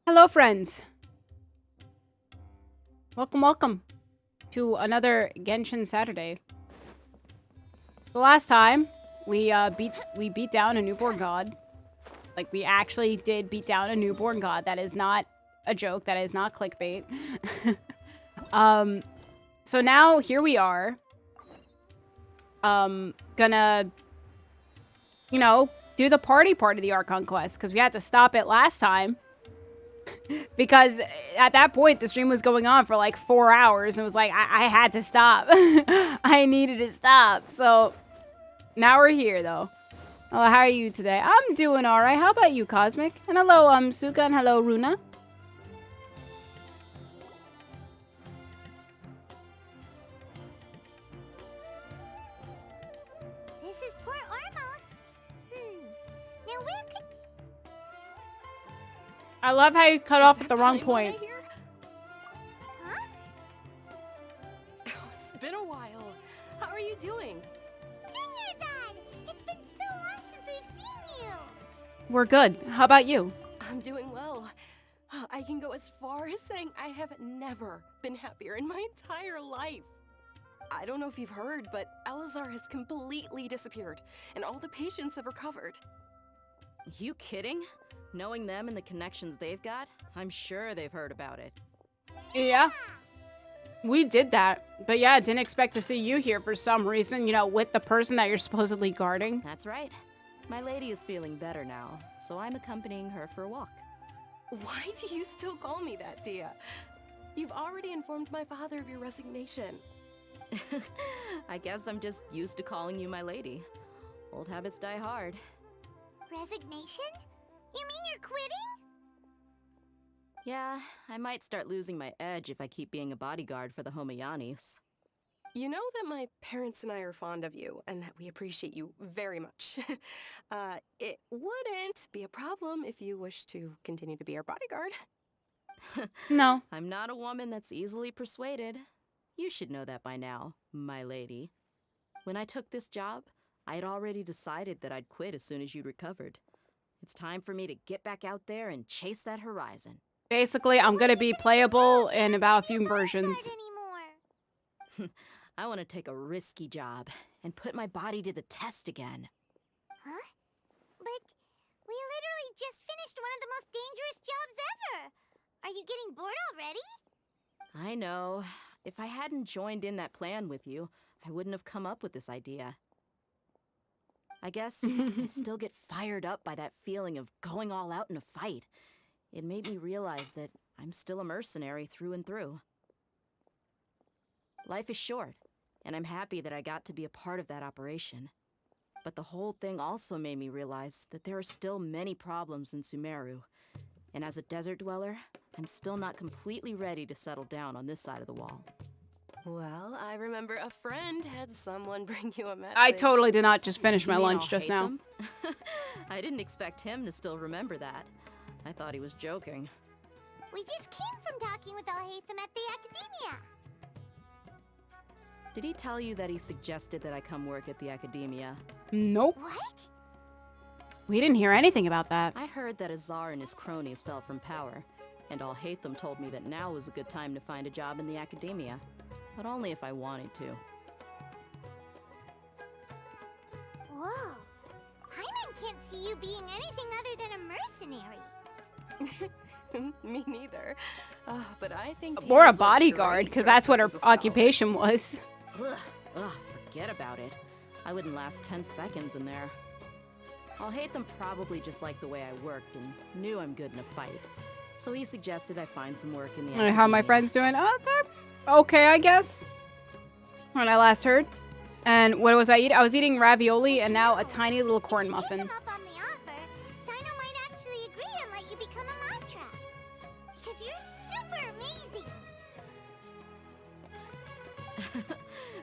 Hello, friends. Welcome to another Genshin Saturday. The last time we beat down a newborn god. Like, we actually did beat down a newborn god. That is not a joke. That is not clickbait. So now here we are. Gonna, do the party part of the Archon quest because we had to stop it last time. Because at that point, the stream was going on for like 4 hours and it was like, I had to stop. I needed to stop. So now we're here, though. Hello, how are you today? I'm doing all right. How about you, Cosmic? And hello, Suka, and hello, Runa. This is Port Ormos. Now where could... I love how you cut off at the wrong point. Huh? Oh, it's been a while. How are you doing? Dad! It's been so long since we've seen you! We're good. How about you? I'm doing well. I can go as far as saying I have never been happier in my entire life. I don't know if you've heard, but Elazar has completely disappeared, and all the patients have recovered. You kidding? Knowing them and the connections they've got, I'm sure they've heard about it. Yeah. We did that. But yeah, didn't expect to see you here for some reason, with the person that you're supposedly guarding. That's right. My lady is feeling better now, so I'm accompanying her for a walk. Why do you still call me that, Dia? You've already informed my father of your resignation. I guess I'm just used to calling you my lady. Old habits die hard. Resignation? You mean you're quitting? Yeah, I might start losing my edge if I keep being a bodyguard for the Homayanis. You know that my parents and I are fond of you, and that we appreciate you very much. It wouldn't be a problem if you wish to continue to be our bodyguard. No. I'm not a woman that's easily persuaded. You should know that by now, my lady. When I took this job, I had already decided that I'd quit as soon as you'd recovered. It's time for me to get back out there and chase that horizon. Basically, I'm gonna be playable in about a few versions. Anymore. I want to take a risky job and put my body to the test again. Huh? But we literally just finished one of the most dangerous jobs ever! Are you getting bored already? I know. If I hadn't joined in that plan with you, I wouldn't have come up with this idea. I guess I still get fired up by that feeling of going all out in a fight. It made me realize that I'm still a mercenary through and through. Life is short, and I'm happy that I got to be a part of that operation. But the whole thing also made me realize that there are still many problems in Sumeru. And as a desert dweller, I'm still not completely ready to settle down on this side of the wall. Well, I remember a friend had someone bring you a message. I totally did not just finish my You mean lunch I'll just hate now. them? I didn't expect him to still remember that. I thought he was joking. We just came from talking with Alhaitham at the Academia. Did he tell you that he suggested that I come work at the Academia? Nope. What? We didn't hear anything about that. I heard that Azar and his cronies fell from power, and Alhaitham told me that now was a good time to find a job in the Academia. But only if I wanted to. Whoa. Hyman can't see you being anything other than a mercenary. Me neither. But I think Tia Or a would look bodyguard, great because dressed that's what up her as a scholar. occupation was. Ugh, forget about it. I wouldn't last 10 seconds in there. Alhaitham probably just liked the way I worked and knew I'm good in a fight. So he suggested I find some work in the Academia. How my friends doing? Oh, they're okay, I guess. When I last heard. And what was I eating? I was eating ravioli and now a tiny little corn If you muffin. take him up on the offer, Sino might actually agree and let you become a Matra. Because you're super amazing.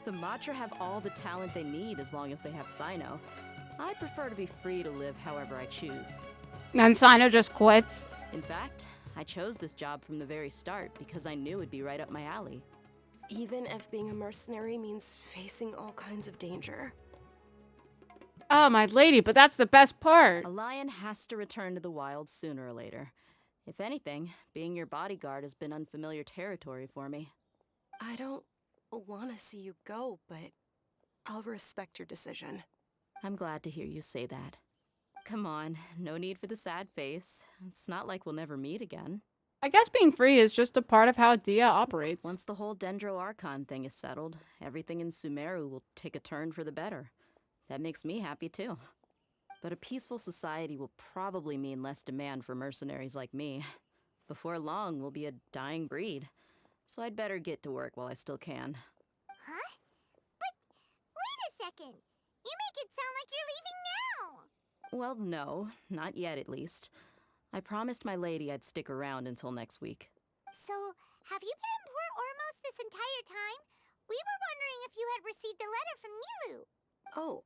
The Matra have all the talent they need as long as they have Sino. I prefer to be free to live however I choose. And Sino just quits. In fact, I chose this job from the very start because I knew it'd be right up my alley. Even if being a mercenary means facing all kinds of danger. Oh, my lady, but that's the best part. A lion has to return to the wild sooner or later. If anything, being your bodyguard has been unfamiliar territory for me. I don't want to see you go, but I'll respect your decision. I'm glad to hear you say that. Come on, no need for the sad face. It's not like we'll never meet again. I guess being free is just a part of how Dia operates. Once the whole Dendro Archon thing is settled, everything in Sumeru will take a turn for the better. That makes me happy too. But a peaceful society will probably mean less demand for mercenaries like me. Before long, we'll be a dying breed. So I'd better get to work while I still can. Huh? But wait a second. You make it sound like you're leaving now. Well, no, not yet at least. I promised my lady I'd stick around until next week. So, have you been in Port Ormos this entire time? We were wondering if you had received a letter from Nilu. Oh,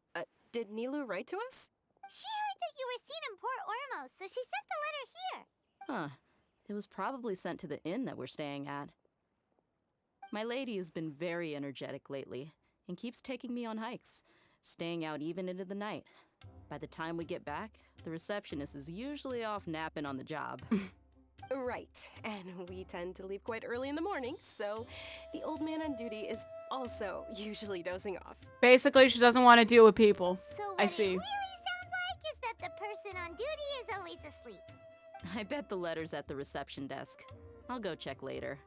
did Nilu write to us? She heard that you were seen in Port Ormos, so she sent the letter here. Huh. It was probably sent to the inn that we're staying at. My lady has been very energetic lately and keeps taking me on hikes, staying out even into the night. By the time we get back, the receptionist is usually off napping on the job. Right, and we tend to leave quite early in the morning, so the old man on duty is also usually dozing off. Basically, she doesn't want to deal with people. So what I see. it really sounds like is that the person on duty is always asleep. I bet the letter's at the reception desk. I'll go check later.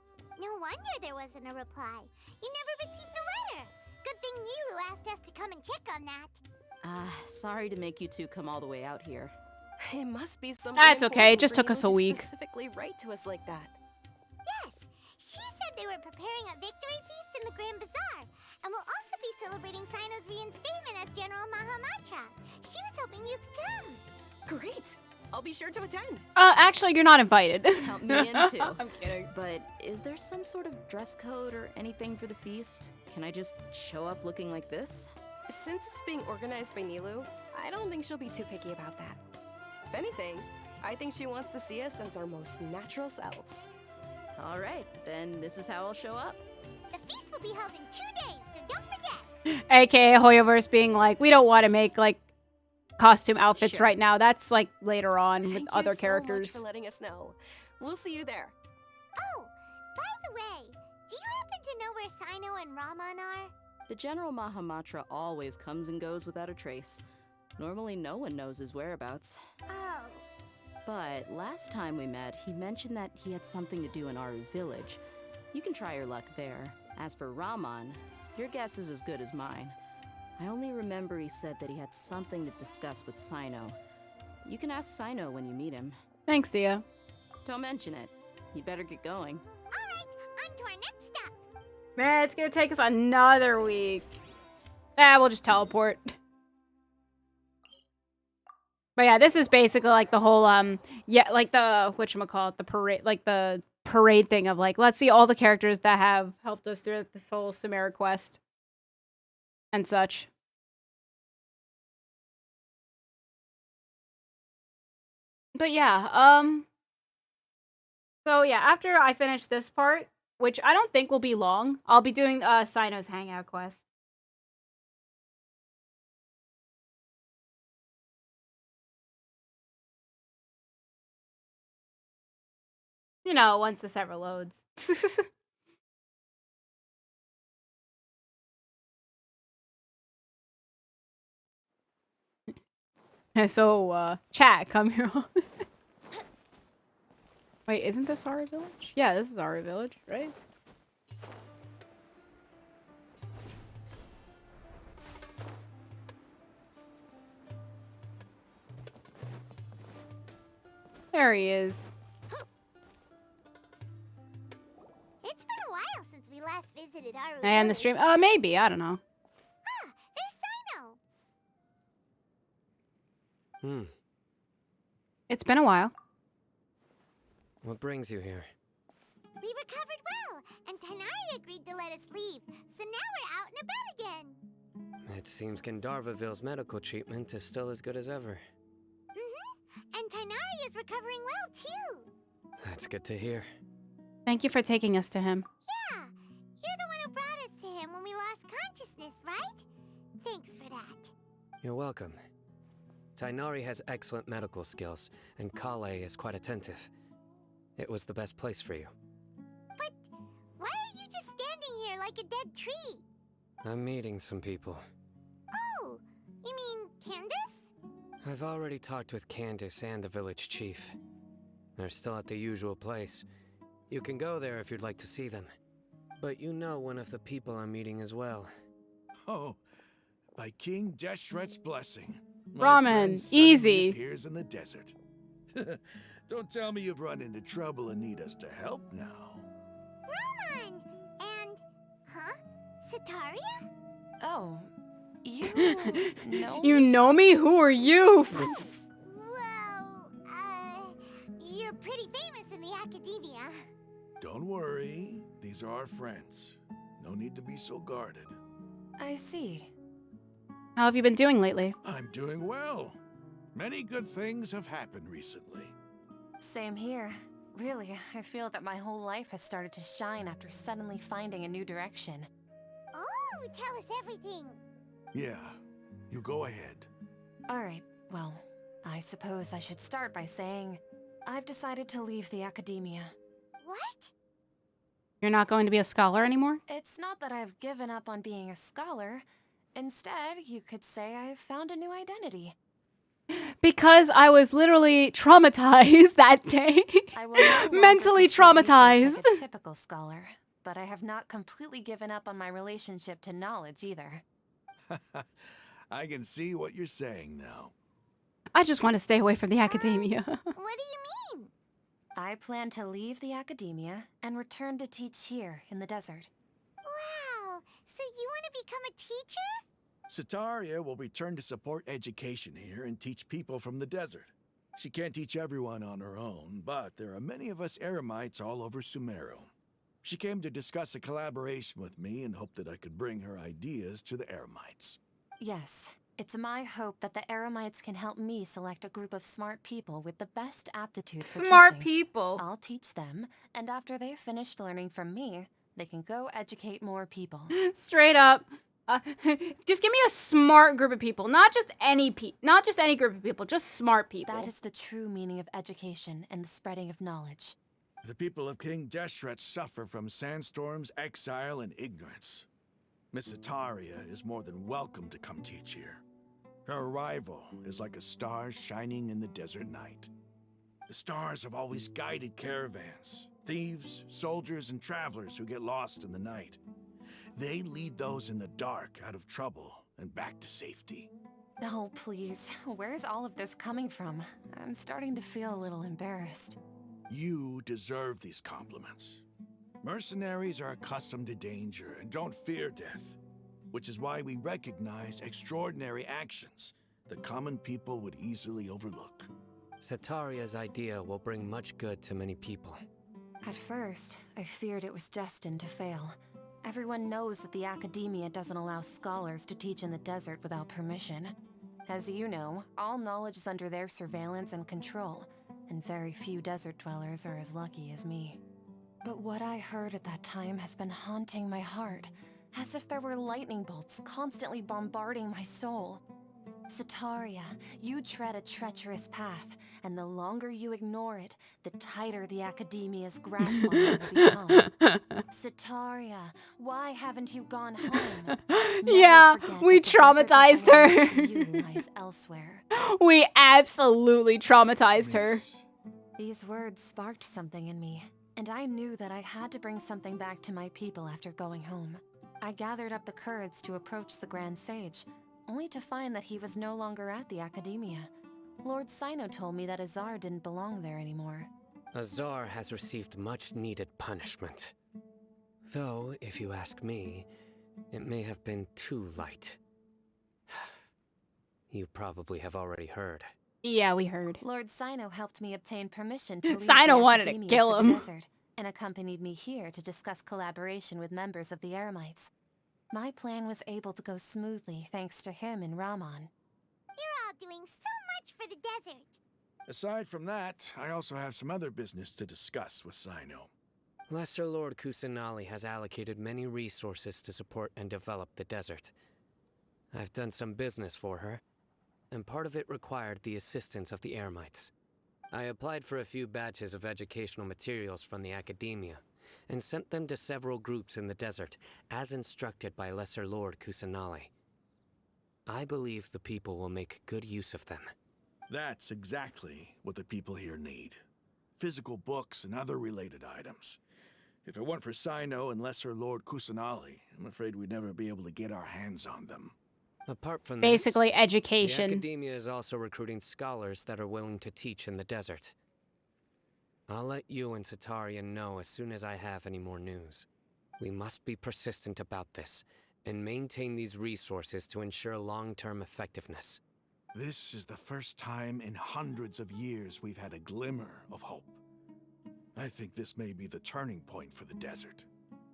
No wonder there wasn't a reply. You never received the letter. Good thing Nilu asked us to come and check on that. Sorry to make you two come all the way out here. It must be something That's okay, it important just for took us Nilu a to week. Specifically write to us like that. Yes, she said they were preparing a victory feast in the Grand Bazaar, and will also be celebrating Sino's reinstatement as General Mahamatra. She was hoping you could come. Great! I'll be sure to attend. Actually, you're not invited. Count me in too. I'm kidding. But is there some sort of dress code or anything for the feast? Can I just show up looking like this? Since it's being organized by Nilu, I don't think she'll be too picky about that. If anything, I think she wants to see us as our most natural selves. All right, then this is how I'll show up. The feast will be held in 2 days, so don't forget. AKA Hoyoverse being like, we don't want to make, like, costume outfits Sure. right now. That's, like, later on with Thank other you characters. so much for letting us know. We'll see you there. Oh, by the way, do you happen to know where Sino and Raman are? The General Mahamatra always comes and goes without a trace. Normally no one knows his whereabouts. Oh, But last time we met, he mentioned that he had something to do in Aru Village. You can try your luck there. As for Raman, your guess is as good as mine. I only remember he said that he had something to discuss with Sino. You can ask Sino when you meet him. Thanks, Dia. Don't mention it. You'd better get going. all right, on to our next stop. Man, it's gonna take us another week. We'll just teleport. But yeah, this is basically like the whole, yeah, like the, whatchamacallit, the parade, like the parade thing of like, let's see all the characters that have helped us through this whole Sumeru quest. And such. But yeah, so yeah, after I finish this part, which I don't think will be long, I'll be doing Sino's Hangout quest. You know, once the server loads. So, chat, come here. Wait, isn't this our village? Yeah, this is our village, right? There he is. It's been a while since we last visited Aru And the Village. stream, maybe, I don't know. Ah, there's Sino. It's been a while. What brings you here? We recovered well, and Tanari agreed to let us leave, so now we're out and about again. It seems Gandharvaville's medical treatment is still as good as ever. And Tanari is recovering well, too. That's good to hear. Thank you for taking us to him. Yeah, you're the one who brought us to him when we lost consciousness, right? Thanks for that. You're welcome. Tainari has excellent medical skills, and Kale is quite attentive. It was the best place for you. But why are you just standing here like a dead tree? I'm meeting some people. Oh, you mean Candace? I've already talked with Candace and the village chief. They're still at the usual place. You can go there if you'd like to see them. But you know one of the people I'm meeting as well. Oh, by King Deshret's blessing. my Ramen, friend suddenly easy. appears in the desert. Don't tell me you've run into trouble and need us to help now. Roman! And, huh? Sataria? Oh, you know You me? know me? Who are you? Well, you're pretty famous in the academia. Don't worry, these are our friends. No need to be so guarded. I see. How have you been doing lately? I'm doing well. Many good things have happened recently. Same here. Really, I feel that my whole life has started to shine after suddenly finding a new direction. Oh, tell us everything. Yeah, you go ahead. Alright, well, I suppose I should start by saying I've decided to leave the academia. What? You're not going to be a scholar anymore? It's not that I've given up on being a scholar. Instead, you could say I've found a new identity. Because I was literally traumatized that day. I will no longer Mentally pursue research traumatized. like a typical scholar, but I have not completely given up on my relationship to knowledge either. I can see what you're saying now. I just want to stay away from the academia. What do you mean? I plan to leave the academia and return to teach here in the desert. Wow, so you want to become a teacher? Sataria will return to support education here and teach people from the desert. She can't teach everyone on her own, but there are many of us Eremites all over Sumeru. She came to discuss a collaboration with me and hoped that I could bring her ideas to the Eremites. Yes, it's my hope that the Eremites can help me select a group of smart people with the best aptitude for Smart teaching. people. I'll teach them, and after they've finished learning from me, they can go educate more people. Straight up. Just give me a smart group of people, not just any group of people, just smart people. That is the true meaning of education and the spreading of knowledge. The people of King Deshret suffer from sandstorms, exile, and ignorance. Miss Sataria is more than welcome to come teach here. Her arrival is like a star shining in the desert night. The stars have always guided caravans, thieves, soldiers, and travelers who get lost in the night. They lead those in the dark out of trouble and back to safety. Oh, please, where's all of this coming from? I'm starting to feel a little embarrassed. You deserve these compliments. Mercenaries are accustomed to danger and don't fear death, which is why we recognize extraordinary actions that common people would easily overlook. Sataria's idea will bring much good to many people. At first, I feared it was destined to fail. Everyone knows that the academia doesn't allow scholars to teach in the desert without permission. As you know, all knowledge is under their surveillance and control, and very few desert dwellers are as lucky as me. But what I heard at that time has been haunting my heart, as if there were lightning bolts constantly bombarding my soul. Sataria, you tread a treacherous path, and the longer you ignore it, the tighter the academia's grasp on you will become. Sataria, why haven't you gone home? Yeah, Never forget we that the desert that traumatized her. belongs to you lies elsewhere. We absolutely traumatized her. Miss, These words sparked something in me, and I knew that I had to bring something back to my people after going home. I gathered up the courage to approach the Grand Sage, only to find that he was no longer at the academia. Lord Sino told me that Azar didn't belong there anymore. Azar has received much needed punishment. Though, if you ask me, it may have been too light. You probably have already heard. Yeah, we heard. Lord Sino helped me obtain permission to leave Sino the wanted to academia kill for the him. desert, and accompanied me here to discuss collaboration with members of the Eremites. My plan was able to go smoothly thanks to him and Rahman. You're all doing so much for the desert. aside from that, I also have some other business to discuss with Sino. Lesser Lord Kusanali has allocated many resources to support and develop the desert. I've done some business for her, and part of it required the assistance of the Eremites. I applied for a few batches of educational materials from the academia, and sent them to several groups in the desert, as instructed by Lesser Lord Kusanali. I believe the people will make good use of them. That's exactly what the people here need. Physical books and other related items. If it weren't for Sino and Lesser Lord Kusanali, I'm afraid we'd never be able to get our hands on them. Apart from Basically, this, education. the academia is also recruiting scholars that are willing to teach in the desert. I'll let you and Satarian know as soon as I have any more news. We must be persistent about this, and maintain these resources to ensure long-term effectiveness. This is the first time in hundreds of years we've had a glimmer of hope. I think this may be the turning point for the desert.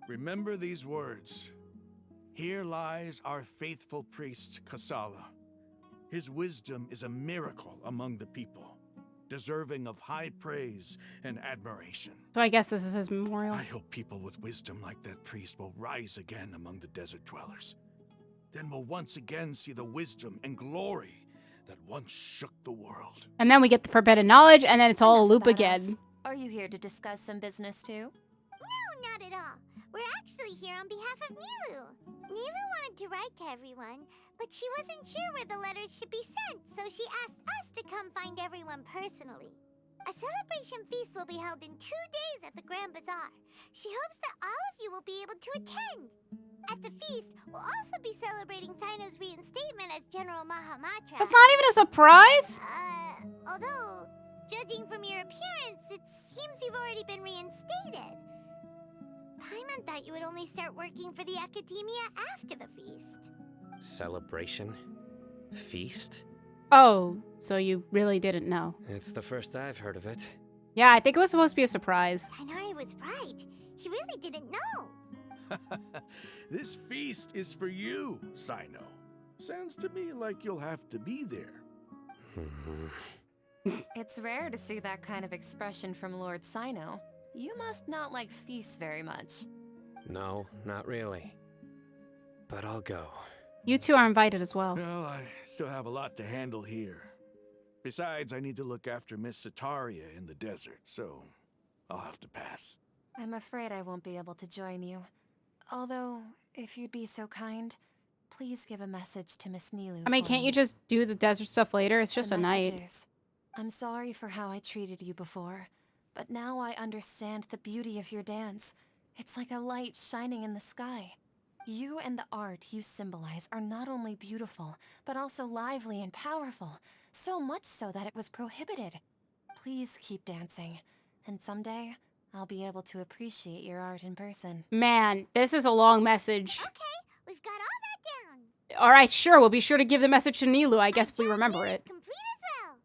Remember these words. Here lies our faithful priest, Kasala. His wisdom is a miracle among the people, deserving of high praise and admiration. So I guess this is his memorial. I hope people with wisdom like that priest will rise again among the desert dwellers. Then we'll once again see the wisdom and glory that once shook the world. And then we get the forbidden knowledge, and then it's all a Enough loop about again. us. Are you here to discuss some business too? No, not at all. We're actually here on behalf of Nilu. Nilu wanted to write to everyone, but she wasn't sure where the letters should be sent, so she asked us to come find everyone personally. A celebration feast will be held in 2 days at the Grand Bazaar. She hopes that all of you will be able to attend. At the feast, we'll also be celebrating Sino's reinstatement as General Mahamatra. That's not even a surprise? Although, judging from your appearance, it seems you've already been reinstated. Paimon thought you would only start working for the Academia after the feast. Celebration? Feast? Oh, so you really didn't know. It's the first I've heard of it. Yeah, I think it was supposed to be a surprise. Tainari was right. He really didn't know. This feast is for you, Sino. Sounds to me like you'll have to be there. It's rare to see that kind of expression from Lord Sino. You must not like feasts very much. No, not really. But I'll go. You two are invited as well. Well, I still have a lot to handle here. Besides, I need to look after Miss Sataria in the desert, so I'll have to pass. I'm afraid I won't be able to join you. Although, if you'd be so kind, please give a message to Miss Nilu. I mean, for can't me. you just do the desert stuff later? It's just The a night. message is, I'm sorry for how I treated you before, but now I understand the beauty of your dance. It's like a light shining in the sky. You and the art you symbolize are not only beautiful, but also lively and powerful. So much so that it was prohibited. Please keep dancing, and someday I'll be able to appreciate your art in person. Man, this is a long message. Okay, we've got all that down. All right, sure. We'll be sure to give the message to Nilu, I guess, if we Our job remember here it. is complete as well.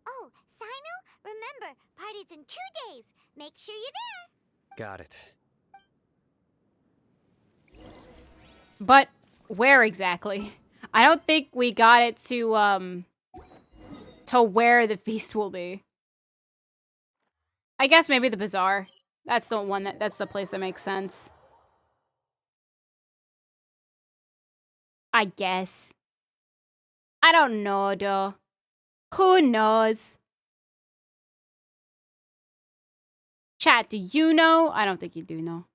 Oh, Sino, remember, party's in 2 days. Make sure you're there. Got it. But where exactly? I don't think we got it to where the feast will be. I guess maybe the bazaar. That's the one that's the place that makes sense. I guess. I don't know, though. Who knows? Chat, do you know? I don't think you do know.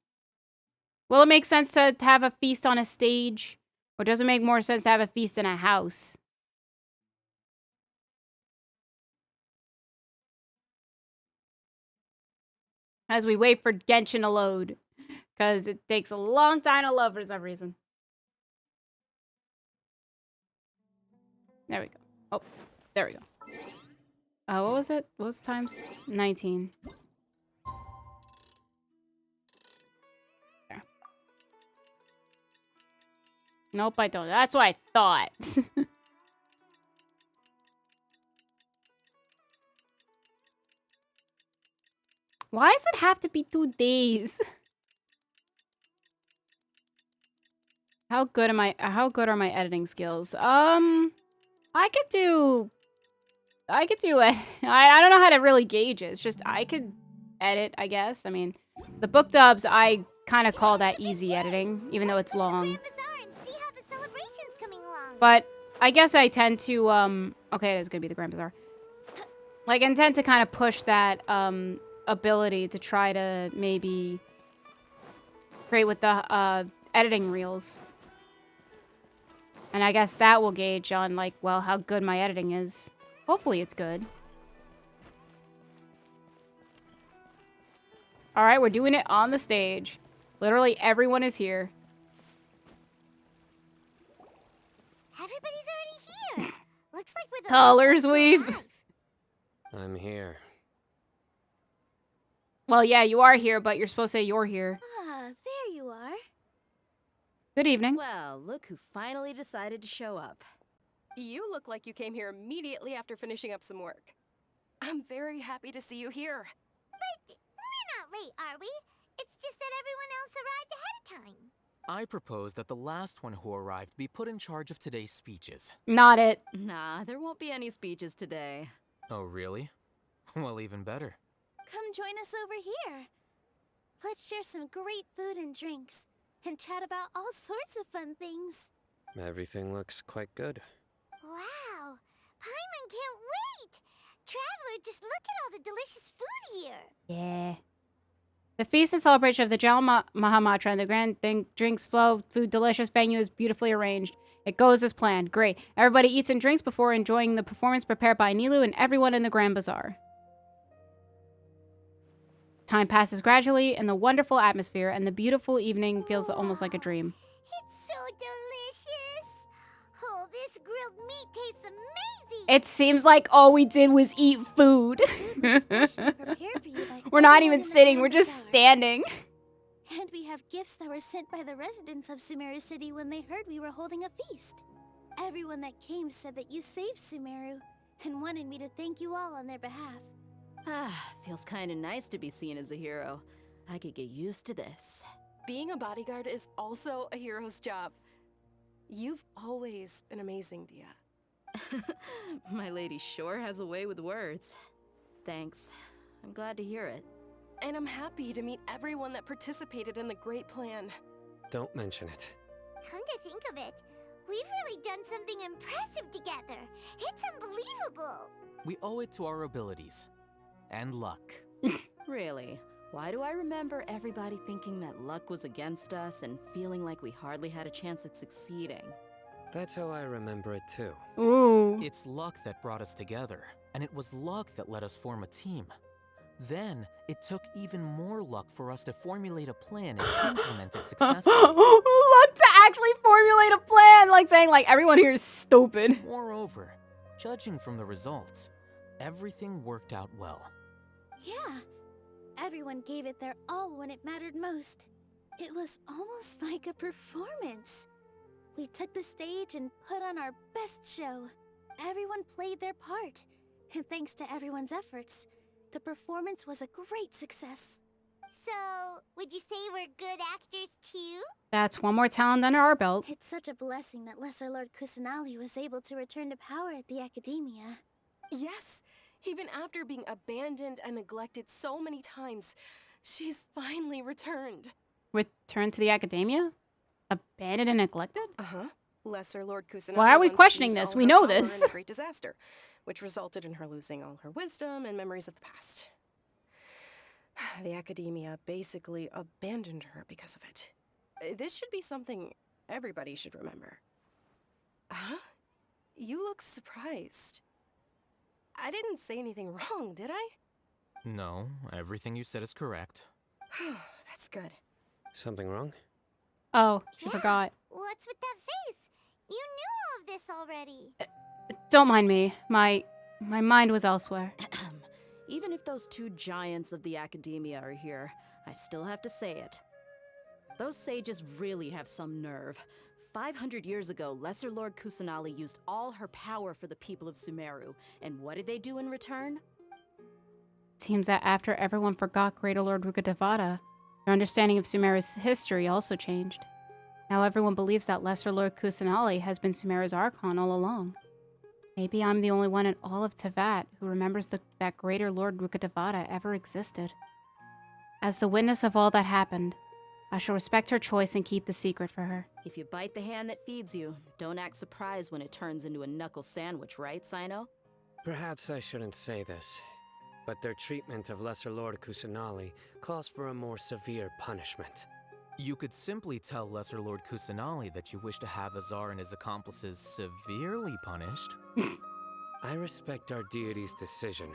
Will it make sense to have a feast on a stage? Or does it make more sense to have a feast in a house? As we wait for Genshin to load. Because it takes a long time to load for some reason. There we go. Oh, there we go. What was it? What was the times? 19. There. Nope, I don't. That's what I thought. Why does it have to be 2 days? How good are my editing skills? I could do it. I don't know how to really gauge it. It's just I could edit, I guess. I mean, the book dubs, I kind of call that easy editing, even though it's long. Grand Bazaar and see how the celebration's coming along. But I guess I tend to, okay, it's gonna be the Grand Bazaar. Like, intend to kind of push that ability to try to maybe create with the editing reels. And I guess that will gauge on, like, well, how good my editing is. Hopefully it's good. Alright, we're doing it on the stage. Literally everyone is here. Everybody's already here. Looks like we're the Colors last ones weave. alive. I'm here. Well, yeah, you are here, but you're supposed to say you're here. Ah, there you are. Good evening. Well, look who finally decided to show up. You look like you came here immediately after finishing up some work. I'm very happy to see you here. But we're not late, are we? It's just that everyone else arrived ahead of time. I propose that the last one who arrived be put in charge of today's speeches. Not it. Nah, there won't be any speeches today. Oh, really? Well, even better. Come join us over here. Let's share some great food and drinks, and chat about all sorts of fun things. Everything looks quite good. Wow! Paimon can't wait! Traveler, just look at all the delicious food here! Yeah. The feast and celebration of the Jal Mahamatra and the grand drinks flow, food delicious, venue is beautifully arranged. It goes as planned. Great. Everybody eats and drinks before enjoying the performance prepared by Nilu and everyone in the Grand Bazaar. Time passes gradually in the wonderful atmosphere, and the beautiful evening feels almost like a dream. It's so delicious! Oh, this grilled meat tastes amazing! It seems like all we did was eat food. Food was specially prepared for you by We're not everyone even in the sitting, Grand we're just Bazaar. standing. And we have gifts that were sent by the residents of Sumeru City when they heard we were holding a feast. Everyone that came said that you saved Sumeru and wanted me to thank you all on their behalf. Ah, feels kinda nice to be seen as a hero. I could get used to this. Being a bodyguard is also a hero's job. You've always been amazing, Dia. My lady sure has a way with words. Thanks. I'm glad to hear it. And I'm happy to meet everyone that participated in the great plan. Don't mention it. Come to think of it, we've really done something impressive together. It's unbelievable. We owe it to our abilities. And luck. Really? Why do I remember everybody thinking that luck was against us and feeling like we hardly had a chance of succeeding? That's how I remember it too. Ooh. It's luck that brought us together, and it was luck that let us form a team. Then, it took even more luck for us to formulate a plan and implement it successfully. Look, to actually formulate a plan, like saying like everyone here is stupid. Moreover, judging from the results, everything worked out well. Yeah, everyone gave it their all when it mattered most. It was almost like a performance. We took the stage and put on our best show. Everyone played their part, and thanks to everyone's efforts, the performance was a great success. So, would you say we're good actors too? That's one more talent under our belt. It's such a blessing that Lesser Lord Kusanali was able to return to power at the Academia. Yes, even after being abandoned and neglected so many times, she's finally returned. Return to the academia? Abandoned and neglected? Uh-huh. Lesser Lord Kusanagi Why are we once questioning seized this? all We her know power this. in a great disaster, which resulted in her losing all her wisdom and memories of the past. The Academia basically abandoned her because of it. This should be something everybody should remember. Huh? You look surprised. I didn't say anything wrong, did I? No, everything you said is correct. That's good. Something wrong? Oh, she Yeah. forgot. What's with that face? You knew all of this already. Don't mind me. My mind was elsewhere. Even if those two giants of the Academia are here, I still have to say it. Those sages really have some nerve. 500 years ago, Lesser Lord Kusanali used all her power for the people of Sumeru, and what did they do in return? Seems that after everyone forgot Greater Lord Rukkhadevata, their understanding of Sumeru's history also changed. Now everyone believes that Lesser Lord Kusanali has been Sumeru's Archon all along. Maybe I'm the only one in all of Tevat who remembers that Greater Lord Rukkhadevata ever existed. As the witness of all that happened, I shall respect her choice and keep the secret for her. If you bite the hand that feeds you, don't act surprised when it turns into a knuckle sandwich, right, Sino? Perhaps I shouldn't say this, but their treatment of Lesser Lord Kusanali calls for a more severe punishment. You could simply tell Lesser Lord Kusanali that you wish to have Azar and his accomplices severely punished. I respect our deity's decision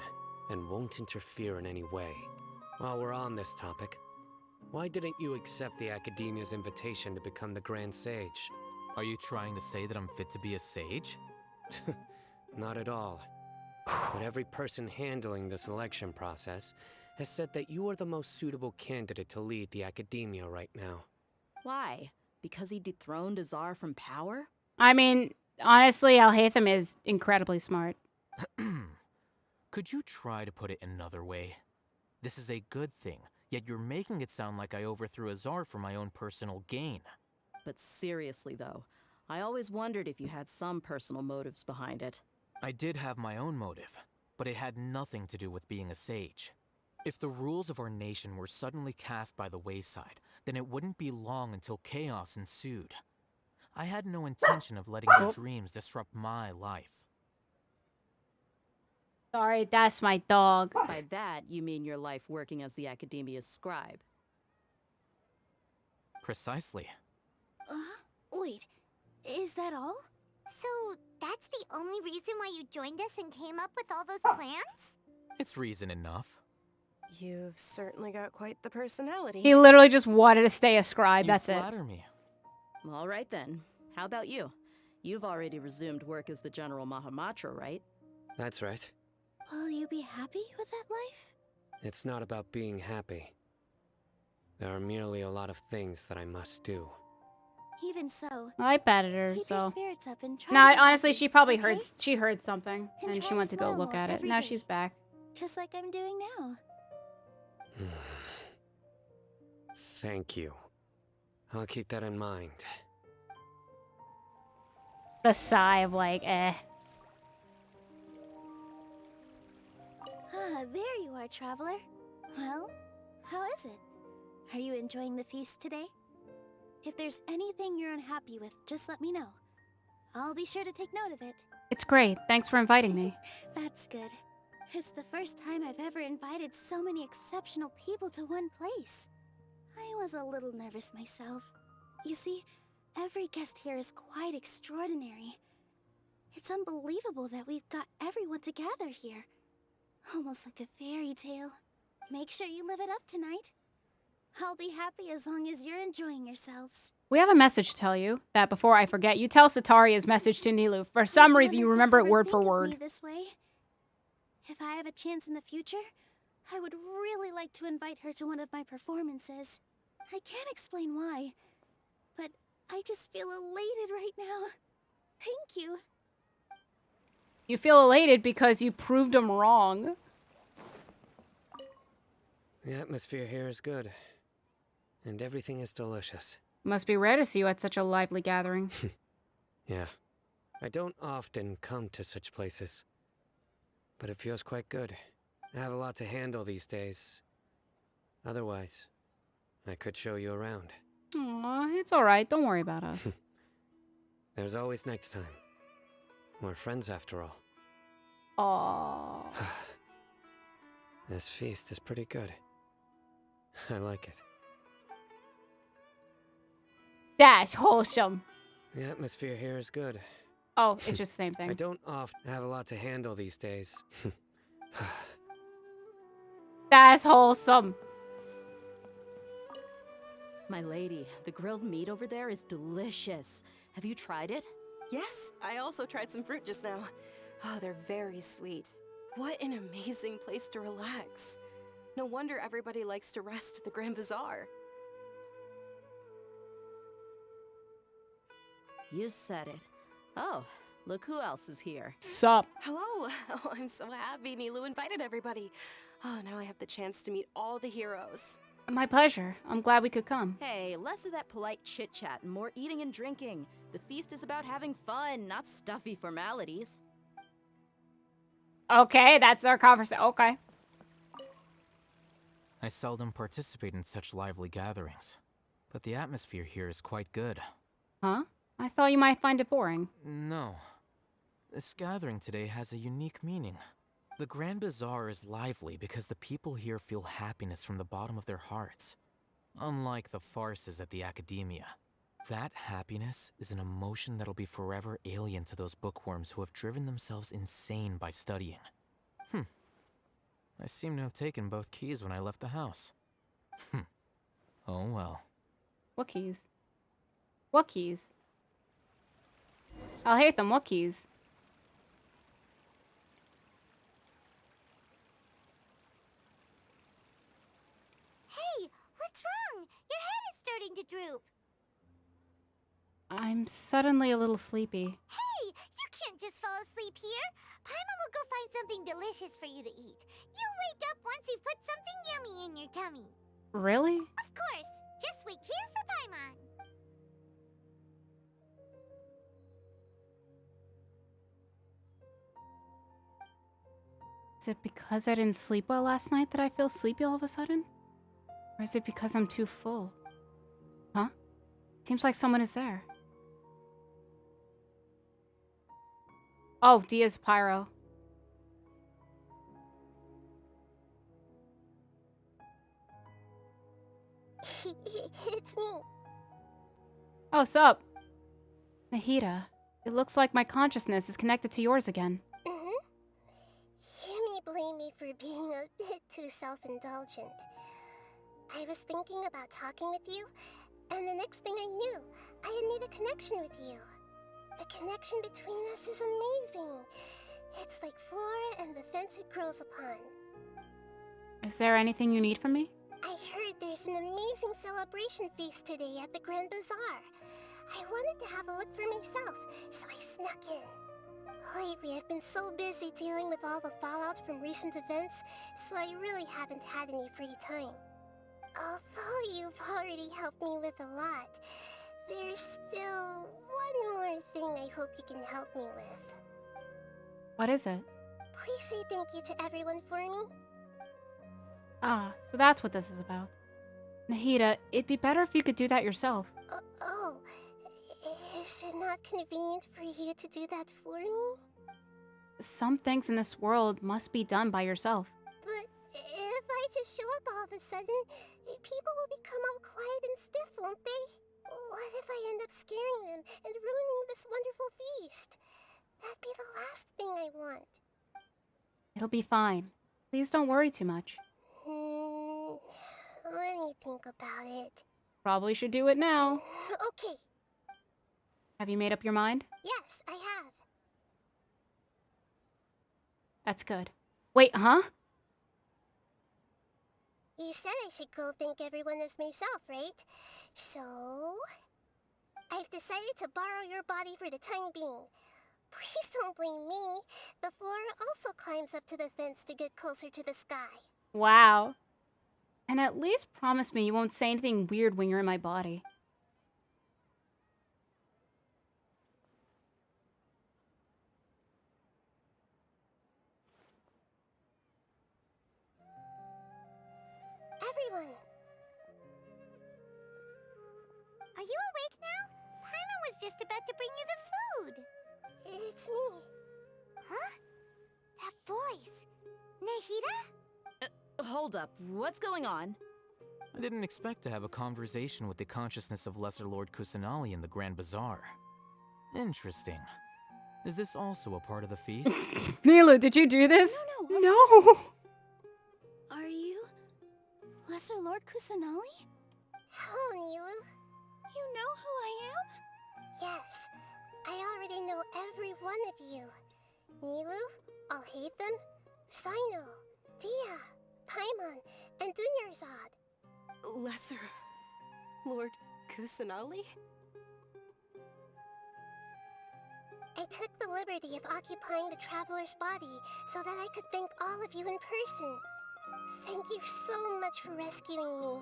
and won't interfere in any way. While we're on this topic, why didn't you accept the Academia's invitation to become the Grand Sage? Are you trying to say that I'm fit to be a sage? Not at all. But every person handling the selection process has said that you are the most suitable candidate to lead the Academia right now. Why? Because he dethroned Azar from power? I mean, honestly, Alhaitham is incredibly smart. Could you try to put it another way? This is a good thing, yet you're making it sound like I overthrew Azar for my own personal gain. But seriously, though, I always wondered if you had some personal motives behind it. I did have my own motive, but it had nothing to do with being a sage. If the rules of our nation were suddenly cast by the wayside, then it wouldn't be long until chaos ensued. I had no intention of letting your dreams disrupt my life. Sorry, that's my dog. By that, you mean your life working as the Academia's scribe. Precisely. Wait, is that all? So, that's the only reason why you joined us and came up with all those plans? It's reason enough. You've certainly got quite the personality. He literally just wanted to stay a scribe, You that's it. flatter me. All right then. How about you? You've already resumed work as the General Mahamatra, right? That's right. Will you be happy with that life? It's not about being happy. There are merely a lot of things that I must do. Even so, I patted her, keep your so. spirits up and try No, to be honestly, happy, she probably okay? heard something, And and try she to went to go smile look more at it. every Now day. she's back. Just like I'm doing now. Thank you. I'll keep that in mind. The sigh of like, eh. Ah, there you are, traveler. Well, how is it? Are you enjoying the feast today? If there's anything you're unhappy with, just let me know. I'll be sure to take note of it. It's great. Thanks for inviting me. That's good. It's the first time I've ever invited so many exceptional people to one place. I was a little nervous myself. You see, every guest here is quite extraordinary. It's unbelievable that we've got everyone together here. Almost like a fairy tale. Make sure you live it up tonight. I'll be happy as long as you're enjoying yourselves. We have a message to tell you that before I forget, you tell Sataria's message to Nilu. For some reason, you remember it word for word. This way. If I have a chance in the future, I would really like to invite her to one of my performances. I can't explain why, but I just feel elated right now. Thank you. You feel elated because you proved him wrong. The atmosphere here is good. And everything is delicious. Must be rare to see you at such a lively gathering. Yeah. I don't often come to such places. But it feels quite good. I have a lot to handle these days. Otherwise, I could show you around. Aw, it's alright. Don't worry about us. There's always next time. We're friends after all. Aww. This feast is pretty good. I like it. That's wholesome. The atmosphere here is good. Oh, it's just the same I thing. don't often have a lot to handle these days. That's wholesome. My lady, the grilled meat over there is delicious. Have you tried it? Yes, I also tried some fruit just now. Oh, they're very sweet. What an amazing place to relax. No wonder everybody likes to rest at the Grand Bazaar. You said it. Oh, look who else is here. Sup. Hello. Oh, I'm so happy Nilu invited everybody. Oh, now I have the chance to meet all the heroes. My pleasure. I'm glad we could come. Hey, less of that polite chit-chat and more eating and drinking. The feast is about having fun, not stuffy formalities. Okay, that's our conversation. Okay. I seldom participate in such lively gatherings, but the atmosphere here is quite good. Huh? I thought you might find it boring. No. This gathering today has a unique meaning. The Grand Bazaar is lively because the people here feel happiness from the bottom of their hearts. Unlike the farces at the Academia. That happiness is an emotion that'll be forever alien to those bookworms who have driven themselves insane by studying. I seem to have taken both keys when I left the house. Oh well. What keys? What keys? I'll hate them. What keys? Hey, what's wrong? Your head is starting to droop. I'm suddenly a little sleepy. Hey, you can't just fall asleep here. Paimon will go find something delicious for you to eat. You'll wake up once you've put something yummy in your tummy. Really? Of course. Just wait here for Paimon. Is it because I didn't sleep well last night that I feel sleepy all of a sudden? Or is it because I'm too full? Huh? Seems like someone is there. Oh, Dia's Pyro. It's me. Oh, sup? Nahida, it looks like my consciousness is connected to yours again. You may blame me for being a bit too self-indulgent. I was thinking about talking with you, and the next thing I knew, I had made a connection with you. The connection between us is amazing. It's like flora and the fence it grows upon. Is there anything you need from me? I heard there's an amazing celebration feast today at the Grand Bazaar. I wanted to have a look for myself, so I snuck in. Lately, I've been so busy dealing with all the fallout from recent events, so I really haven't had any free time. Although you've already helped me with a lot, there's still one more thing I hope you can help me with. What is it? Please say thank you to everyone for me. Ah, so that's what this is about. Nahida, it'd be better if you could do that yourself. Is it not convenient for you to do that for me? Some things in this world must be done by yourself. But if I just show up all of a sudden, people will become all quiet and stiff, won't they? What if I end up scaring them and ruining this wonderful feast? That'd be the last thing I want. It'll be fine. Please don't worry too much. Let me think about it. Probably should do it now. Okay. Have you made up your mind? Yes, I have. That's good. Wait, huh? You said I should go thank everyone as myself, right? So... I've decided to borrow your body for the time being. Please don't blame me. The flora also climbs up to the fence to get closer to the sky. Wow. And at least promise me you won't say anything weird when you're in my body. Everyone! Are you awake now? Paimon was just about to bring you the food. It's me. Huh? That voice. Nahida? Hold up, what's going on? I didn't expect to have a conversation with the consciousness of Lesser Lord Kusanali in the Grand Bazaar. Interesting. Is this also a part of the feast? Nilu, did you do this? No. Are you Lesser Lord Kusanali? Hello, Nilu. You know who I am? Yes, I already know every one of you. Nilu, Alhaitham, Sino, Dia, Paimon, and Dunyarzad. Lesser Lord Kusanali? I took the liberty of occupying the traveler's body so that I could thank all of you in person. Thank you so much for rescuing me,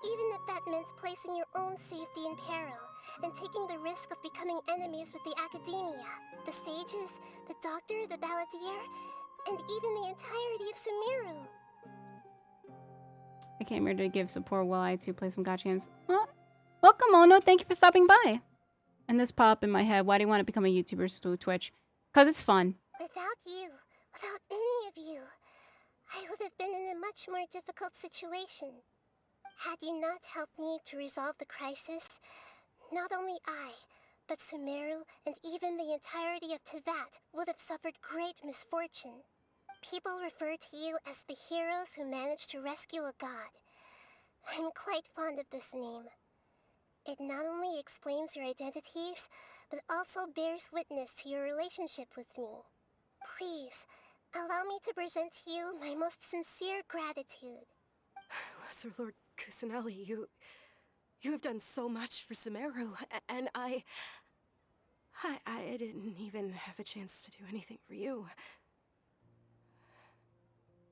even if that meant placing your own safety in peril and taking the risk of becoming enemies with the Academia, the sages, the doctor, the balladeer, and even the entirety of Sumeru. I came here to give support while I too play some gacha games. Welcome, Ono. Thank you for stopping by. And this pop in my head, why do you want to become a YouTuber to Twitch? Because it's fun. Without you, without any of you, I would have been in a much more difficult situation. Had you not helped me to resolve the crisis, not only I, but Sumeru and even the entirety of Tevat would have suffered great misfortune. People refer to you as the heroes who managed to rescue a god. I'm quite fond of this name. It not only explains your identities, but also bears witness to your relationship with me. Please, allow me to present to you my most sincere gratitude. Lesser Lord Kusanali, you have done so much for Sumeru, and I didn't even have a chance to do anything for you.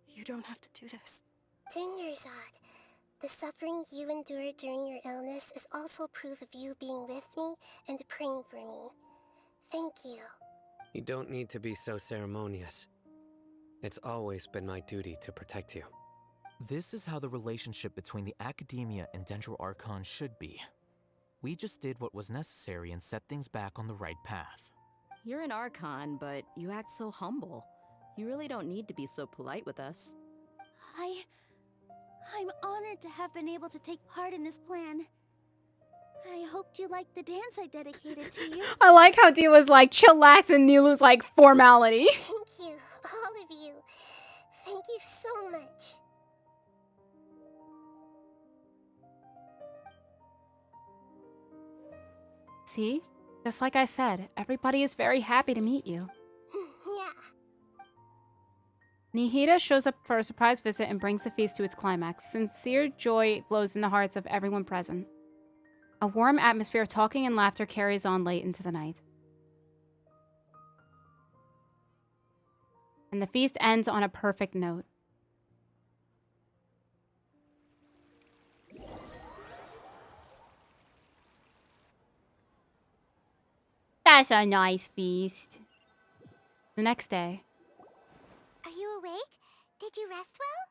You don't have to do this. Dinyarzad, the suffering you endured during your illness is also proof of you being with me and praying for me. Thank you. You don't need to be so ceremonious. It's always been my duty to protect you. This is how the relationship between the Academia and Dendro Archon should be. We just did what was necessary and set things back on the right path. You're an Archon, but you act so humble. You really don't need to be so polite with us. I'm honored to have been able to take part in this plan. I hoped you liked the dance I dedicated to you. I like how Dee was like, chillax, and Nilu's like, formality. Thank you, all of you. Thank you so much. See? Just like I said, everybody is very happy to meet you. Yeah. Nihida shows up for a surprise visit and brings the feast to its climax. Sincere joy flows in the hearts of everyone present. A warm atmosphere of talking and laughter carries on late into the night. And the feast ends on a perfect note. That's a nice feast. The next day. Are you awake? Did you rest well?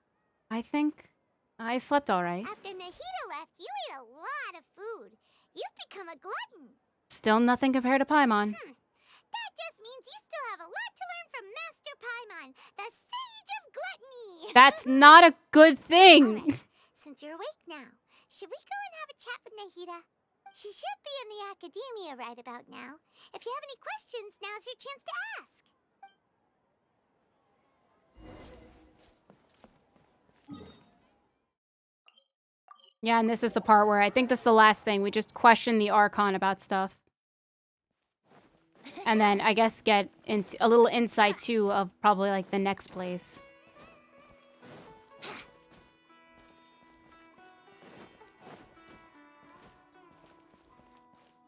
I think I slept all right. After Nahida left, you ate a lot of food. You've become a glutton. Still nothing compared to Paimon. That just means you still have a lot to learn from Master Paimon, the Sage of Gluttony. That's not a good thing. All right. Since you're awake now, should we go and have a chat with Nahida? She should be in the Academia right about now. If you have any questions, now's your chance to ask. Yeah, and this is the part where I think this is the last thing. We just question the Archon about stuff. And then, I guess, get into a little insight, too, of probably, like, the next place.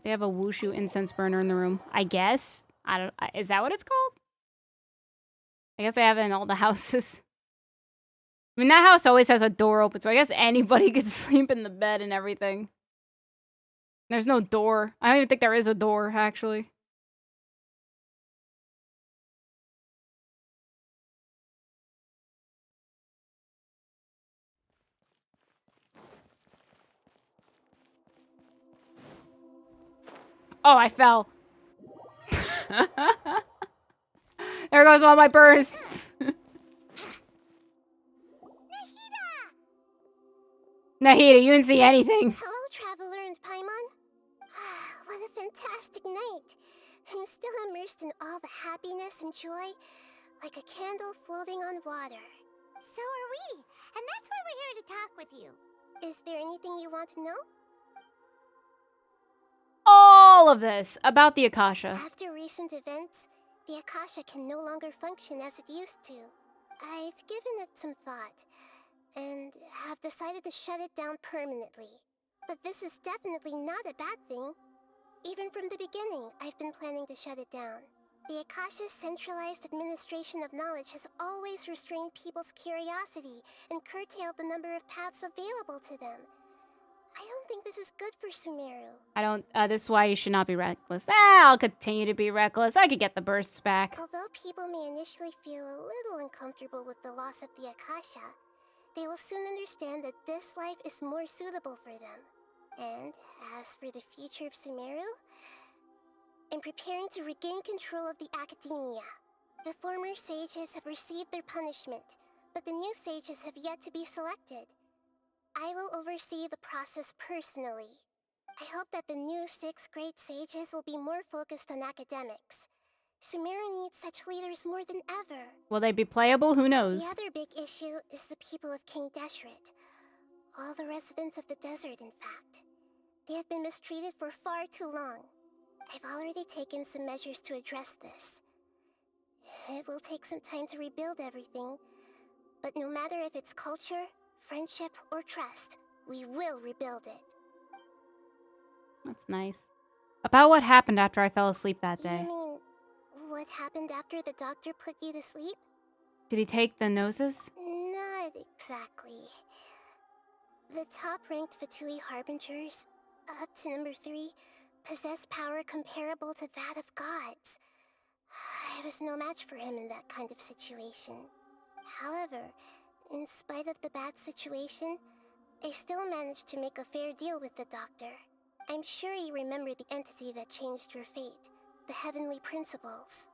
They have a Wushu incense burner in the room. I guess? Is that what it's called? I guess they have it in all the houses. I mean, that house always has a door open, so I guess anybody could sleep in the bed and everything. There's no door. I don't even think there is a door, actually. Oh, I fell. There goes all my bursts. Nahida, you didn't see anything. Hello, Traveler and Paimon. What a fantastic night. I'm still immersed in all the happiness and joy, like a candle floating on water. So are we, and that's why we're here to talk with you. Is there anything you want to know? All of this about the Akasha. After recent events, the Akasha can no longer function as it used to. I've given it some thought, and have decided to shut it down permanently. But this is definitely not a bad thing. Even from the beginning, I've been planning to shut it down. The Akasha's centralized administration of knowledge has always restrained people's curiosity and curtailed the number of paths available to them. I don't think this is good for Sumeru. This is why you should not be reckless. I'll continue to be reckless. I could get the bursts back. Although people may initially feel a little uncomfortable with the loss of the Akasha, they will soon understand that this life is more suitable for them. And as for the future of Sumeru, I'm preparing to regain control of the academia. The former sages have received their punishment, but the new sages have yet to be selected. I will oversee the process personally. I hope that the new 6th grade sages will be more focused on academics. Sumeru needs such leaders more than ever. Will they be playable? Who knows? The other big issue is the people of King Deshret. All the residents of the desert, in fact. They have been mistreated for far too long. I've already taken some measures to address this. It will take some time to rebuild everything, but no matter if it's culture, friendship, or trust, we will rebuild it. That's nice. About what happened after I fell asleep that day. You mean, what happened after the doctor put you to sleep? Did he take the noses? Not exactly. The top-ranked Fatui Harbingers, up to number 3, possess power comparable to that of gods. I was no match for him in that kind of situation. However, in spite of the bad situation, I still managed to make a fair deal with the doctor. I'm sure you remember the entity that changed your fate, the Heavenly Principles.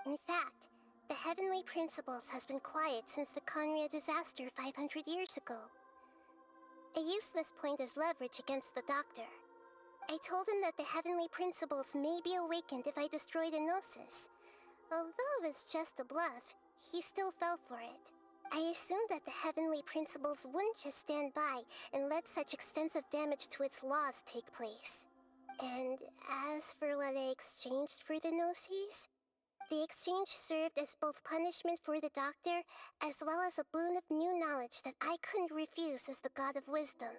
In fact, the Heavenly Principles has been quiet since the Conria disaster 500 years ago. I used this point as leverage against the doctor. I told him that the Heavenly Principles may be awakened if I destroy the Gnosis. Although it's just a bluff, he still fell for it. I assumed that the Heavenly Principles wouldn't just stand by and let such extensive damage to its laws take place. And as for what I exchanged for the Gnosis, the exchange served as both punishment for the doctor, as well as a boon of new knowledge that I couldn't refuse as the God of Wisdom.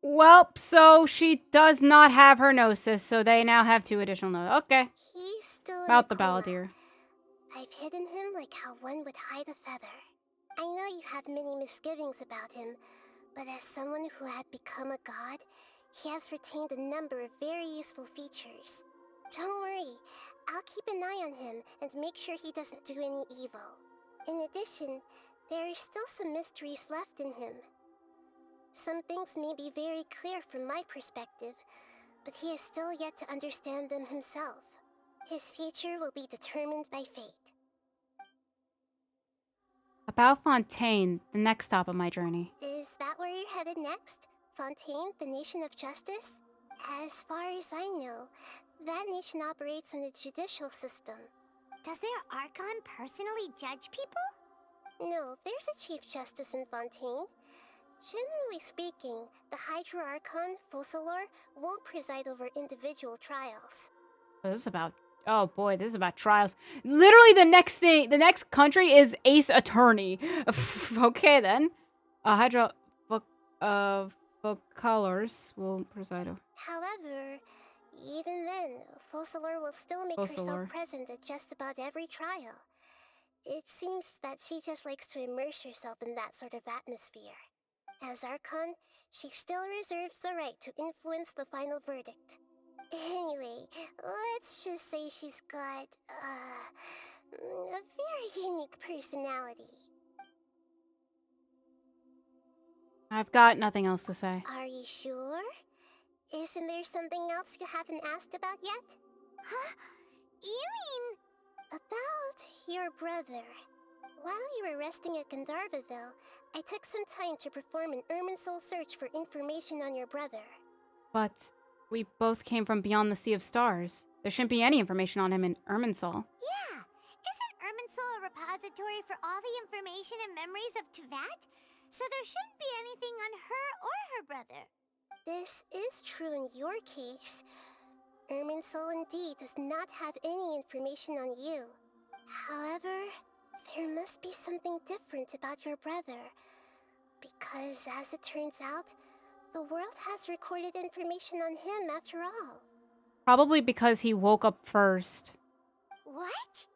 Well, so she does not have her Gnosis, so they now have 2 additional Gnosis. Okay. He's still About the in a coma. Balladeer. I've hidden him like how one would hide a feather. I know you have many misgivings about him, but as someone who had become a god, he has retained a number of very useful features. Don't worry, I'll keep an eye on him and make sure he doesn't do any evil. In addition, there are still some mysteries left in him. Some things may be very clear from my perspective, but he is still yet to understand them himself. His future will be determined by fate. About Fontaine, the next stop of my journey. Is that where you're headed next? Fontaine, the nation of justice? As far as I know, that nation operates in a judicial system. Does their Archon personally judge people? No, there's a Chief Justice in Fontaine. Generally speaking, the Hydra Archon, Fossilor, won't preside over individual trials. This is about... Oh boy, this is about trials. Literally the next country is Ace Attorney. Okay then. Hydra... Colors will preside over. However, even then, Fossilor will still make herself present at just about every trial. It seems that she just likes to immerse herself in that sort of atmosphere. As Archon, she still reserves the right to influence the final verdict. Anyway, let's just say she's got, a very unique personality. I've got nothing else to say. Are you sure? Isn't there something else you haven't asked about yet? Huh? You mean... About your brother. While you were resting at Gandharvaville, I took some time to perform an Irminsul search for information on your brother. But we both came from beyond the Sea of Stars. There shouldn't be any information on him in Irminsul. Yeah! Isn't Irminsul a repository for all the information and memories of Teyvat? So there shouldn't be anything on her or her brother. This is true in your case. Irminsul indeed does not have any information on you. However, there must be something different about your brother. Because as it turns out, the world has recorded information on him after all. Probably because he woke up first. What?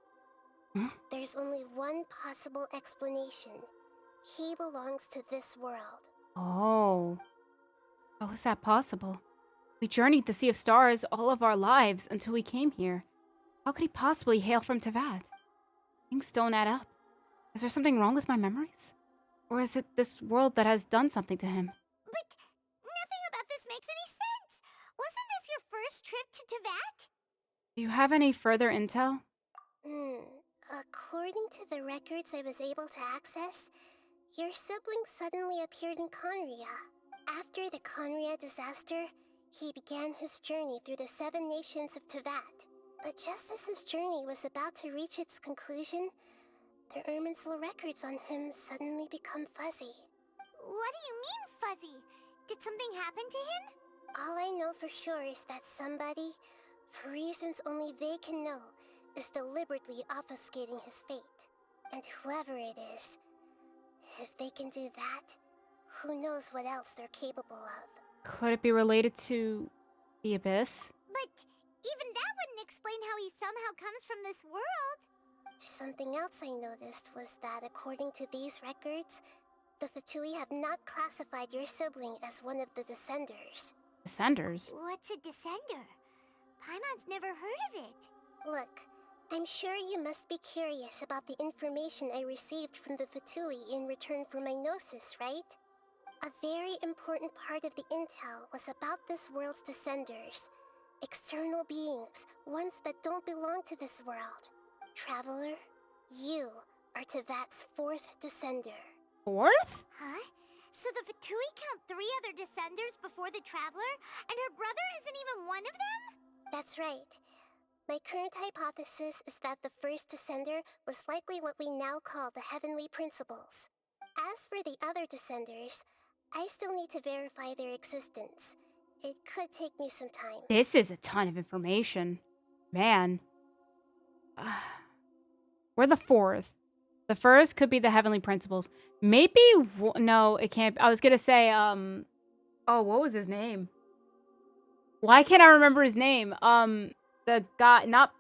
Huh? There's only one possible explanation. He belongs to this world. Oh. How is that possible? We journeyed the Sea of Stars all of our lives until we came here. How could he possibly hail from Teyvat? Things don't add up. Is there something wrong with my memories? Or is it this world that has done something to him? But nothing about this makes any sense. first trip to Teyvat? Do you have any further intel? According to the records I was able to access, your sibling suddenly appeared in Conria. After the Conria disaster, he began his journey through the 7 nations of Teyvat. But just as his journey was about to reach its conclusion, the Irminsul records on him suddenly become fuzzy. What do you mean, fuzzy? Did something happen to him? All I know for sure is that somebody, for reasons only they can know, is deliberately obfuscating his fate. And whoever it is, if they can do that, who knows what else they're capable of. Could it be related to the Abyss? But even that wouldn't explain how he somehow comes from this world. Something else I noticed was that according to these records, the Fatui have not classified your sibling as one of the Descenders. Descenders? What's a Descender? Paimon's never heard of it. Look, I'm sure you must be curious about the information I received from the Fatui in return for my gnosis, right? A very important part of the intel was about this world's Descenders. External beings, ones that don't belong to this world. Traveler, you are Teyvat's 4th Descender. 4th? Huh? So the Fatui count 3 other Descenders before the Traveler, and her brother isn't even one of them? That's right. My current hypothesis is that the first Descender was likely what we now call the Heavenly Principles. As for the other Descenders, I still need to verify their existence. It could take me some time. This is a ton of information. Man. We're the 4th. The first could be the Heavenly Principles. Maybe, no, it can't. I was gonna say, oh, what was his name? Why can't I remember his name? The guy, not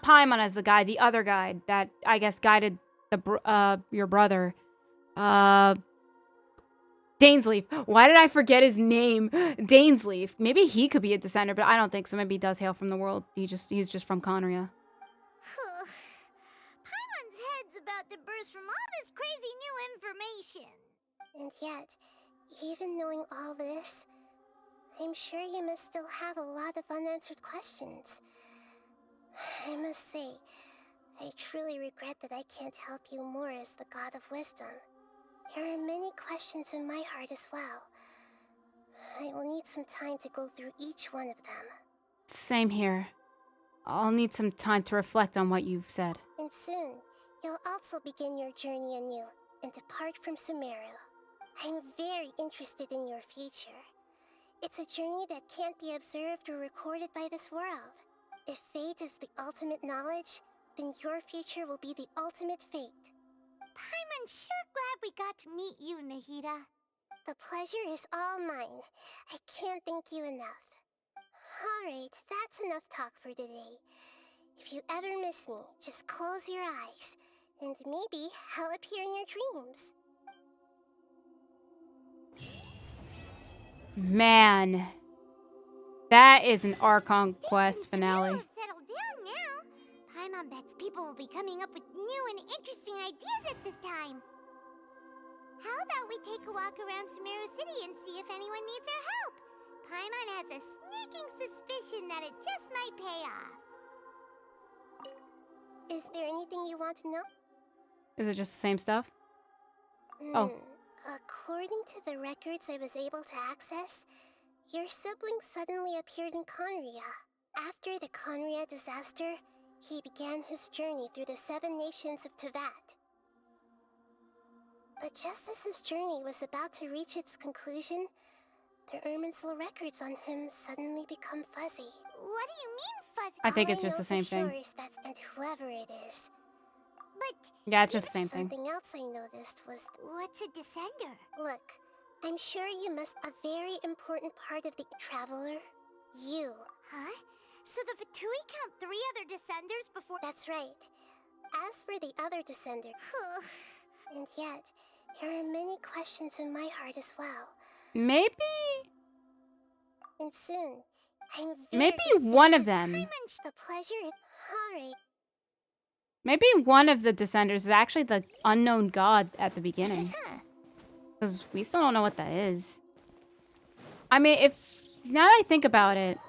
Paimon as the guy, the other guy that I guess guided your brother. Dainsleif. Why did I forget his name? Dainsleif. Maybe he could be a descender, but I don't think so. Maybe he does hail from the world. He's just from Conria. Paimon's head's about to burst from all this crazy new information. And yet, even knowing all this, I'm sure you must still have a lot of unanswered questions. I must say, I truly regret that I can't help you more as the God of Wisdom. There are many questions in my heart as well. I will need some time to go through each one of them. Same here. I'll need some time to reflect on what you've said. And soon, you'll also begin your journey anew and depart from Sumeru. I'm very interested in your future. It's a journey that can't be observed or recorded by this world. If fate is the ultimate knowledge, then your future will be the ultimate fate. Paimon's sure glad we got to meet you, Nahida. The pleasure is all mine. I can't thank you enough. Alright, that's enough talk for today. If you ever miss me, just close your eyes, and maybe I'll appear in your dreams. Man. That is an Archon quest finale. Have settled down now. Paimon bets people will be coming up with new and interesting ideas at this time. How about we take a walk around Sumeru City and see if anyone needs our help? Paimon has a sneaking suspicion that it just might pay off. Is there anything you want to know? Is it just the same stuff? Oh. According to the records I was able to access, your sibling suddenly appeared in Conria. After the Conria disaster, he began his journey through the 7 nations of Teyvat. But just as his journey was about to reach its conclusion, the Irminsul records on him suddenly become fuzzy. What do you mean, fuzzy? I think it's just the same thing. Sure is that, and whoever it is. But yeah, it's just the same thing. Something else I noticed was... What's a Descender? Look, I'm sure you must... A very important part of the Traveler? You. Huh? So the Fatui count 3 other Descenders before... That's right. As for the other Descender... and yet, there are many questions in my heart as well. Maybe... And soon, I'm maybe one of them. The pleasure... Alright. Maybe one of the Descenders is actually the unknown god at the beginning. Because we still don't know what that is. I mean, now that I think about it,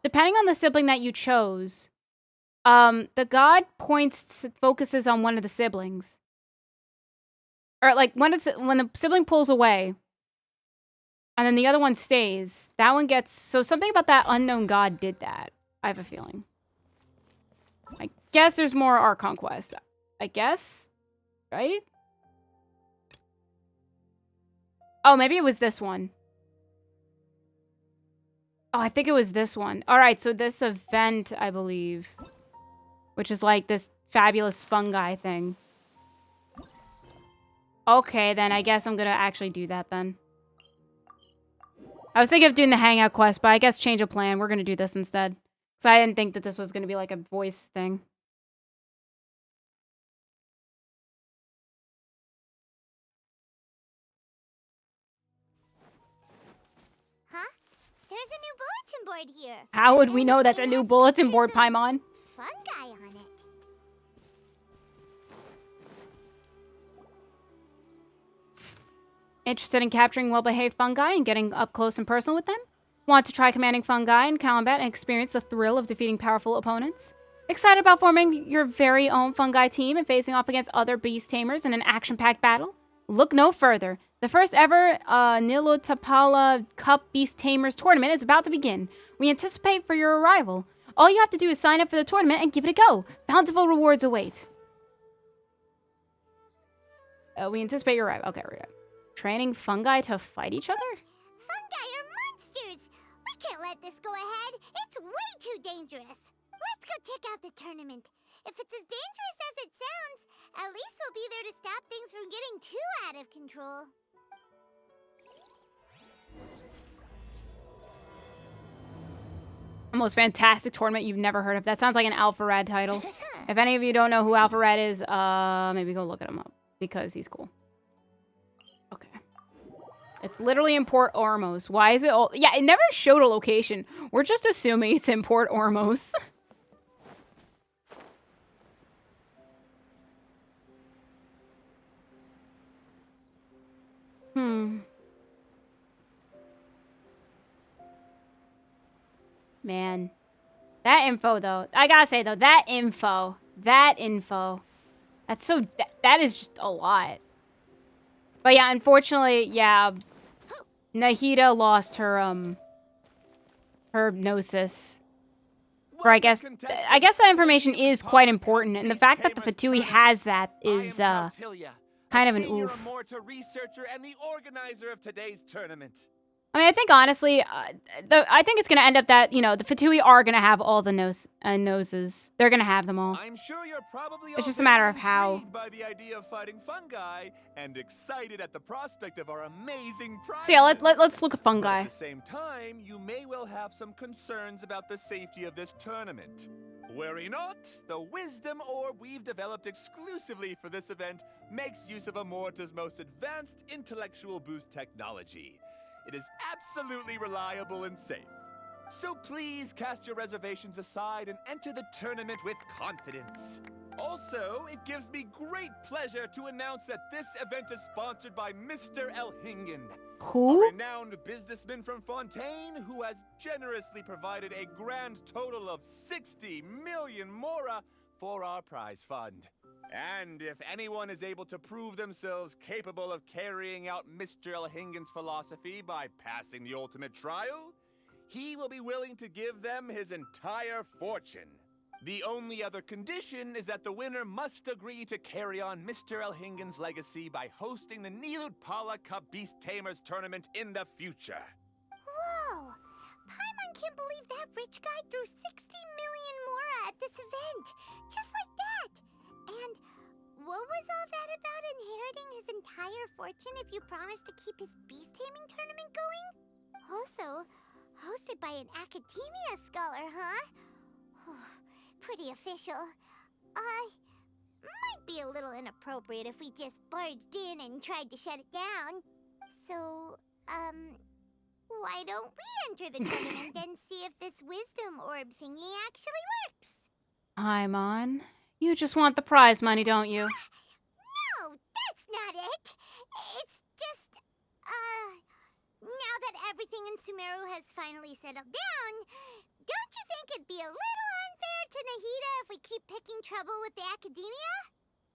depending on the sibling that you chose, the god focuses on one of the siblings. Or like when the sibling pulls away, and then the other one stays, that one gets... So something about that unknown god did that. I have a feeling. I guess there's more Art Conquest. I guess? Right? Oh, maybe it was this one. Oh, I think it was this one. Alright, so this event, I believe. Which is like this fabulous fungi thing. Okay, then I guess I'm gonna actually do that then. I was thinking of doing the hangout quest, but I guess change of plan. We're gonna do this instead. So I didn't think that this was gonna be like a voice thing. Huh? There's a new bulletin board here. How would we And know that's it a new has bulletin pictures board, of Paimon? Fungi on it. Interested in capturing well-behaved fungi and getting up close and personal with them? Want to try commanding fungi in combat and experience the thrill of defeating powerful opponents? Excited about forming your very own fungi team and facing off against other beast tamers in an action-packed battle? Look no further. The first ever Nilotapala Cup Beast Tamers tournament is about to begin. We anticipate for your arrival. All you have to do is sign up for the tournament and give it a go. Bountiful rewards await. We anticipate your arrival. Okay, right. Training fungi to fight each other? Fungi are monsters! We can't let this go ahead. It's way too dangerous. Let's go check out the tournament. If it's as dangerous as it sounds, at least we'll be there to stop things from getting too out of control. The most fantastic tournament you've never heard of. That sounds like an Alpha Rad title. If any of you don't know who Alpha Rad is, maybe go look at him up because he's cool. Okay. It's literally in Port Ormos. Why is it all... Yeah, it never showed a location. We're just assuming it's in Port Ormos. Man. That info, though. I gotta say, though, that info. That's so... That is just a lot. But yeah, unfortunately, yeah... Nahida lost her, her gnosis. Or I guess that information is quite important, and the fact that the Fatui has that is, kind of an oof. Researcher and the organizer of today's tournament. I mean, I think honestly, I think it's gonna end up that, you know, the Fatui are gonna have all the noses. They're gonna have them all. I'm sure you're probably It's just a matter of how. intrigued by the idea of fighting fungi and excited at the prospect of our amazing prizes. So yeah, let's look at fungi. At the same time, you may well have some concerns about the safety of this tournament. Worry not, the wisdom orb we've developed exclusively for this event makes use of Amorta's most advanced intellectual boost technology. It is absolutely reliable and safe. So please cast your reservations aside and enter the tournament with confidence. Also, it gives me great pleasure to announce that this event is sponsored by Mr. Elhingen, Who? a renowned businessman from Fontaine who has generously provided a grand total of 60 million mora for our prize fund. And if anyone is able to prove themselves capable of carrying out Mr. Elhingen's philosophy by passing the ultimate trial, he will be willing to give them his entire fortune. The only other condition is that the winner must agree to carry on Mr. Elhingen's legacy by hosting the Nilutpala Cup Beast Tamers tournament in the future. Whoa! Paimon can't believe that rich guy threw 60 million mora at this event. Just like that. And what was all that about inheriting his entire fortune if you promised to keep his beast taming tournament going? Also, hosted by an academia scholar, huh? Pretty official. Might be a little inappropriate if we just barged in and tried to shut it down. So, why don't we enter the tournament and see if this wisdom orb thingy actually works? Paimon, you just want the prize money, don't you? No, that's not it. It's just, now that everything in Sumeru has finally settled down, Don't you think it'd be a little unfair to Nahida if we keep picking trouble with the academia?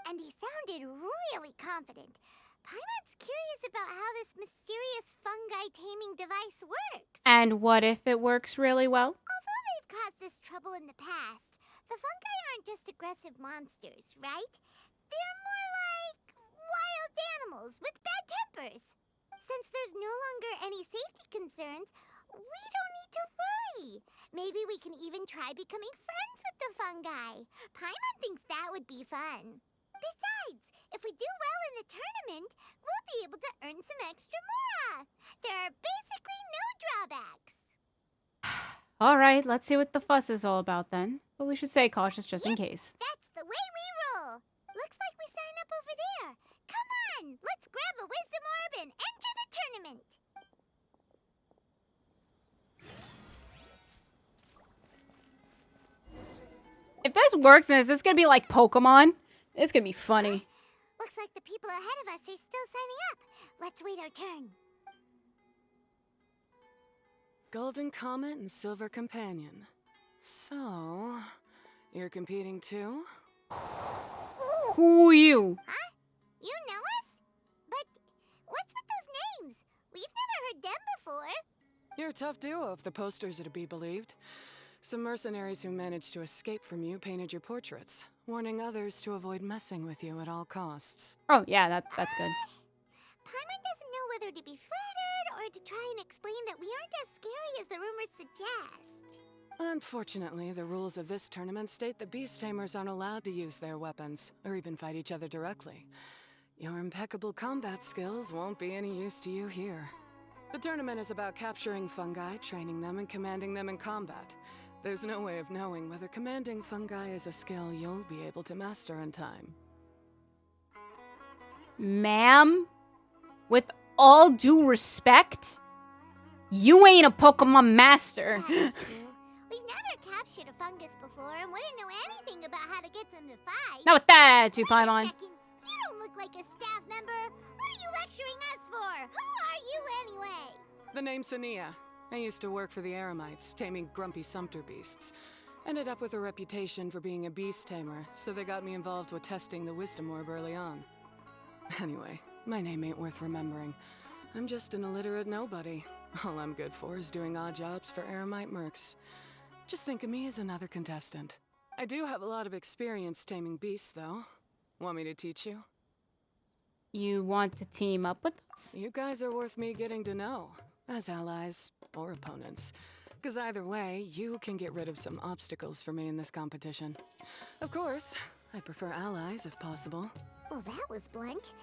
And he sounded really confident. Paimon's curious about how this mysterious fungi taming device works. And what if it works really well? Although they've caused this trouble in the past, the fungi aren't just aggressive monsters, right? They're more like wild animals with bad tempers. Since there's no longer any safety concerns, we don't need to worry. Maybe we can even try becoming friends with the fungi. Paimon thinks that would be fun. Besides, if we do well in the tournament, we'll be able to earn some extra mora. There are basically no drawbacks. All right, let's see what the fuss is all about then. But we should stay cautious just in case. That's the way we roll. Looks like we sign up over there. Come on, let's grab a wisdom orb and enter the tournament. If this works, then is this gonna be like Pokemon? It's gonna be funny. Looks like the people ahead of us are still signing up. Let's wait our turn. Golden Comet and Silver Companion. So, you're competing too? Who you? Huh? You know us? But what's with those names? We've never heard them before. You're a tough duo if the posters are to be believed. Some mercenaries who managed to escape from you painted your portraits, warning others to avoid messing with you at all costs. Oh, yeah, that's good. Paimon doesn't know whether to be flattered or to try and explain that we aren't as scary as the rumors suggest. Unfortunately, the rules of this tournament state that beast tamers aren't allowed to use their weapons, or even fight each other directly. Your impeccable combat skills won't be any use to you here. The tournament is about capturing fungi, training them, and commanding them in combat. There's no way of knowing whether commanding fungi is a skill you'll be able to master in time. Ma'am, with all due respect, you ain't a Pokemon master. That's true. We've never captured a fungus before and wouldn't know anything about how to get them to fight. Not with that attitude, Wait a Paimon. second. You don't look like a staff member. What are you lecturing us for? Who are you anyway? The name's Sania. I used to work for the Eremites, taming grumpy sumpter beasts. Ended up with a reputation for being a beast tamer, so they got me involved with testing the wisdom orb early on. Anyway, my name ain't worth remembering. I'm just an illiterate nobody. All I'm good for is doing odd jobs for Eremite mercs. Just think of me as another contestant. I do have a lot of experience taming beasts, though. Want me to teach you? You want to team up with us? You guys are worth me getting to know, as allies or opponents. Because either way, you can get rid of some obstacles for me in this competition. Of course, I prefer allies if possible. Well, that was blunt,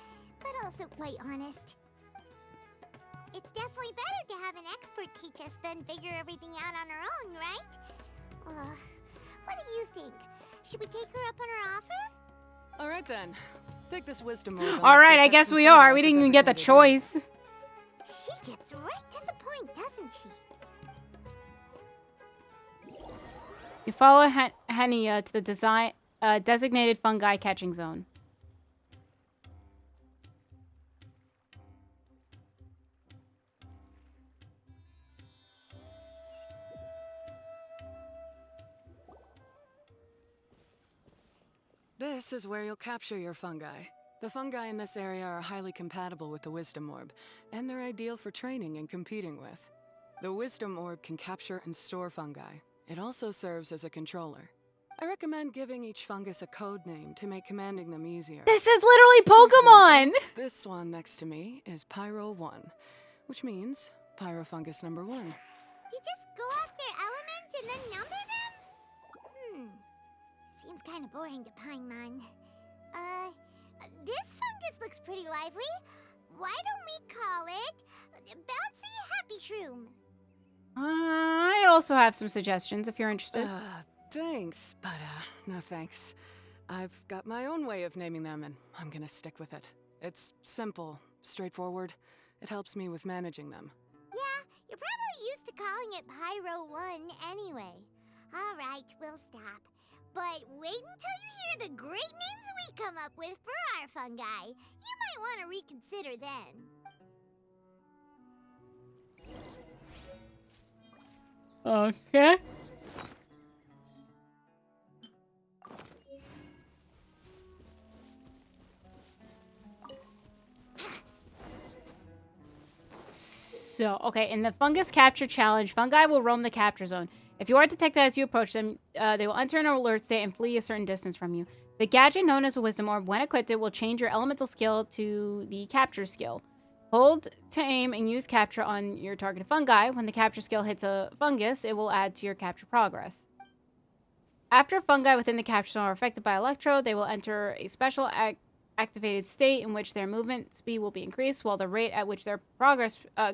but also quite honest. It's definitely better to have an expert teach us than figure everything out on our own, right? What do you think? Should we take her up on her offer? All right then. Take this wisdom orb. All right, I guess we are. We didn't even get the choice. She gets right to the point, doesn't she? You follow Henia to the designated fungi catching zone. This is where you'll capture your fungi. The fungi in this area are highly compatible with the wisdom orb, and they're ideal for training and competing with. The wisdom orb can capture and store fungi. It also serves as a controller. I recommend giving each fungus a code name to make commanding them easier. This is literally Pokemon! This one next to me is Pyro 1, which means Pyrofungus number 1. You just go off their element and then number them? Seems kind of boring to Paimon. This fungus looks pretty lively. Why don't we call it Bouncy Happy Shroom? I also have some suggestions if you're interested. Thanks, but no thanks. I've got my own way of naming them, and I'm gonna stick with it. It's simple, straightforward. It helps me with managing them. Yeah, you're probably used to calling it Pyro 1 anyway. All right, we'll stop. But wait until you hear the great names we come up with for our fungi. You might want to reconsider then. Okay. So, okay, in the fungus capture challenge, fungi will roam the capture zone. If you are detected as you approach them, they will enter an alert state and flee a certain distance from you. The gadget known as a Wisdom Orb, when equipped, it will change your elemental skill to the capture skill. Hold to aim and use capture on your targeted fungi. When the capture skill hits a fungus, it will add to your capture progress. After fungi within the capture zone are affected by Electro, they will enter a special activated state in which their movement speed will be increased, while the rate at which their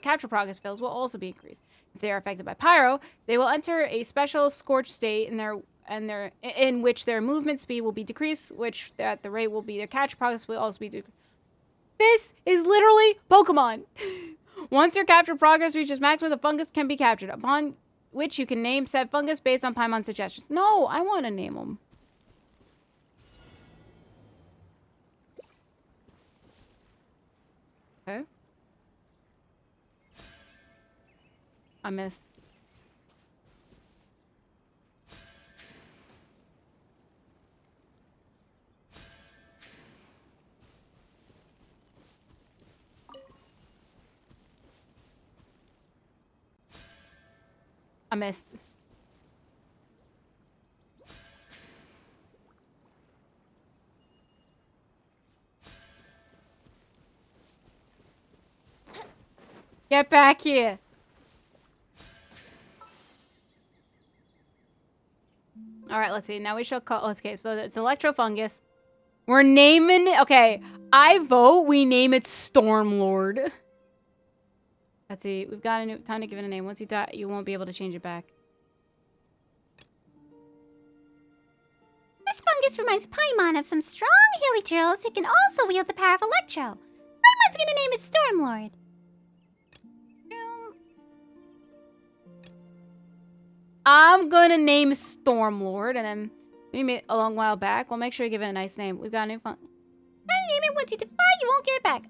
capture progress fills will also be increased. If they are affected by Pyro, they will enter a special scorch state in which their movement speed will be decreased, which at the rate will be their capture progress will also be decreased. This is literally Pokemon. Once your capture progress reaches maximum, the fungus can be captured, upon which you can name said fungus based on Paimon's suggestions. No, I want to name them. Okay. I missed. I missed. Get back here. All right, let's see. Now we shall call. Okay, so it's Electrofungus. We're naming it. Okay, I vote we name it Stormlord. Let's see. We've got a new time to give it a name. Once you die, you won't be able to change it back. This fungus reminds Paimon of some strong hilichurls who can also wield the power of Electro. Paimon's gonna name it Stormlord. I'm gonna name Stormlord, and then maybe a long while back. We'll make sure to give it a nice name. We've got a new fun. I name it once you defy, you won't get it back.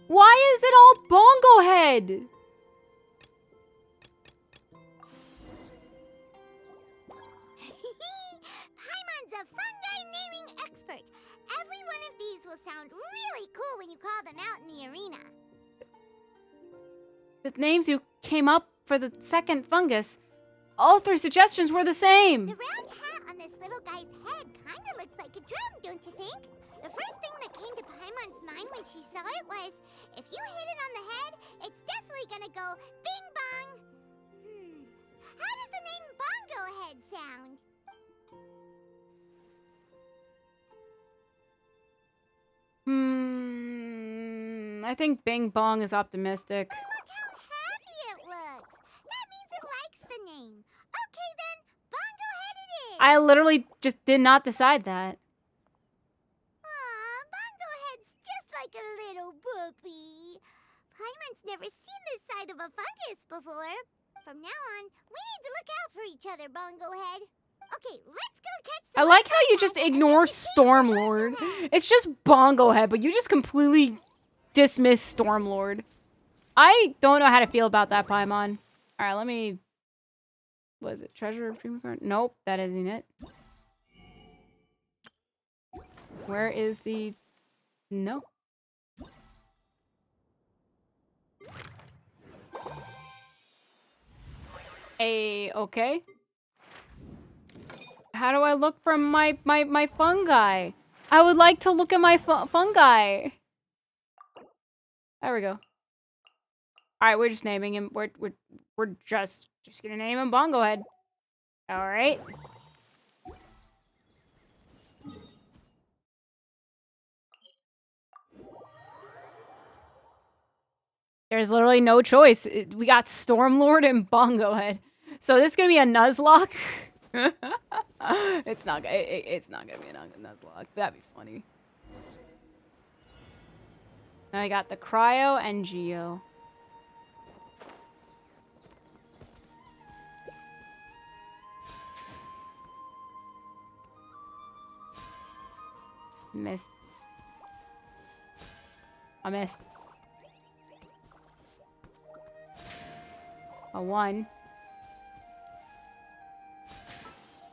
Why is it all Bongo Head? Paimon's a fungi naming expert. Every one of these will sound really cool when you call them out in the arena. The names you came up for the second fungus, all 3 suggestions were the same. The round hat on this little guy's head kinda looks like a drum, don't you think? The first thing that came to Paimon's mind when she saw it was, if you hit it on the head, it's definitely gonna go bing bong. How does the name Bongo Head sound? I think Bing Bong is optimistic. Look how happy it looks. That means it likes the name. Okay then, Bongo Head it is. I literally just did not decide that. Aw, Bongo Head's just like a little puppy. Paimon's never seen this side of a fungus before. From now on, we need to look out for each other, Bongo Head. Okay, let's go catch some. I like how you just ignore Stormlord. It's just Bongo Head, but you just completely dismiss Stormlord. I don't know how to feel about that, Paimon. Alright, let me... What is it? Treasure of Dream Card? Nope, that isn't it. Where is the... No. Okay. How do I look for my fungi? I would like to look at my fungi. There we go. All right, we're just naming him. We're just gonna name him Bongo Head. All right. There's literally no choice. We got Stormlord and Bongo Head. So this is gonna be a Nuzlocke. It's not gonna be a Nuzlocke. That'd be funny. Now I got the Cryo and Geo. Missed. I missed. A 1.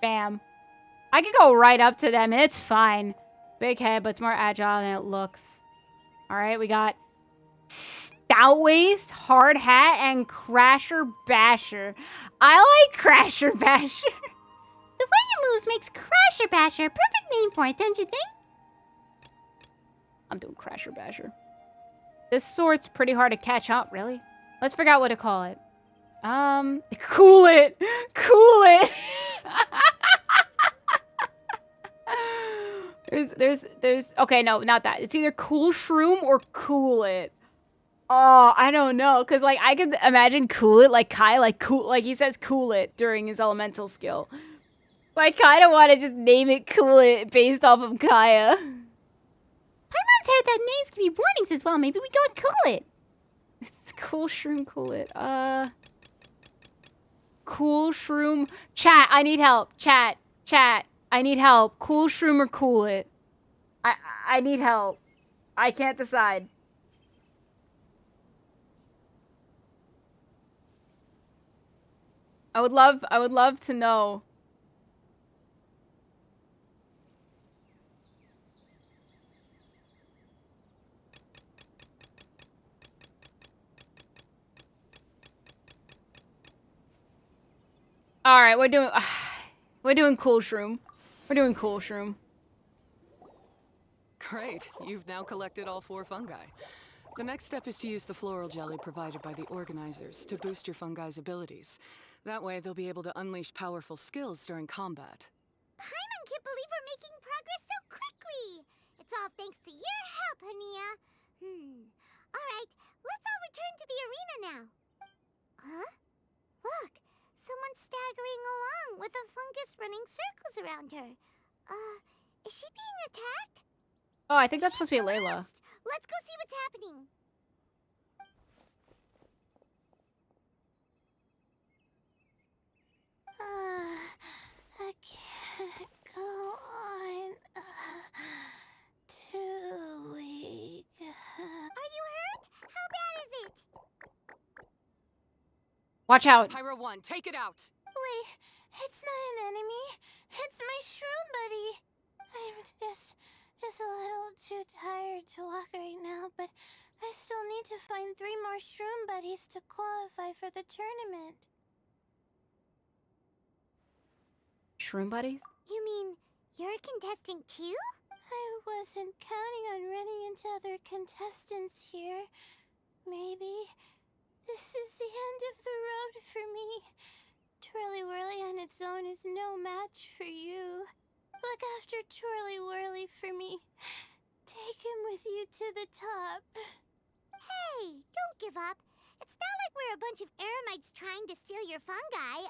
Bam. I could go right up to them. It's fine. Big head, but it's more agile than it looks. All right, we got Stalfos. Scout Waist, Hard Hat, and Crasher Basher. I like Crasher Basher. The way it moves makes Crasher Basher a perfect name for it, don't you think? I'm doing Crasher Basher. This sword's pretty hard to catch up, really. Let's figure out what to call it. Cool it! Cool it! Okay, no, not that. It's either Cool Shroom or Cool It. Oh, I don't know, because, like, I could imagine Cool It, like, Kai, like, cool, like, he says Cool It during his elemental skill. So I kind of want to just name it Cool It based off of Kaya. Paimon's heard that names can be warnings as well. Maybe we go with Cool It. It's Cool Shroom, Cool It. Cool Shroom. Chat, I need help. Chat, I need help. Cool Shroom or Cool It? I need help. I can't decide. I would love to know. All right, we're doing Cool Shroom. We're doing Cool Shroom. Great, you've now collected all 4 fungi. The next step is to use the floral jelly provided by the organizers to boost your fungi's abilities. That way, they'll be able to unleash powerful skills during combat. Paimon can't believe we're making progress so quickly. It's all thanks to your help, Hania. All right, let's all return to the arena now. Huh? Look, someone's staggering along with a fungus running circles around her. Is she being attacked? Oh, I think that's supposed to be Layla. Let's go see what's happening. I can't go on. Too weak. Are you hurt? How bad is it? Watch out. Pyro 1, take it out! Wait, it's not an enemy. It's my shroom buddy. I'm just a little too tired to walk right now, but I still need to find 3 more shroom buddies to qualify for the tournament. Shroom buddies? You mean you're a contestant too? I wasn't counting on running into other contestants here. Maybe this is the end of the road for me. Twirly Whirly on its own is no match for you. Look after Twirly Whirly for me. Take him with you to the top. Hey, don't give up. It's not like we're a bunch of eremites trying to steal your fungi.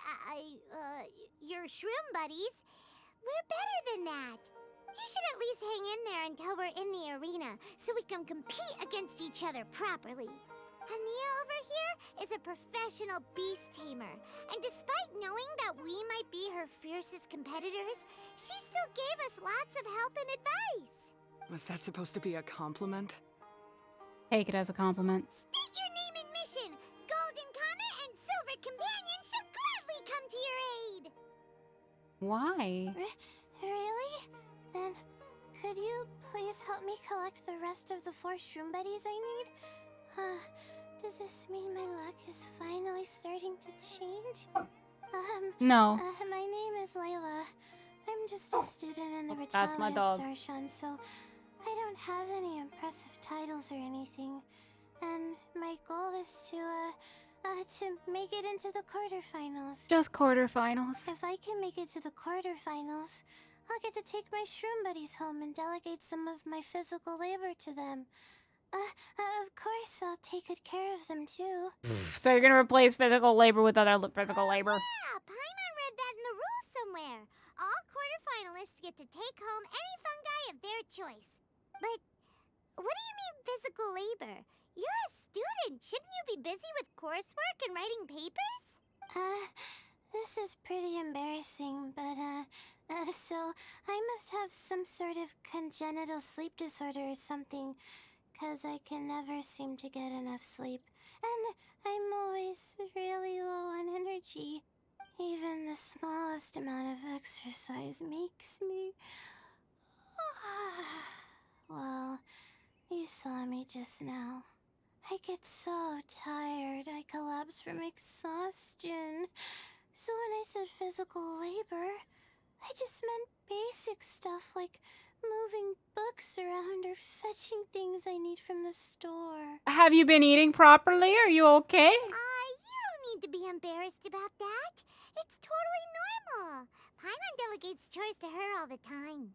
Your shroom buddies. We're better than that. You should at least hang in there until we're in the arena, so we can compete against each other properly. Hania over here is a professional beast tamer, and despite knowing that we might be her fiercest competitors, she still gave us lots of help and advice. Was that supposed to be a compliment? Take it as a compliment. State your name and mission. Golden Comet and Silver Companion shall gladly come to your aid. Why? Really? Then, could you please help me collect the rest of the 4 shroom buddies I need? Does this mean my luck is finally starting to change? No. My name is Layla. I'm just a student in the That's my dog. Starshan, so I don't have any impressive titles or anything. And my goal is to make it into the quarterfinals. Just quarterfinals. If I can make it to the quarterfinals, I'll get to take my shroom buddies home and delegate some of my physical labor to them. Of course, I'll take good care of them too. So you're gonna replace physical labor with other physical labor? Yeah, Paimon read that in the rules somewhere. All quarterfinalists get to take home any fungi of their choice. But what do you mean physical labor? You're a student. Shouldn't you be busy with coursework and writing papers? This is pretty embarrassing, but so I must have some sort of congenital sleep disorder or something. 'Cause I can never seem to get enough sleep. And I'm always really low on energy. Even the smallest amount of exercise makes me... Well, you saw me just now. I get so tired, I collapse from exhaustion. So when I said physical labor, I just meant basic stuff like moving books around or fetching things I need from the store. Have you been eating properly? Are you okay? You don't need to be embarrassed about that. It's totally normal. Paimon delegates chores to her all the time.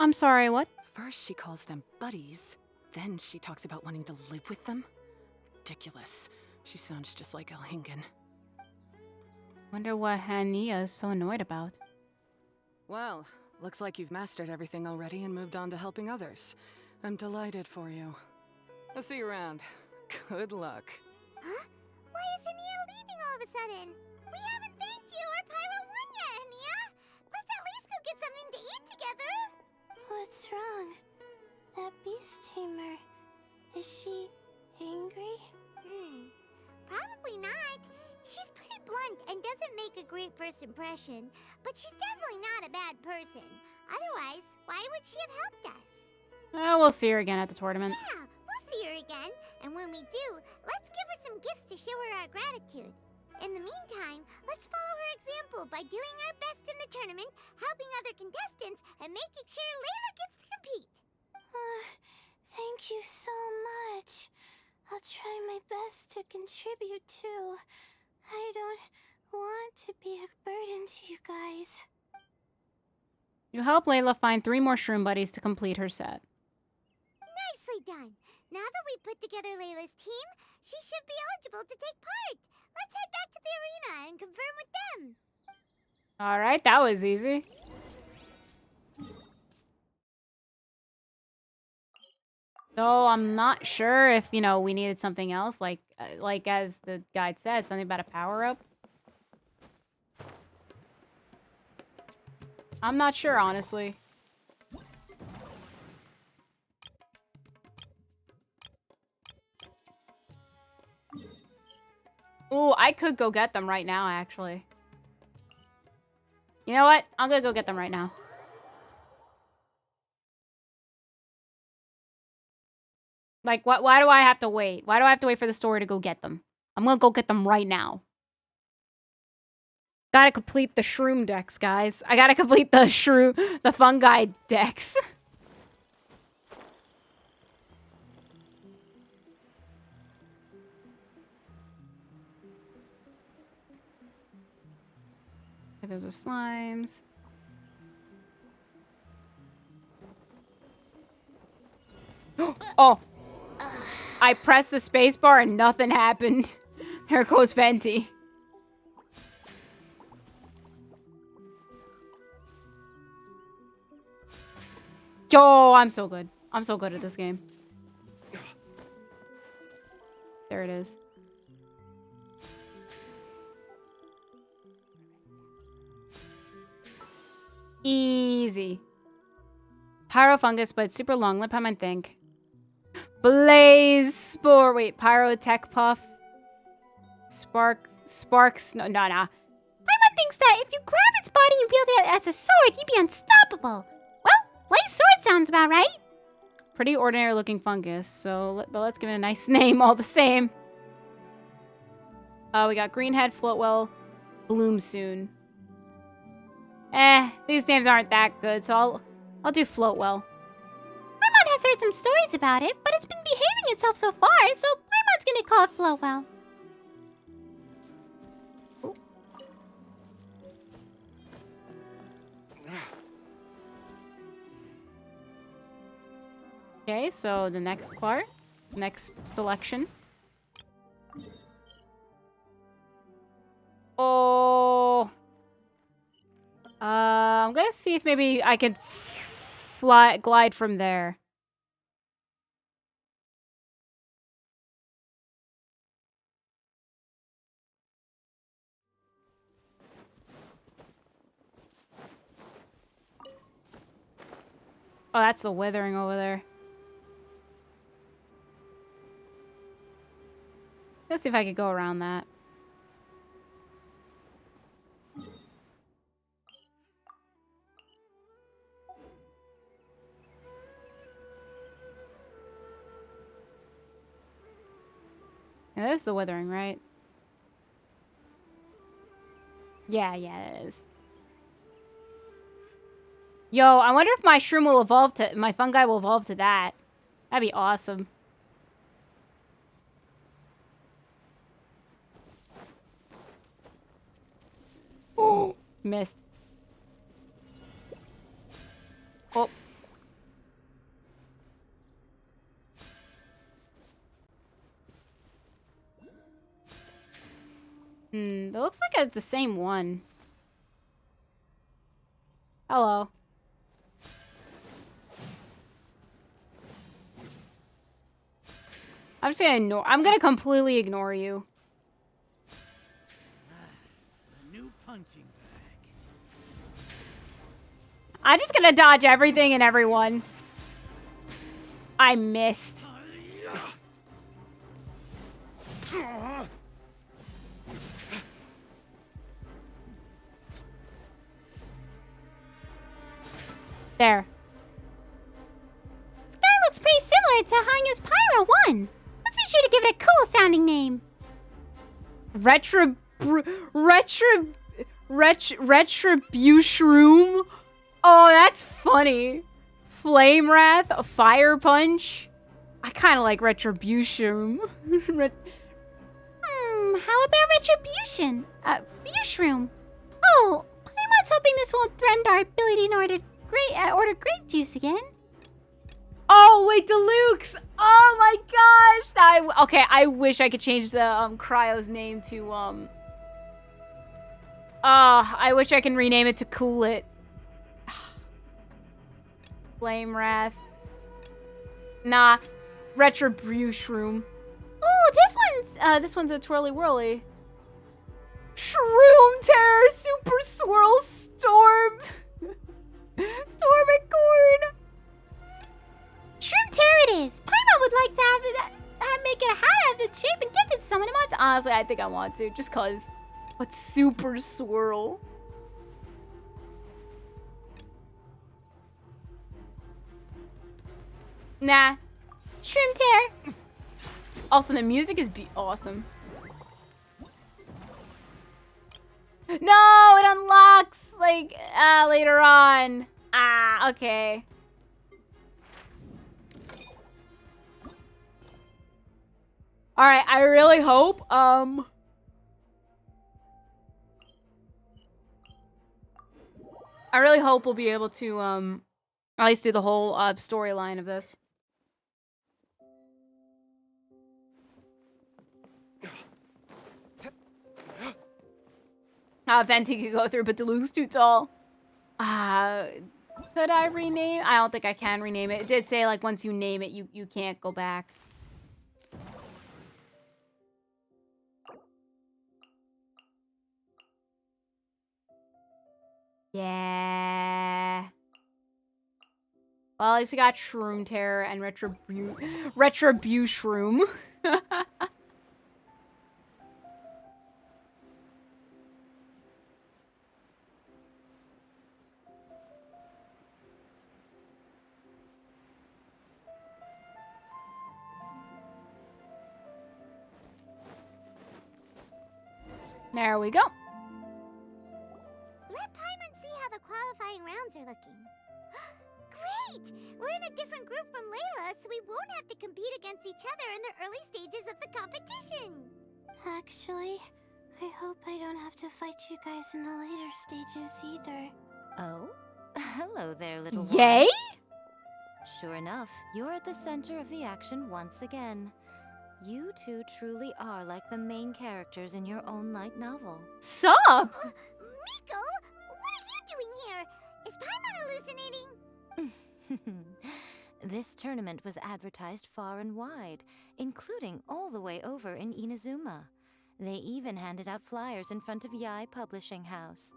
I'm sorry, what? First she calls them buddies, then she talks about wanting to live with them. Ridiculous. She sounds just like Elhingen. Wonder what Hania is so annoyed about. Well, looks like you've mastered everything already and moved on to helping others. I'm delighted for you. I'll see you around. Good luck. Huh? Why is Ania leaving all of a sudden? We haven't thanked you or Pyro 1 yet, Ania! Let's at least go get something to eat together! What's wrong? That beast tamer. Is she angry? Probably not. She's pretty blunt and doesn't make a great first impression, but she's definitely not a bad person. Otherwise, why would she have helped us? We'll see her again at the tournament. Yeah, we'll see her again, and when we do, let's give her some gifts to show her our gratitude. In the meantime, let's follow her example by doing our best in the tournament, helping other contestants, and making sure Layla gets to compete. Thank you so much. I'll try my best to contribute too. I don't want to be a burden to you guys. You help Layla find 3 more shroom buddies to complete her set. Nicely done. Now that we've put together Layla's team, she should be eligible to take part. Let's head back to the arena and confirm with them. Alright, that was easy. So I'm not sure if, you know, we needed something else, like as the guide said, something about a power-up. I'm not sure, honestly. Ooh, I could go get them right now, actually. You know what? I'm gonna go get them right now. Like, why do I have to wait? Why do I have to wait for the story to go get them? I'm gonna go get them right now. Gotta complete the shroom decks, guys. I gotta complete the fungi decks. Okay, those are slimes. Oh! I pressed the spacebar and nothing happened. Here goes Venti. Yo, I'm so good. I'm so good at this game. There it is. Easy. Pyro fungus, but super long. Let Paimon think. Blaze spore. Wait, pyro tech puff. Sparks. No. Paimon thinks that if you grab its body and wield it as a sword, you'd be unstoppable. Well, blaze sword sounds about right. Pretty ordinary looking fungus, so let's give it a nice name all the same. We got Greenhead, Floatwell, Bloom Soon. These names aren't that good, so I'll do Floatwell. Paimon has heard some stories about it, but it's been behaving itself so far, so Paimon's gonna call it Floatwell. Okay, so the next part, next selection. Oh, I'm gonna see if maybe I could glide from there. Oh, that's the withering over there. Let's see if I could go around that. Yeah, that is the withering, right? Yeah, it is. Yo, I wonder if my shroom will evolve to... My fungi will evolve to that. That'd be awesome. Oh, missed. Oh. That looks like it's the same one. Hello. I'm just gonna ignore... I'm gonna completely ignore you. A new punching bag. I'm just gonna dodge everything and everyone. I missed. There. This guy looks pretty similar to Hanya's Pyro 1. Let's be sure to give it a cool sounding name. Retribution. Oh, that's funny. Flame Wrath, a Fire Punch. I kind of like Retribution. How about Retribution? Bushroom. Oh, Playmon's hoping this won't threaten our ability in order order grape juice again. Oh, wait, Deluxe. Oh my gosh. Okay, I wish I could change the Cryo's name to I wish I can rename it to Cool It. Flame Wrath. Nah, Retribution. Oh, This one's a Twirly Whirly. Shroom Terror Super Swirl Storm. Storm and Corn. Shroom Terror it is. Paimon would like to have it, make it a hat out of its shape and gift it to someone who wants. Honestly, I think I want to, just cause. But Super Swirl. Nah. Shroom Terror. Also, the music is awesome. No, it unlocks like later on. Okay. All right, I really hope I really hope we'll be able to at least do the whole storyline of this. Venti could go through, but Deluxe's too tall. Could I rename? I don't think I can rename it. It did say like once you name it, you can't go back. Yeah. Well, at least we got Shroom Terror and Retribushroom. There we go. Let Paimon see how the qualifying rounds are looking. Great! We're in a different group from Layla, so we won't have to compete against each other in the early stages of the competition. Actually, I hope I don't have to fight you guys in the later stages either. Oh? Hello there, little one. Yay? Sure enough, you're at the center of the action once again. You two truly are like the main characters in your own light novel. Sup? Miko, what are you doing here? Is Paimon hallucinating? This tournament was advertised far and wide, including all the way over in Inazuma. They even handed out flyers in front of Yae Publishing House.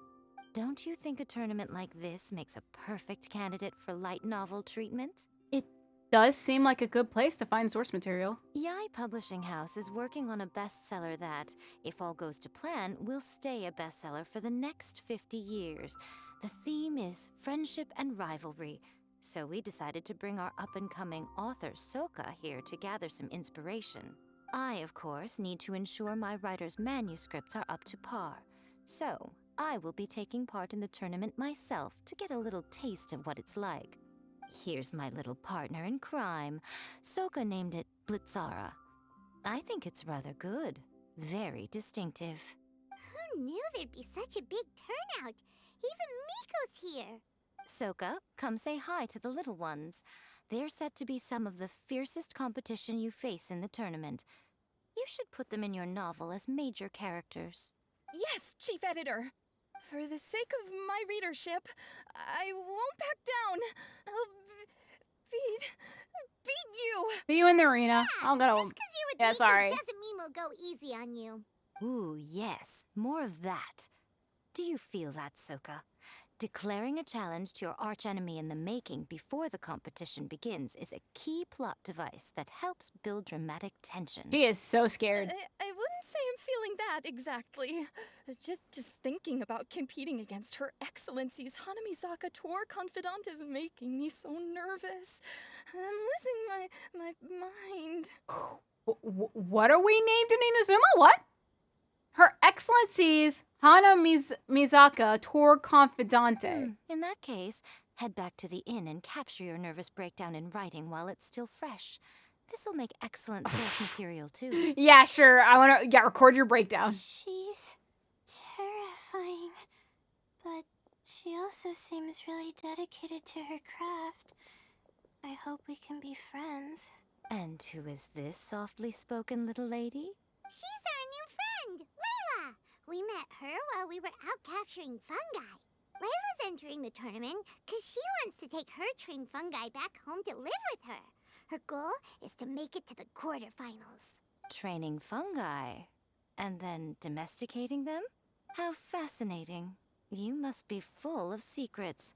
Don't you think a tournament like this makes a perfect candidate for light novel treatment? It does seem like a good place to find source material. Yae Publishing House is working on a bestseller that, if all goes to plan, will stay a bestseller for the next 50 years. The theme is friendship and rivalry, so we decided to bring our up-and-coming author Soka here to gather some inspiration. I, of course, need to ensure my writer's manuscripts are up to par. So, I will be taking part in the tournament myself to get a little taste of what it's like. Here's my little partner in crime. Soka named it Blitzara. I think it's rather good. Very distinctive. Who knew there'd be such a big turnout? Even Miko's here. Soka, come say hi to the little ones. They're set to be some of the fiercest competition you face in the tournament. You should put them in your novel as major characters. Yes, Chief Editor. For the sake of my readership, I won't back down. I'll beat you. See you in the arena. I'm gonna. Just 'cause you're with Yeah, Miko sorry. doesn't mean we'll go easy on you. Ooh, yes. More of that. Do you feel that, Soka? Declaring a challenge to your archenemy in the making before the competition begins is a key plot device that helps build dramatic tension. She is so scared. I wouldn't say I'm feeling that exactly. Just thinking about competing against Her Excellency's Hanamizaka tour confidant is making me so nervous. I'm losing my mind. What are we named in Inazuma? What? Her Excellency's Hana Mizaka Tour Confidante. In that case, head back to the inn and capture your nervous breakdown in writing while it's still fresh. This'll make excellent source material, too. Yeah, sure. I want to record your breakdown. She's terrifying, but she also seems really dedicated to her craft. I hope we can be friends. And who is this softly spoken little lady? She's our new friend, Layla. We met her while we were out capturing fungi. Layla's entering the tournament because she wants to take her trained fungi back home to live with her. Her goal is to make it to the quarterfinals. Training fungi, and then domesticating them? How fascinating. You must be full of secrets.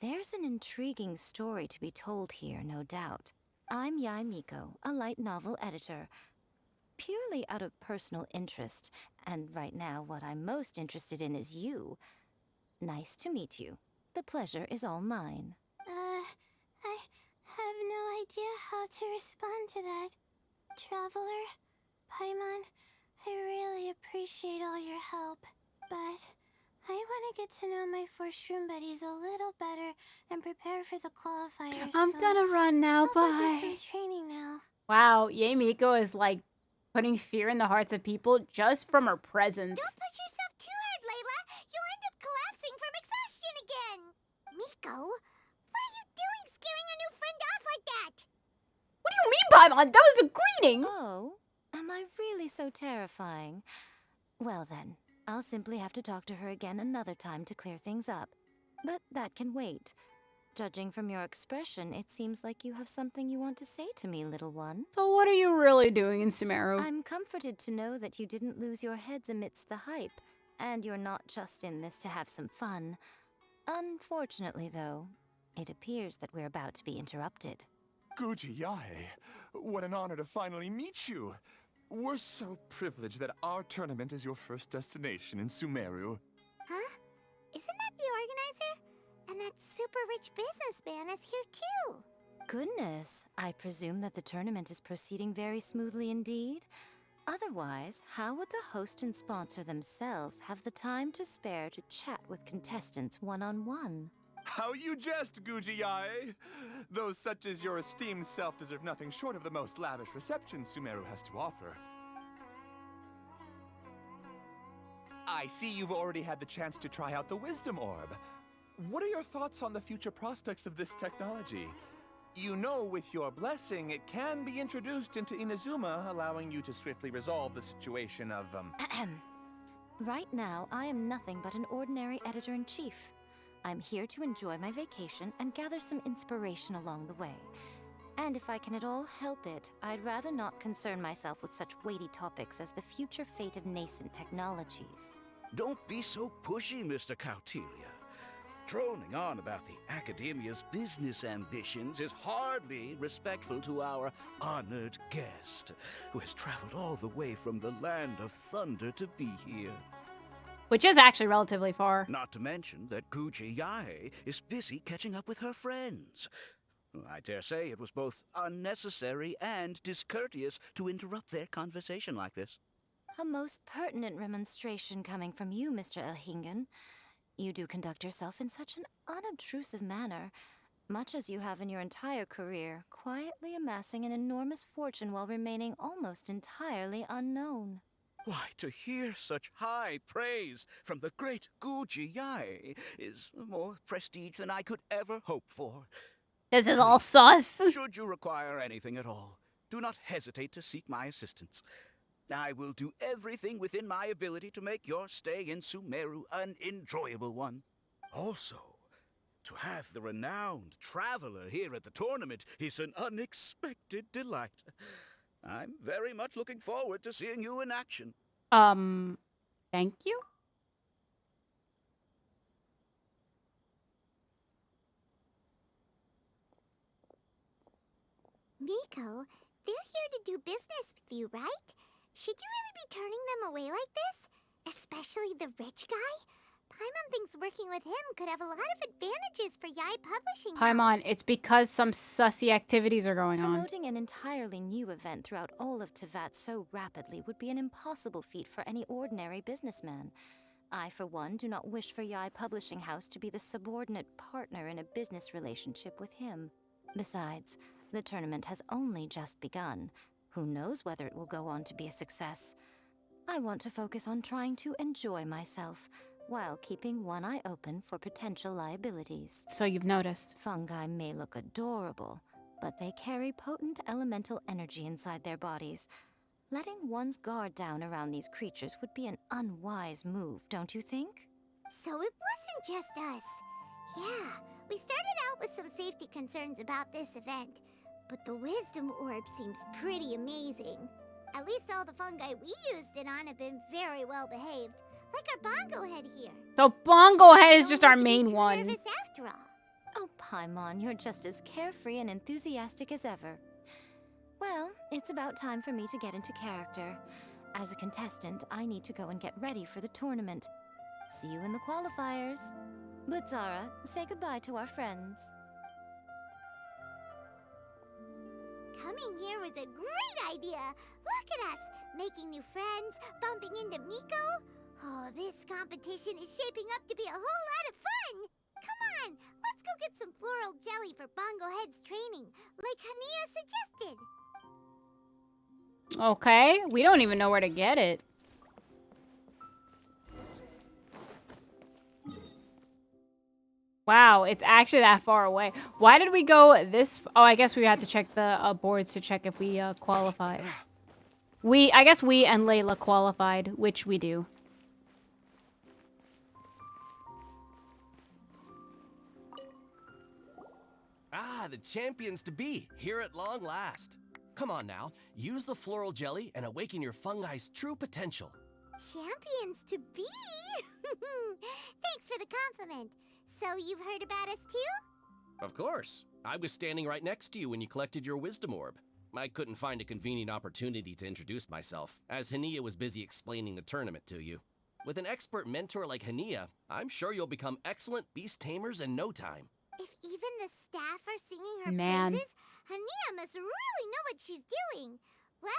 There's an intriguing story to be told here, no doubt. I'm Yai Miko, a light novel editor. Purely out of personal interest, and right now what I'm most interested in is you. Nice to meet you. The pleasure is all mine. I have no idea how to respond to that. Traveler, Paimon, I really appreciate all your help, but I want to get to know my 4 shroom buddies a little better and prepare for the qualifiers. I'm gonna run now, I'll do bye. some training now. Wow, Yae Miko is like putting fear in the hearts of people just from her presence. Don't push yourself too hard, Layla. You'll end up collapsing from exhaustion again. Miko, what are you doing scaring a new friend off like that? What do you mean, Paimon? That was a greeting! Oh, am I really so terrifying? Well then, I'll simply have to talk to her again another time to clear things up. But that can wait. Judging from your expression, it seems like you have something you want to say to me, little one. So what are you really doing in Sumeru? I'm comforted to know that you didn't lose your heads amidst the hype, and you're not just in this to have some fun. Unfortunately, though, it appears that we're about to be interrupted. Guji Yae, what an honor to finally meet you. We're so privileged that our tournament is your first destination in Sumeru. Huh? Isn't that the organizer? And that super rich businessman is here too. Goodness, I presume that the tournament is proceeding very smoothly indeed. Otherwise, how would the host and sponsor themselves have the time to spare to chat with contestants one-on-one? How you jest, Guji Yae! Those such as your esteemed self deserve nothing short of the most lavish reception Sumeru has to offer. I see you've already had the chance to try out the Wisdom Orb. What are your thoughts on the future prospects of this technology? You know, with your blessing, it can be introduced into Inazuma, allowing you to swiftly resolve the situation of, Right now, I am nothing but an ordinary editor-in-chief. I'm here to enjoy my vacation and gather some inspiration along the way. And if I can at all help it, I'd rather not concern myself with such weighty topics as the future fate of nascent technologies. Don't be so pushy, Mr. Cautelia. Droning on about the Academia's business ambitions is hardly respectful to our honored guest, who has traveled all the way from the land of thunder to be here. Which is actually relatively far. Not to mention that Guji Yae is busy catching up with her friends. I dare say it was both unnecessary and discourteous to interrupt their conversation like this. A most pertinent remonstration coming from you, Mr. Elhingen. You do conduct yourself in such an unobtrusive manner, much as you have in your entire career, quietly amassing an enormous fortune while remaining almost entirely unknown. Why, to hear such high praise from the great Guji Yai is more prestige than I could ever hope for. This is all sus. Should you require anything at all, do not hesitate to seek my assistance. I will do everything within my ability to make your stay in Sumeru an enjoyable one. Also, to have the renowned traveler here at the tournament is an unexpected delight. I'm very much looking forward to seeing you in action. Thank you? Miko, they're here to do business with you, right? Should you really be turning them away like this? Especially the rich guy? Paimon thinks working with him could have a lot of advantages for Yai Publishing House. Paimon, it's because some sussy activities are going on. Promoting an entirely new event throughout all of Tevat so rapidly would be an impossible feat for any ordinary businessman. I, for one, do not wish for Yai Publishing House to be the subordinate partner in a business relationship with him. Besides, the tournament has only just begun. Who knows whether it will go on to be a success? I want to focus on trying to enjoy myself, while keeping one eye open for potential liabilities. So you've noticed. Fungi may look adorable, but they carry potent elemental energy inside their bodies. Letting one's guard down around these creatures would be an unwise move, don't you think? So it wasn't just us. Yeah, we started out with some safety concerns about this event, but the wisdom orb seems pretty amazing. At least all the fungi we used it on have been very well behaved. Like our bongo head here. So bongo head is just our main one. Nervous after all. Oh, Paimon, you're just as carefree and enthusiastic as ever. Well, it's about time for me to get into character. As a contestant, I need to go and get ready for the tournament. See you in the qualifiers. Blitzara, say goodbye to our friends. Coming here was a great idea. Look at us, making new friends, bumping into Miko. Oh, this competition is shaping up to be a whole lot of fun! Come on, let's go get some floral jelly for Bongo Head's training, like Hania suggested. Okay, we don't even know where to get it. Wow, it's actually that far away. Why did we go this... Oh, I guess we had to check the boards to check if we qualified. I guess we and Layla qualified, which we do. Ah, the champions to be, here at long last. Come on now, use the floral jelly and awaken your fungi's true potential. Champions to be? Thanks for the compliment. So you've heard about us too? Of course. I was standing right next to you when you collected your wisdom orb. I couldn't find a convenient opportunity to introduce myself, as Hania was busy explaining the tournament to you. With an expert mentor like Hania, I'm sure you'll become excellent beast tamers in no time. If even the staff are singing her praises, Hania must really know what she's doing. Well,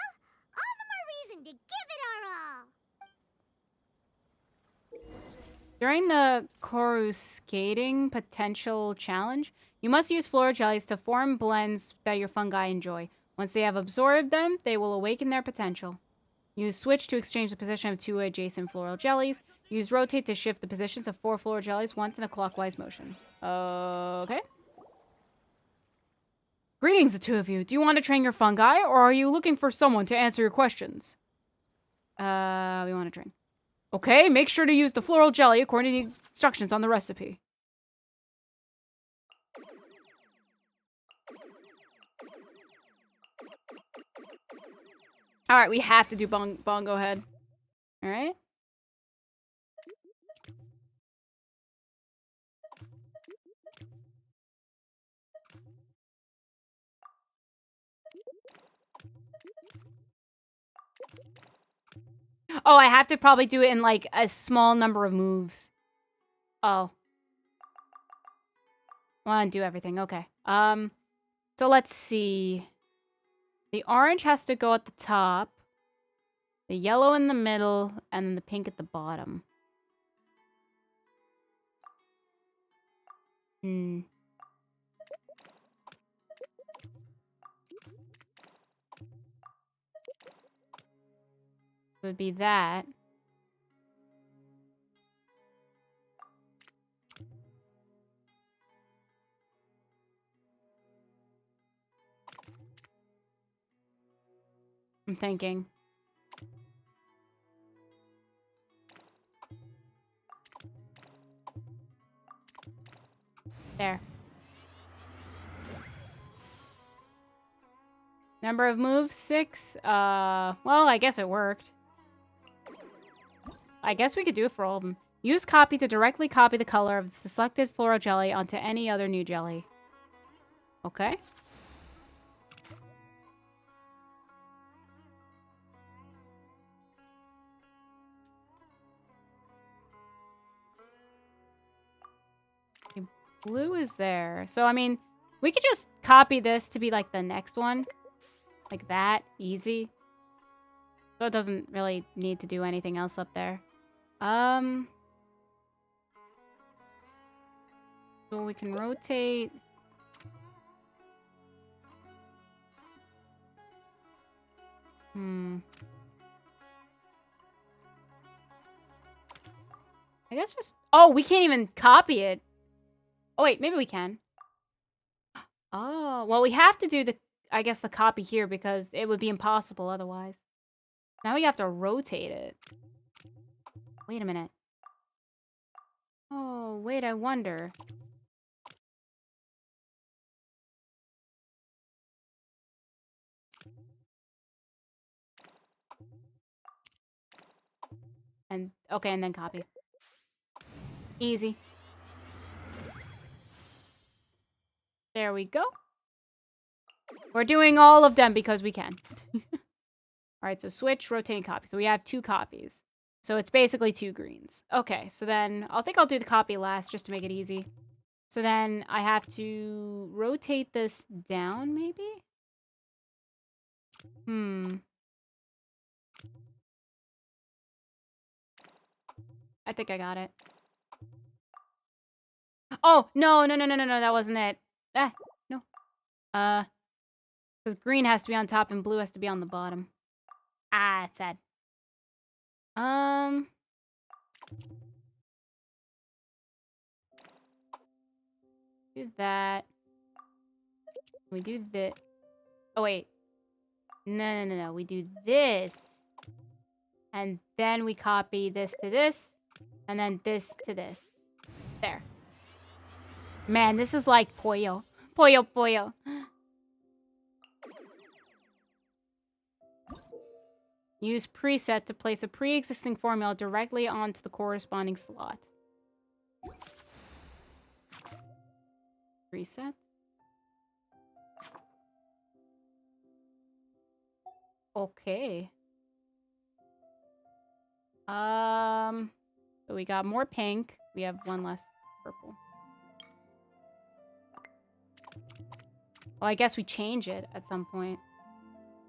all the more reason to give it our all. During the coruscating potential challenge, you must use floral jellies to form blends that your fungi enjoy. Once they have absorbed them, they will awaken their potential. Use switch to exchange the position of 2 adjacent floral jellies. Use rotate to shift the positions of 4 floral jellies once in a clockwise motion. Okay. Greetings, the two of you. Do you want to train your fungi, or are you looking for someone to answer your questions? We want to train. Okay, make sure to use the floral jelly according to the instructions on the recipe. Alright, we have to do bongo head. Alright. Oh, I have to probably do it in, like, a small number of moves. Oh. I want to do everything. Okay. So let's see. The orange has to go at the top. The yellow in the middle. And then the pink at the bottom. Hmm. Would be that. I'm thinking. There. Number of moves, 6. Well, I guess it worked. I guess we could do it for all of them. Use copy to directly copy the color of the selected floral jelly onto any other new jelly. Okay. Okay, blue is there. So, I mean, we could just copy this to be like the next one. Like that. Easy. So it doesn't really need to do anything else up there. So we can rotate. I guess just... Oh, we can't even copy it. Oh, wait. Maybe we can. Oh, well, we have to do the... I guess the copy here because it would be impossible otherwise. Now we have to rotate it. Wait a minute. Oh, wait, I wonder. And, okay, and then copy. Easy. There we go. We're doing all of them because we can. Alright, so switch, rotate, and copy. So we have 2 copies. So it's basically 2 greens. Okay, so then I think I'll do the copy last just to make it easy. So then I have to rotate this down, maybe? I think I got it. Oh, no, that wasn't it. Ah, no. Because green has to be on top and blue has to be on the bottom. Ah, it's sad. Do that. We do this. Oh, wait. No. We do this. And then we copy this to this. And then this to this. There. Man, this is like Pollo. Pollo. Use preset to place a pre-existing formula directly onto the corresponding slot. Preset. Okay. So we got more pink. We have 1 less purple. Well, I guess we change it at some point.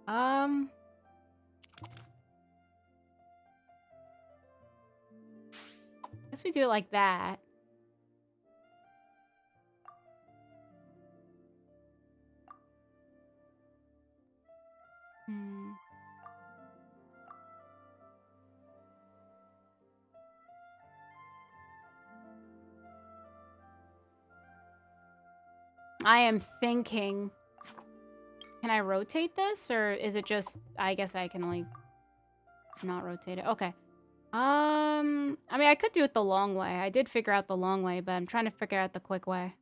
I guess we do it like that. I am thinking... Can I rotate this? Or is it just... I guess I can only... not rotate it. Okay. I mean, I could do it the long way. I did figure out the long way, but I'm trying to figure out the quick way.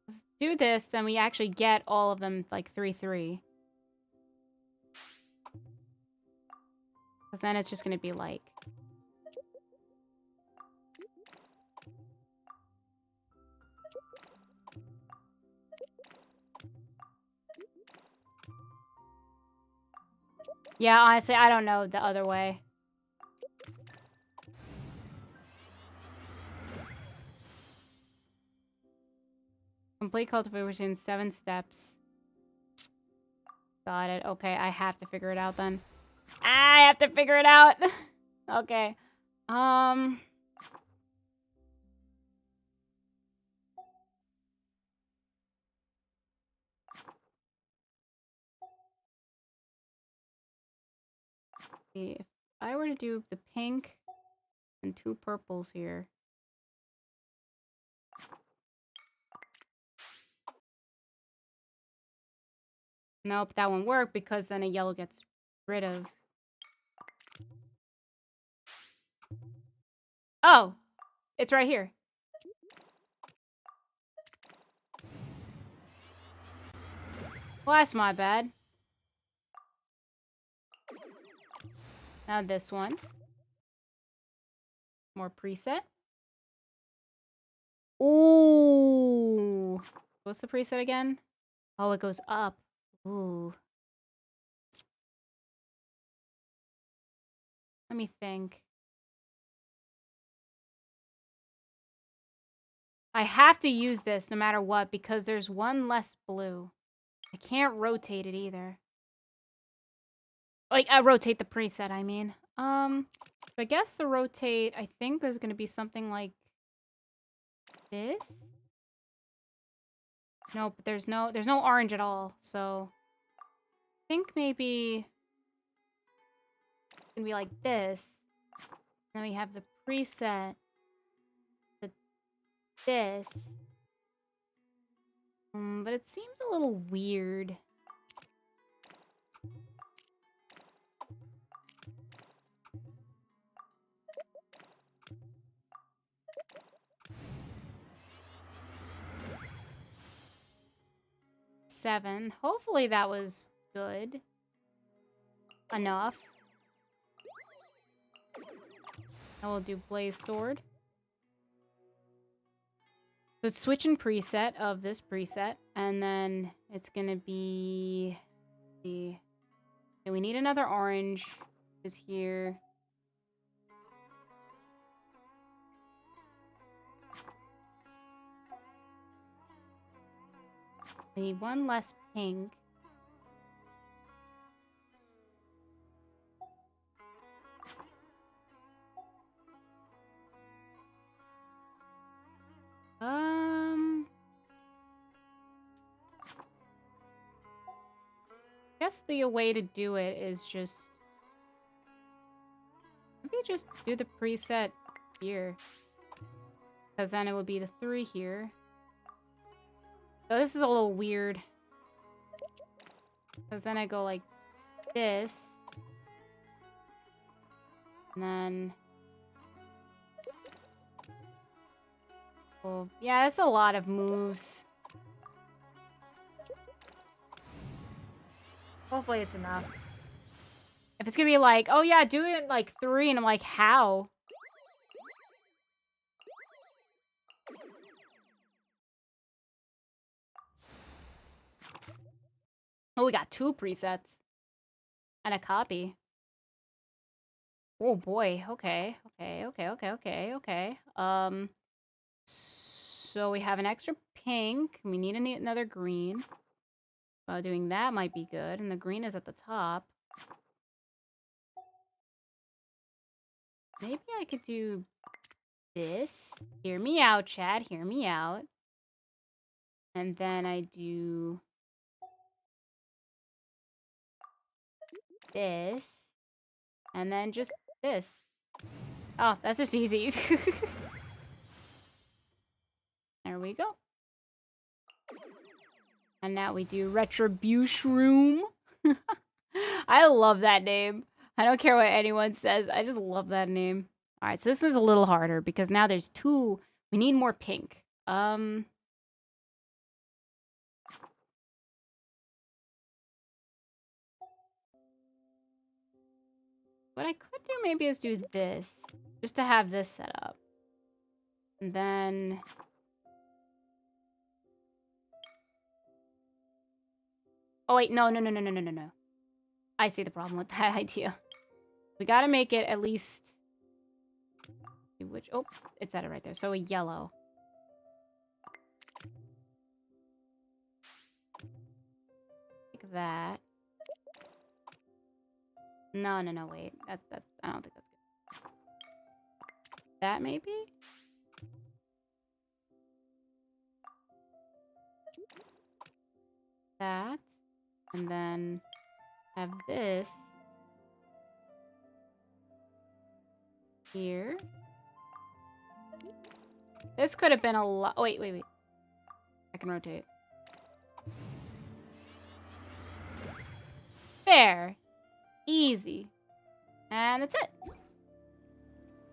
Let's do this, then we actually get all of them, like, 3-3. Because then it's just going to be like... Yeah, honestly, I don't know the other way. Complete cultivation in 7 steps. Got it. Okay, I have to figure it out then. I have to figure it out. Okay. If I were to do the pink and 2 purples here. Nope, that won't work because then a yellow gets rid of. Oh, it's right here. Well, that's my bad. Now this one. More preset. Ooh. What's the preset again? Oh, it goes up. Ooh. Let me think. I have to use this no matter what because there's one less blue. I can't rotate it either. Like, rotate the preset, I mean. I guess the rotate, I think there's gonna be something like this. Nope, there's no orange at all, so I think maybe it's gonna be like this. Then we have the preset, this. But it seems a little weird. Seven. Hopefully that was good enough. I will do Blaze Sword. So it's switching preset of this preset, and then it's gonna be the. Okay, we need another orange. Is here. We need one less pink. I guess the way to do it is just maybe just do the preset here, because then it would be the 3 here. So this is a little weird, because then I go like this, and then well, yeah, that's a lot of moves. Hopefully it's enough. If it's gonna be like, oh yeah, do it like 3, and I'm like, how? Oh, we got 2 presets. And a copy. Oh boy, okay. So we have an extra pink. We need another green. Doing that might be good, and the green is at the top. Maybe I could do this. Hear me out, Chad. Hear me out. And then I do this. And then just this. Oh, that's just easy. There we go. And now we do Retribution. I love that name. I don't care what anyone says. I just love that name. All right, so this is a little harder because now there's 2. We need more pink. What I could do maybe is do this, just to have this set up. And then oh wait, no. I see the problem with that idea. We gotta make it at least which, oh, it's at it right there. So a yellow. that. No, wait. That I don't think that's good. That maybe? That. And then have this here. This could have been a lot. Oh, wait. I can rotate. There. Easy. And that's it.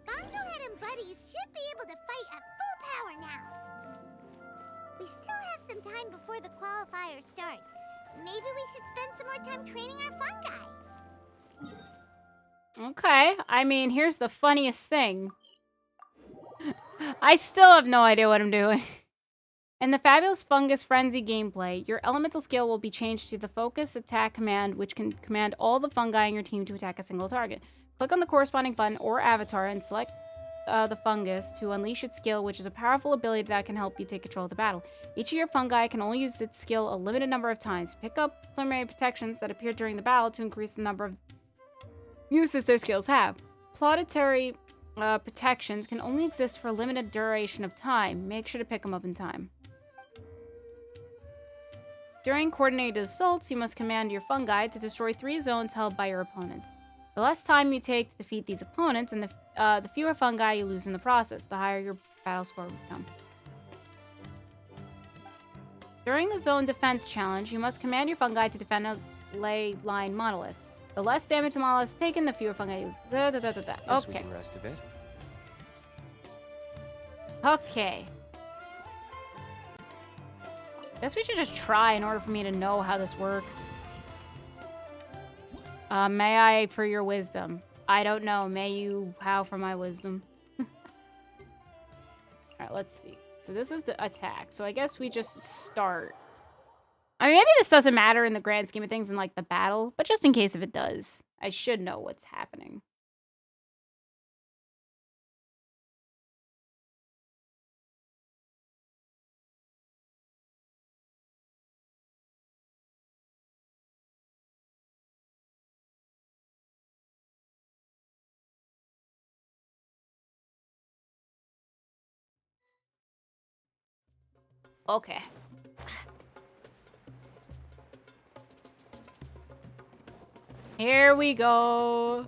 Bongohead and buddies should be able to fight at full power now. We still have some time before the qualifiers start. Maybe we should spend some more time training our fungi. Okay. I mean, here's the funniest thing. I still have no idea what I'm doing. In the Fabulous Fungus Frenzy gameplay, your elemental skill will be changed to the Focus Attack command, which can command all the fungi in your team to attack a single target. Click on the corresponding button or avatar and select the fungus to unleash its skill, which is a powerful ability that can help you take control of the battle. Each of your fungi can only use its skill a limited number of times. Pick up preliminary protections that appear during the battle to increase the number of uses their skills have. Plauditory protections can only exist for a limited duration of time. Make sure to pick them up in time. During coordinated assaults, you must command your fungi to destroy 3 zones held by your opponents. The less time you take to defeat these opponents, and the fewer fungi you lose in the process, the higher your battle score will become. During the zone defense challenge, you must command your fungi to defend a ley line monolith. The less damage the monolith is taken, the fewer fungi you lose. Guess we Okay. can rest a bit. Okay. Guess we should just try in order for me to know how this works. May I for your wisdom? I don't know. May you how for my wisdom? Alright, let's see. So this is the attack. So I guess we just start. I mean, maybe this doesn't matter in the grand scheme of things in, like, the battle. But just in case if it does, I should know what's happening. Okay. Here we go.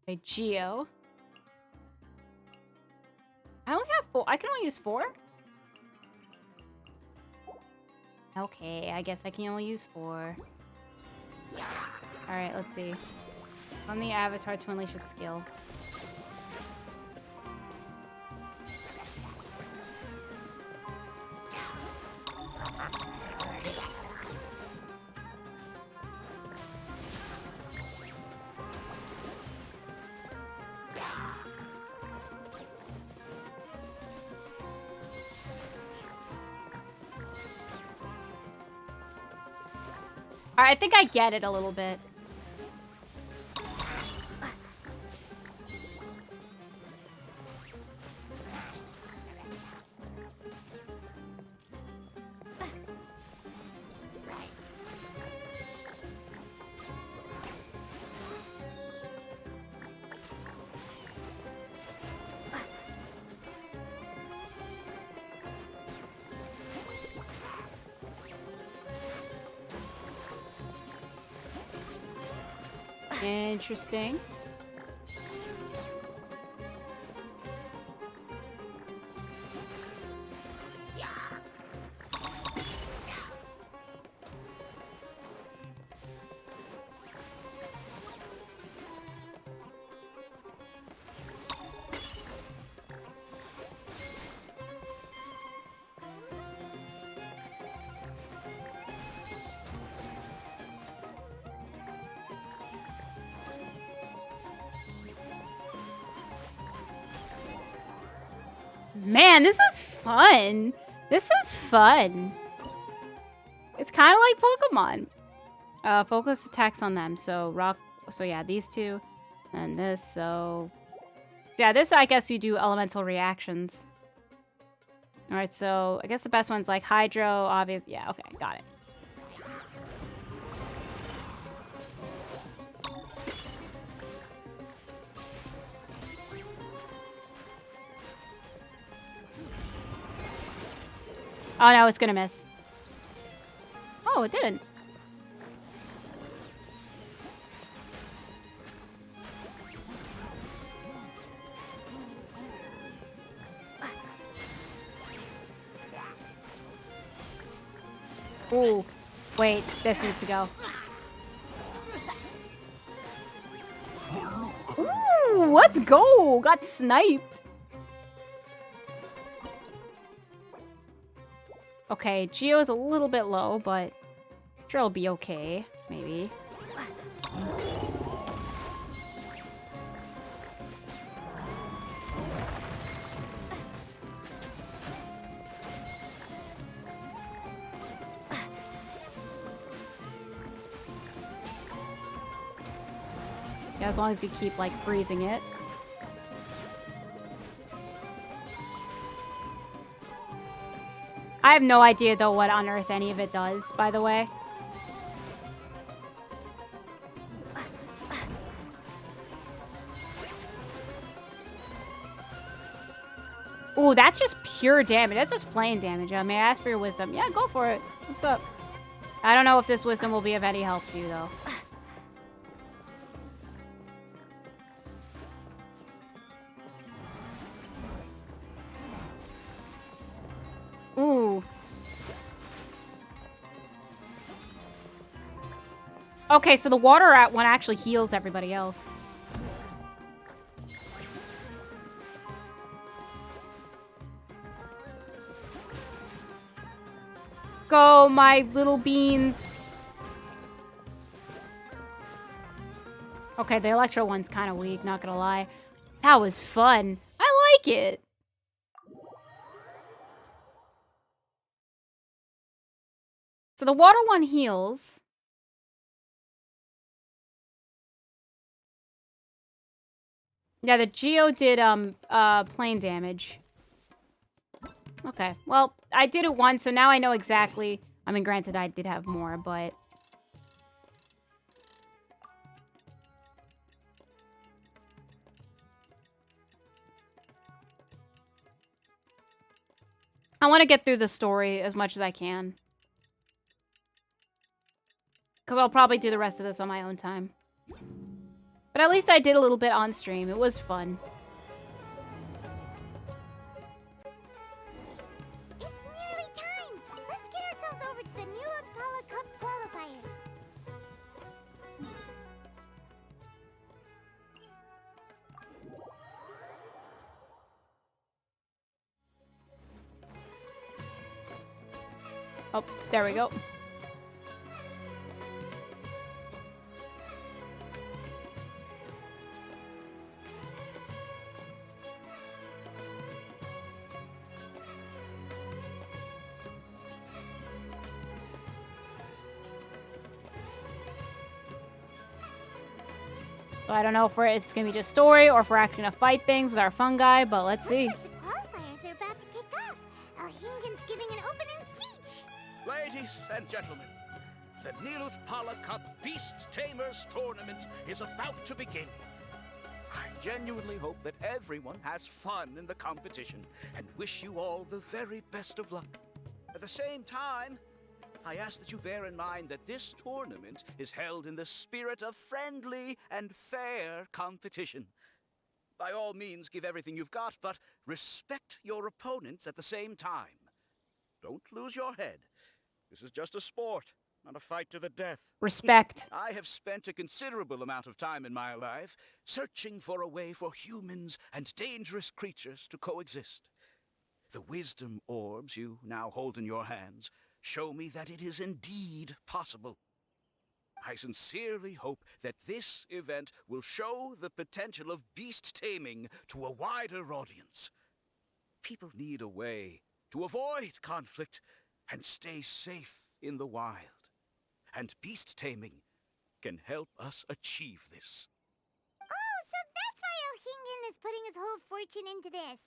Okay, Geo. I only have 4. I can only use 4? Okay, I guess I can only use 4. Alright, let's see. On the avatar to unleash its skill. I think I get it a little bit. Interesting. Man, this is fun. This is fun. It's kind of like Pokemon. Focus attacks on them. So rock. So yeah, these two, and this. So yeah, this I guess you do elemental reactions. All right, so I guess the best one's like Hydro, obvious. Yeah, okay, got it. Oh no, it's gonna miss. Oh, it didn't. Ooh. Wait, this needs to go. Ooh, let's go! Got sniped. Okay, Geo's a little bit low, but sure it'll be okay, maybe. Yeah, as long as you keep, like, freezing it. I have no idea, though, what on earth any of it does, by the way. Ooh, that's just pure damage. That's just plain damage. May I ask for your wisdom? Yeah, go for it. What's up? I don't know if this wisdom will be of any help to you, though. Ooh. Okay, so the water one actually heals everybody else. Go, my little beans. Okay, the Electro one's kind of weak, not gonna lie. That was fun. I like it. So the water one heals. Yeah, the Geo did plain damage. Okay, well, I did it once, so now I know exactly. I mean, granted, I did have more, but... I want to get through the story as much as I can. Because I'll probably do the rest of this on my own time. But at least I did a little bit on stream. It was fun. It's nearly time! Let's get ourselves over to the Nilo Pala Cup qualifiers. Oh, there we go. So I don't know if it's going to be just story or if we're actually going to fight things with our fungi, but let's see. Looks like the qualifiers are about to kick off. Alhingen's giving an opening speech. Ladies and gentlemen, the Niluth Pala Cup Beast Tamers Tournament is about to begin. I genuinely hope that everyone has fun in the competition and wish you all the very best of luck. At the same time, I ask that you bear in mind that this tournament is held in the spirit of friendly and fair competition. By all means, give everything you've got, but respect your opponents at the same time. Don't lose your head. This is just a sport, not a fight to the death. Respect. I have spent a considerable amount of time in my life searching for a way for humans and dangerous creatures to coexist. The wisdom orbs you now hold in your hands show me that it is indeed possible. I sincerely hope that this event will show the potential of beast taming to a wider audience. People need a way to avoid conflict and stay safe in the wild. And beast taming can help us achieve this. Oh, so that's why Alhingen is putting his whole fortune into this.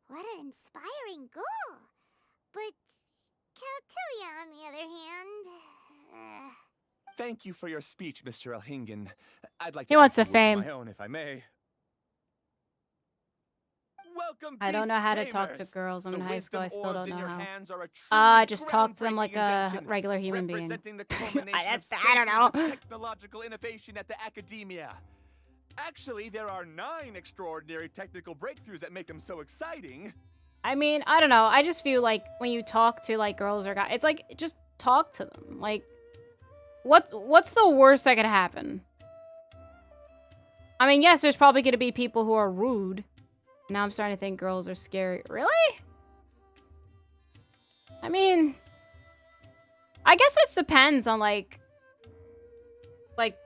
What an inspiring goal. Caltilia, on the other hand... Thank you for your speech, Mr. Elhingen. I'd like He to add wants some the words of fame. my own, if I may. Welcome, I don't know how to talk to Beast-tamers! girls. I'm The in high school. I wisdom still orbs don't in know your how. hands are a Just talk to them truly like a invention, regular human being. representing the culmination I of don't centuries know. of technological innovation at the academia. Actually, there are 9 extraordinary technical breakthroughs that make them so exciting. I mean, I don't know. I just feel like when you talk to like girls or guys, it's like just talk to them. Like, what's the worst that could happen? I mean, yes, there's probably going to be people who are rude. Now I'm starting to think girls are scary. Really? I mean, I guess it depends on like,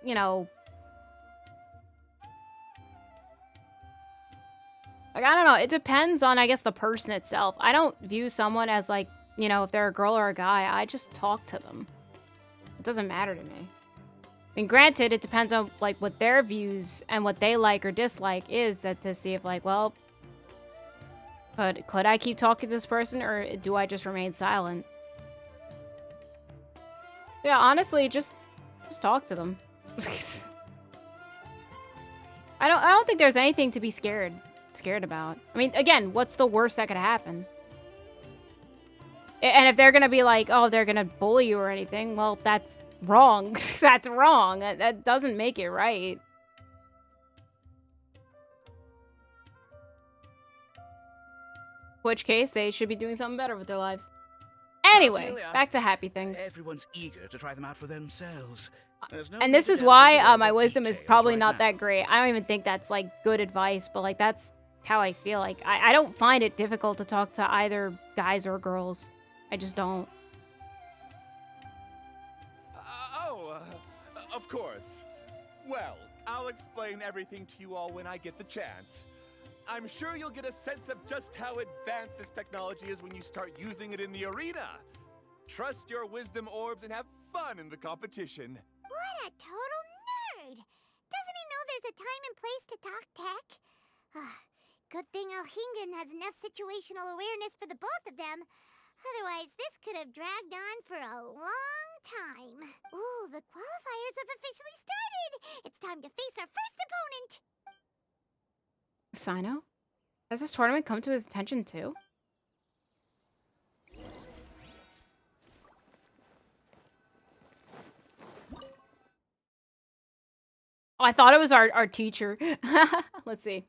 you know, like, I don't know. It depends on, I guess, the person itself. I don't view someone as like, you know, if they're a girl or a guy, I just talk to them. It doesn't matter to me. I mean, granted, it depends on like what their views and what they like or dislike is, that to see if like, well, could I keep talking to this person or do I just remain silent? Yeah, honestly, just talk to them. I don't think there's anything to be scared about. I mean, again, what's the worst that could happen? And if they're gonna be like, oh, they're gonna bully you or anything, well, that's wrong. That's wrong. That doesn't make it right. In which case, they should be doing something better with their lives. Anyway, back to happy things. Everyone's eager to try them out for themselves. And this is why my wisdom is probably not that great. I don't even think that's like good advice, but like that's how I feel. Like I don't find it difficult to talk to either guys or girls. I just don't. Of course. Well, I'll explain everything to you all when I get the chance. I'm sure you'll get a sense of just how advanced this technology is when you start using it in the arena. Trust your wisdom orbs and have fun in the competition. What a total nerd! Doesn't he know there's a time and place to talk tech? Good thing Elhingen has enough situational awareness for the both of them. Otherwise, this could have dragged on for a long time. Ooh, the qualifiers have officially started! It's time to face our first opponent! Sino? Has this tournament come to his attention too? Oh, I thought it was our teacher. Let's see.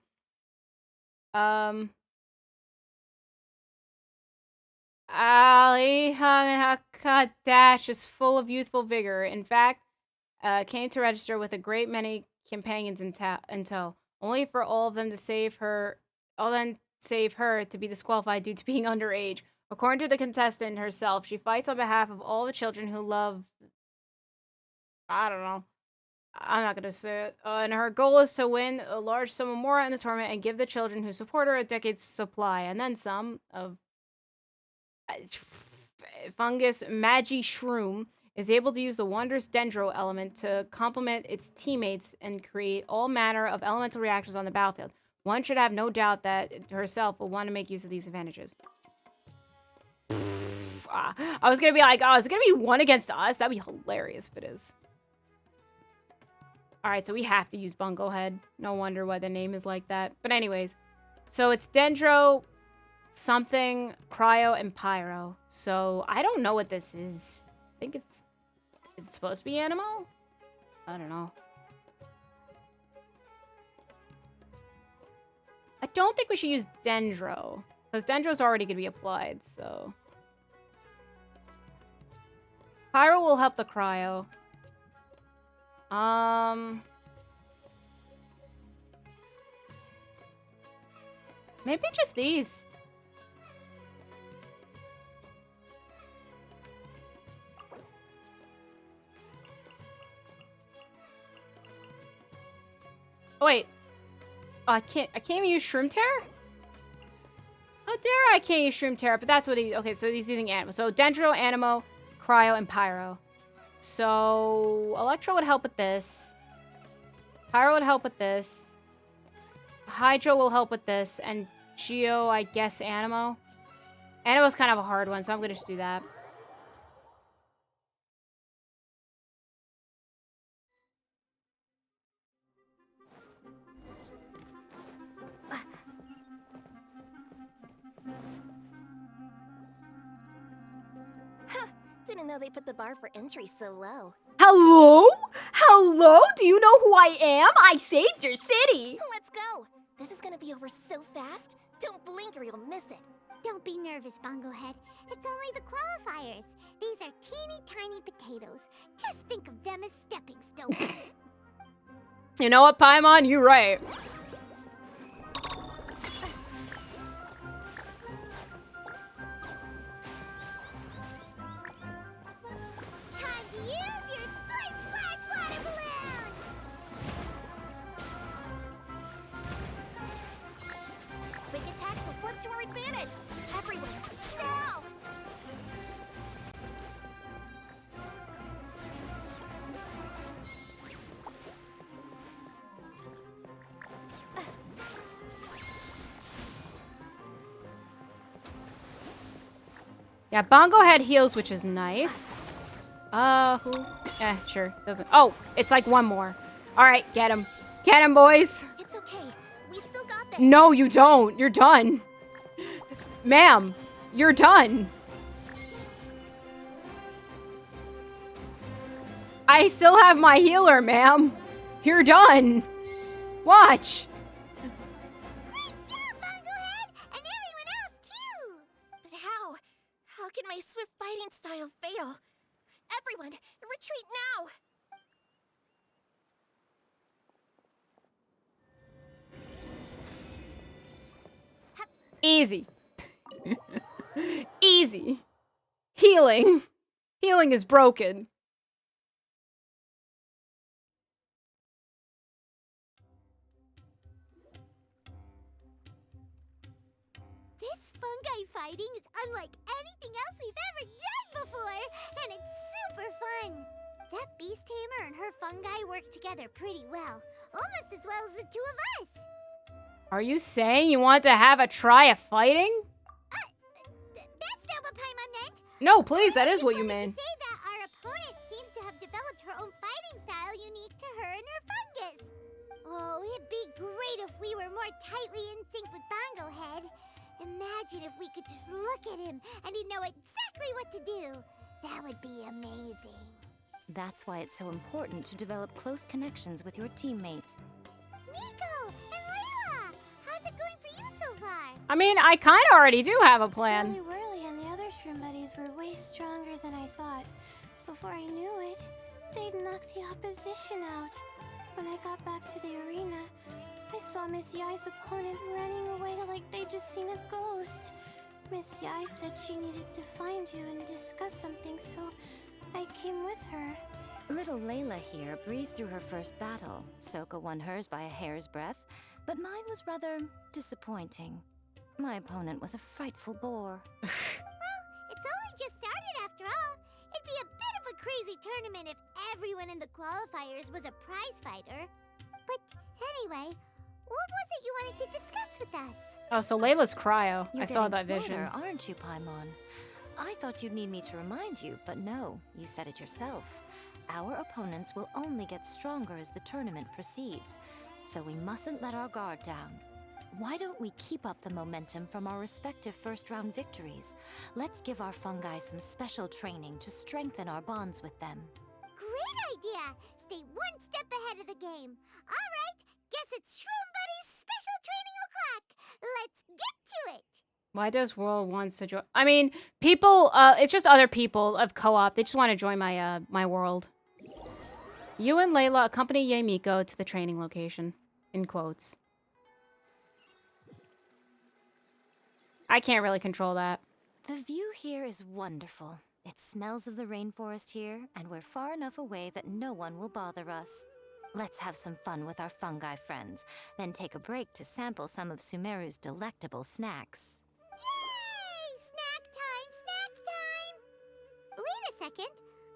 Ali Dash is full of youthful vigor. In fact, came to register with a great many companions in tow, only for all of them to save her to be disqualified due to being underage. According to the contestant herself, she fights on behalf of all the children who love... I don't know. I'm not gonna say it. And her goal is to win a large sum of more in the tournament and give the children who support her a decade's supply, and then some of... Fungus Magi Shroom is able to use the wondrous Dendro element to complement its teammates and create all manner of elemental reactions on the battlefield. One should have no doubt that herself will want to make use of these advantages. I was gonna be like, oh, is it gonna be one against us? That'd be hilarious if it is. Alright, so we have to use Bungo Head. No wonder why the name is like that. But anyways, so it's Dendro, something, Cryo, and Pyro. So I don't know what this is. I think is it supposed to be Animo? I don't know. I don't think we should use Dendro, because Dendro's already going to be applied, so... Pyro will help the Cryo. Maybe just these. Oh, wait. Oh, I can't even use Shroom Terror? How dare I can't use Shroom Terror, but that's what he... Okay, so he's using Animo. So Dendro, Animo, Cryo, and Pyro. So Electro would help with this. Pyro would help with this. Hydro will help with this. And Geo, I guess, Animo. Animo's kind of a hard one, so I'm going to just do that. Didn't know they put the bar for entry so low. Hello? Hello? Do you know who I am? I saved your city! Let's go! This is gonna be over so fast. Don't blink or you'll miss it. Don't be nervous, Bongo Head. It's only the qualifiers. These are teeny tiny potatoes. Just think of them as stepping stones. You know what, Paimon? You're right. Time to use your splish splash water balloons! Quick attacks will work to our advantage. Everyone, now! Yeah, Bongo Head heals, which is nice. Who? Sure. Doesn't. Oh, it's like one more. All right, get him. Get him, boys. It's okay. We still got this. No, you don't. You're done. Ma'am, you're done. I still have my healer, ma'am. You're done. Watch. Great job, Bongo Head! And everyone else, too! But how? How can my swift fighting style fail? Everyone, retreat now! Easy. Easy. Healing. Healing is broken. This fungi fighting is unlike anything else we've ever done before, and it's super fun. That beast tamer and her fungi work together pretty well, almost as well as the two of us. Are you saying you want to have a try at fighting? That's not what Paimon meant. No, please, that is what you meant. Say that our opponent seems to have developed her own fighting style unique to her and her fungus. Oh, it'd be great if we were more tightly in sync with Bongo Head. Imagine if we could just look at him and he'd know exactly what to do. That would be amazing. That's why it's so important to develop close connections with your teammates. Nico and Layla, how's it going for you so far? I mean, I kind of already do have a plan. Charlie Whirly and the other shroom buddies were way stronger than I thought. Before I knew it, they'd knocked the opposition out. When I got back to the arena, I saw Miss Yai's opponent running away like they'd just seen a ghost. Miss Yai said she needed to find you and discuss something, so I came with her. Little Layla here breezed through her first battle. Soka won hers by a hair's breadth, but mine was rather disappointing. My opponent was a frightful bore. Well, it's only just started after all. It'd be a bit of a crazy tournament if everyone in the qualifiers was a prize fighter. But anyway, what was it you wanted to discuss with us? Oh, so Layla's cryo. You're I saw getting that smarter, vision. aren't you, Paimon? I thought you'd need me to remind you, but no, you said it yourself. Our opponents will only get stronger as the tournament proceeds, so we mustn't let our guard down. Why don't we keep up the momentum from our respective first-round victories? Let's give our fungi some special training to strengthen our bonds with them. Great idea! Stay one step ahead of the game. All right, guess it's Shroom Buddy's special training o'clock. Let's get to it! Why does World wants to join? I mean, people, it's just other people of co-op. They just want to join my, my world. You and Layla accompany Yamiko to the training location. In quotes. I can't really control that. The view here is wonderful. It smells of the rainforest here, and we're far enough away that no one will bother us. Let's have some fun with our fungi friends, then take a break to sample some of Sumeru's delectable snacks. Yay! Snack time! Snack time! Wait a second.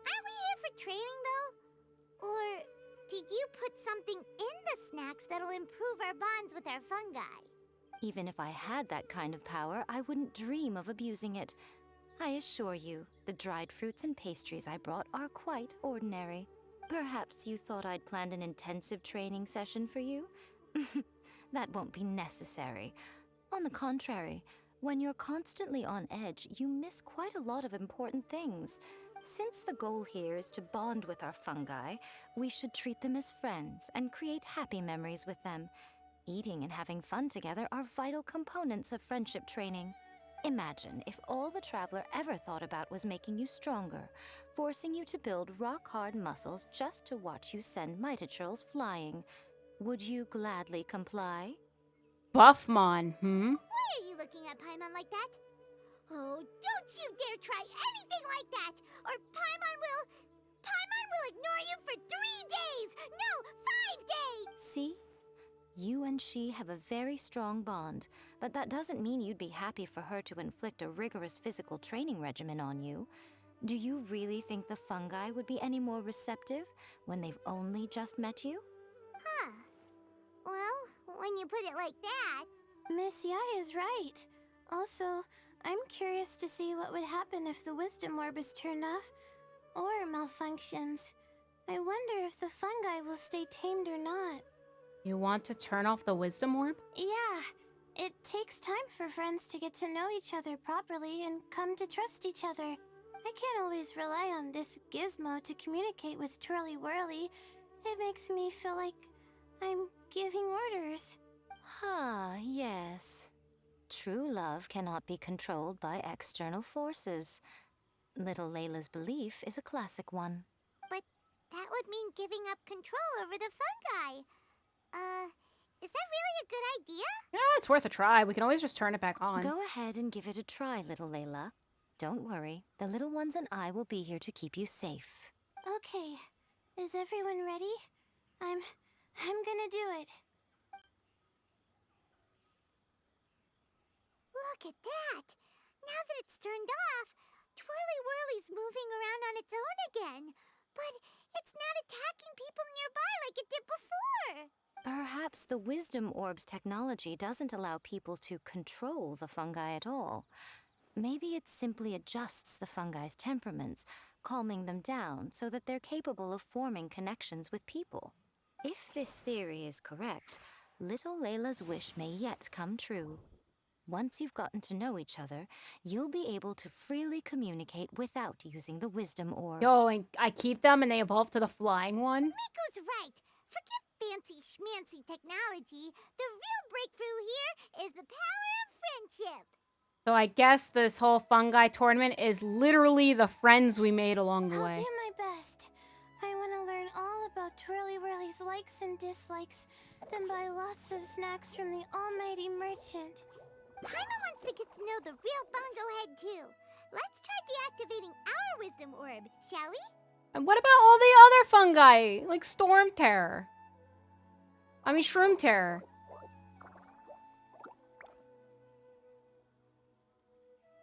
Aren't we here for training, though? Or did you put something in the snacks that'll improve our bonds with our fungi? Even if I had that kind of power, I wouldn't dream of abusing it. I assure you, the dried fruits and pastries I brought are quite ordinary. Perhaps you thought I'd planned an intensive training session for you? That won't be necessary. On the contrary, when you're constantly on edge, you miss quite a lot of important things. Since the goal here is to bond with our fungi, we should treat them as friends and create happy memories with them. Eating and having fun together are vital components of friendship training. Imagine if all the Traveler ever thought about was making you stronger, forcing you to build rock-hard muscles just to watch you send Mitatrolls flying. Would you gladly comply? Buffmon, Why are you looking at Paimon like that? Oh, don't you dare try anything like that! Or Paimon will ignore you for 3 days! No, 5 days! See? You and she have a very strong bond, but that doesn't mean you'd be happy for her to inflict a rigorous physical training regimen on you. Do you really think the fungi would be any more receptive when they've only just met you? Huh. Well, when you put it like that... Miss Yai is right. Also, I'm curious to see what would happen if the Wisdom Orb is turned off or malfunctions. I wonder if the fungi will stay tamed or not. You want to turn off the Wisdom Orb? Yeah, it takes time for friends to get to know each other properly and come to trust each other. I can't always rely on this gizmo to communicate with Twirly Whirly. It makes me feel like I'm giving orders. Ah, yes. True love cannot be controlled by external forces. Little Layla's belief is a classic one. But that would mean giving up control over the fungi. Is that really a good idea? Yeah, it's worth a try. We can always just turn it back on. Go ahead and give it a try, little Layla. Don't worry, the little ones and I will be here to keep you safe. Okay, is everyone ready? I'm gonna do it. Look at that! Now that it's turned off, Twirly Whirly's moving around on its own again. But it's not attacking people nearby like it did before. Perhaps the Wisdom Orb's technology doesn't allow people to control the fungi at all. Maybe it simply adjusts the fungi's temperaments, calming them down so that they're capable of forming connections with people. If this theory is correct, little Layla's wish may yet come true. Once you've gotten to know each other, you'll be able to freely communicate without using the Wisdom Orb. Yo, and I keep them and they evolve to the flying one? Miko's right. Forget fancy schmancy technology. The real breakthrough here is the power of friendship. So I guess this whole fungi tournament is literally the friends we made along the I'll way. do my best. I want to learn all about Twirly Whirly's likes and dislikes, then buy lots of snacks from the almighty merchant. Paimon wants to get to know the real Bongo Head too. Let's try deactivating our Wisdom Orb, shall we? And what about all the other fungi? Like Storm Terror. I mean Shroom Terror.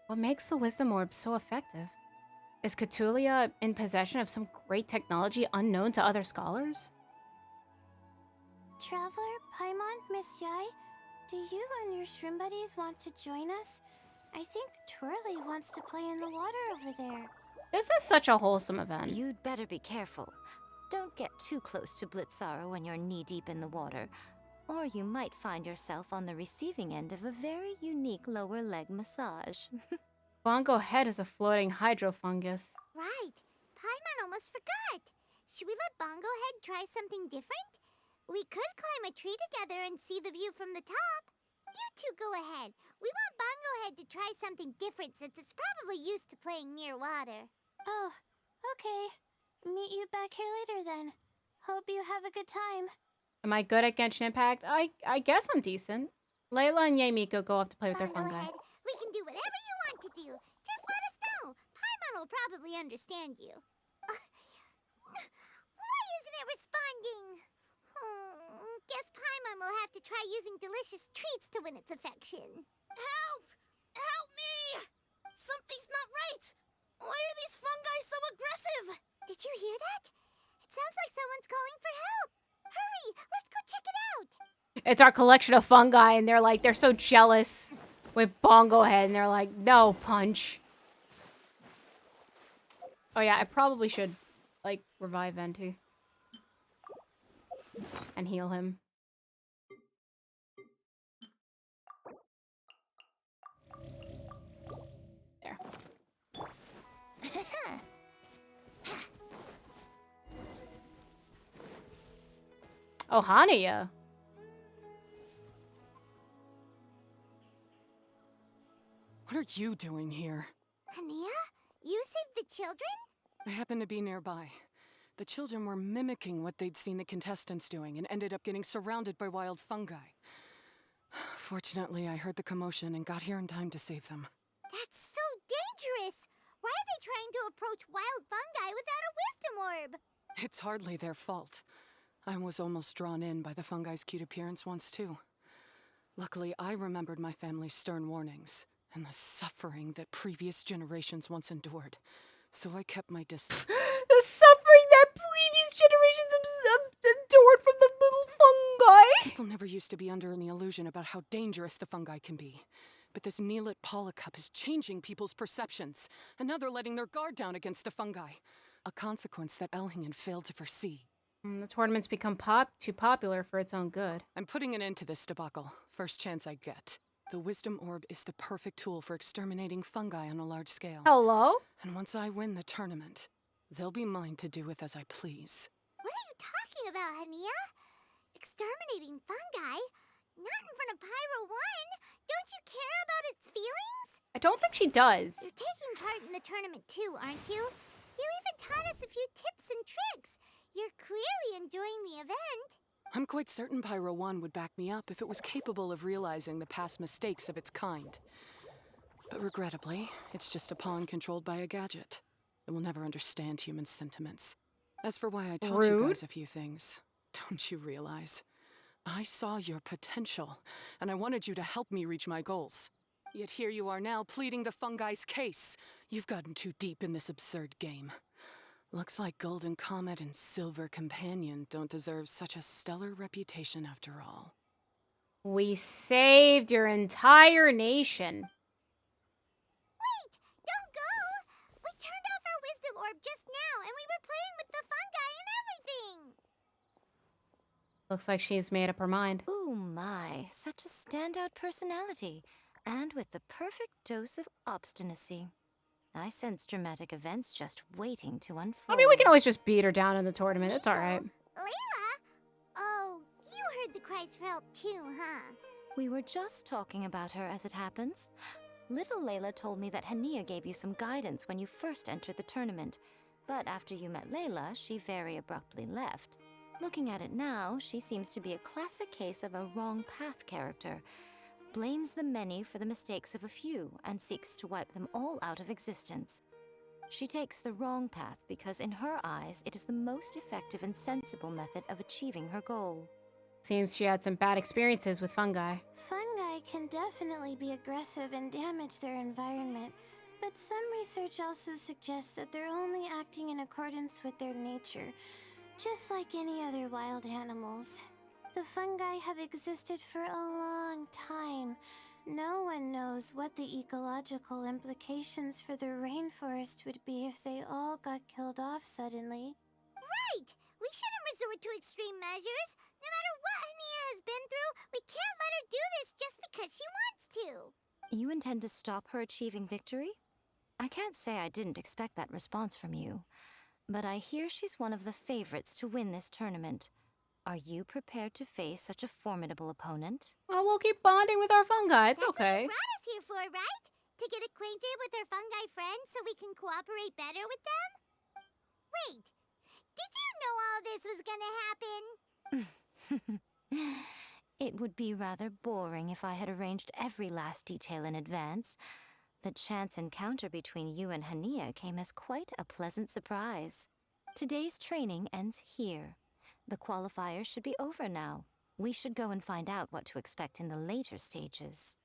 What makes the Wisdom Orb so effective? Is Catulia in possession of some great technology unknown to other scholars? Traveler, Paimon, Miss Yai, do you and your shroom buddies want to join us? I think Twirly wants to play in the water over there. This is such a wholesome event. You'd better be careful. Don't get too close to Blitzara when you're knee-deep in the water, or you might find yourself on the receiving end of a very unique lower leg massage. Bongo Head is a floating hydrofungus. Right. Paimon almost forgot. Should we let Bongo Head try something different? We could climb a tree together and see the view from the top. You two go ahead. We want Bongo Head to try something different since it's probably used to playing near water. Oh, okay. Meet you back here later then. Hope you have a good time. Am I good at Genshin Impact? I guess I'm decent. Layla and Yamiko go off to play with their Bongo fungi. Head, we can do whatever you want to do. Just let us know. Paimon will probably understand you. Why isn't it responding? Guess Paimon will have to try using delicious treats to win its affection. Help! Help me! Something's not right! Why are these fungi so aggressive? Did you hear that? It sounds like someone's calling for help. Hurry, let's go check it out. It's our collection of fungi, and they're so jealous with Bongo Head, and they're like, no, punch. Oh yeah, I probably should, like, revive Venti. And heal him. There. Oh, Hania. What are you doing here? Hania? You saved the children? I happened to be nearby. The children were mimicking what they'd seen the contestants doing and ended up getting surrounded by wild fungi. Fortunately, I heard the commotion and got here in time to save them. That's so dangerous! Why are they trying to approach wild fungi without a wisdom orb? It's hardly their fault. I was almost drawn in by the fungi's cute appearance once, too. Luckily, I remembered my family's stern warnings and the suffering that previous generations once endured. So I kept my distance. The suffering that previous generations endured from the little fungi! People never used to be under any illusion about how dangerous the fungi can be. But this Neelit polycup is changing people's perceptions, and now they're letting their guard down against the fungi. A consequence that Elhingen failed to foresee. The tournament's become too popular for its own good. I'm putting an end to this debacle, first chance I get. The Wisdom Orb is the perfect tool for exterminating fungi on a large scale. Hello? And once I win the tournament, they'll be mine to do with as I please. What are you talking about, Hania? Exterminating fungi? Not in front of Pyro 1! Don't you care about its feelings? I don't think she does. You're taking part in the tournament too, aren't you? You even taught us a few tips and tricks. You're clearly enjoying the event. I'm quite certain Pyro 1 would back me up if it was capable of realizing the past mistakes of its kind. But regrettably, it's just a pawn controlled by a gadget. It will never understand human sentiments. As for why I taught you guys a few things, don't you realize? I saw your potential, and I wanted you to help me reach my goals. Yet here you are now pleading the fungi's case. You've gotten too deep in this absurd game. Looks like Golden Comet and Silver Companion don't deserve such a stellar reputation after all. We saved your entire nation. Wait! Don't go! We turned off our wisdom orb just now, and we were playing with the fungi and everything! Looks like she's made up her mind. Ooh my, such a standout personality. And with the perfect dose of obstinacy. I sense dramatic events just waiting to unfold. I mean, we can always just beat her down in the tournament. It's alright. Layla? Oh, you heard the cries for help too, huh? We were just talking about her as it happens. Little Layla told me that Hania gave you some guidance when you first entered the tournament. But after you met Layla, she very abruptly left. Looking at it now, she seems to be a classic case of a wrong path character. Blames the many for the mistakes of a few and seeks to wipe them all out of existence. She takes the wrong path because in her eyes it is the most effective and sensible method of achieving her goal. Seems she had some bad experiences with fungi. Fungi can definitely be aggressive and damage their environment, but some research also suggests that they're only acting in accordance with their nature, just like any other wild animals. The fungi have existed for a long time. No one knows what the ecological implications for the rainforest would be if they all got killed off suddenly. Right! We shouldn't resort to extreme measures. No matter what Hania has been through, we can't let her do this just because she wants to. You intend to stop her achieving victory? I can't say I didn't expect that response from you, but I hear she's one of the favorites to win this tournament. Are you prepared to face such a formidable opponent? Well, we'll keep bonding with our fungi. It's okay. That's what you brought us here for, right? To get acquainted with our fungi friends so we can cooperate better with them? Wait, did you know all this was gonna happen? It would be rather boring if I had arranged every last detail in advance. The chance encounter between you and Hania came as quite a pleasant surprise. Today's training ends here. The qualifiers should be over now. We should go and find out what to expect in the later stages.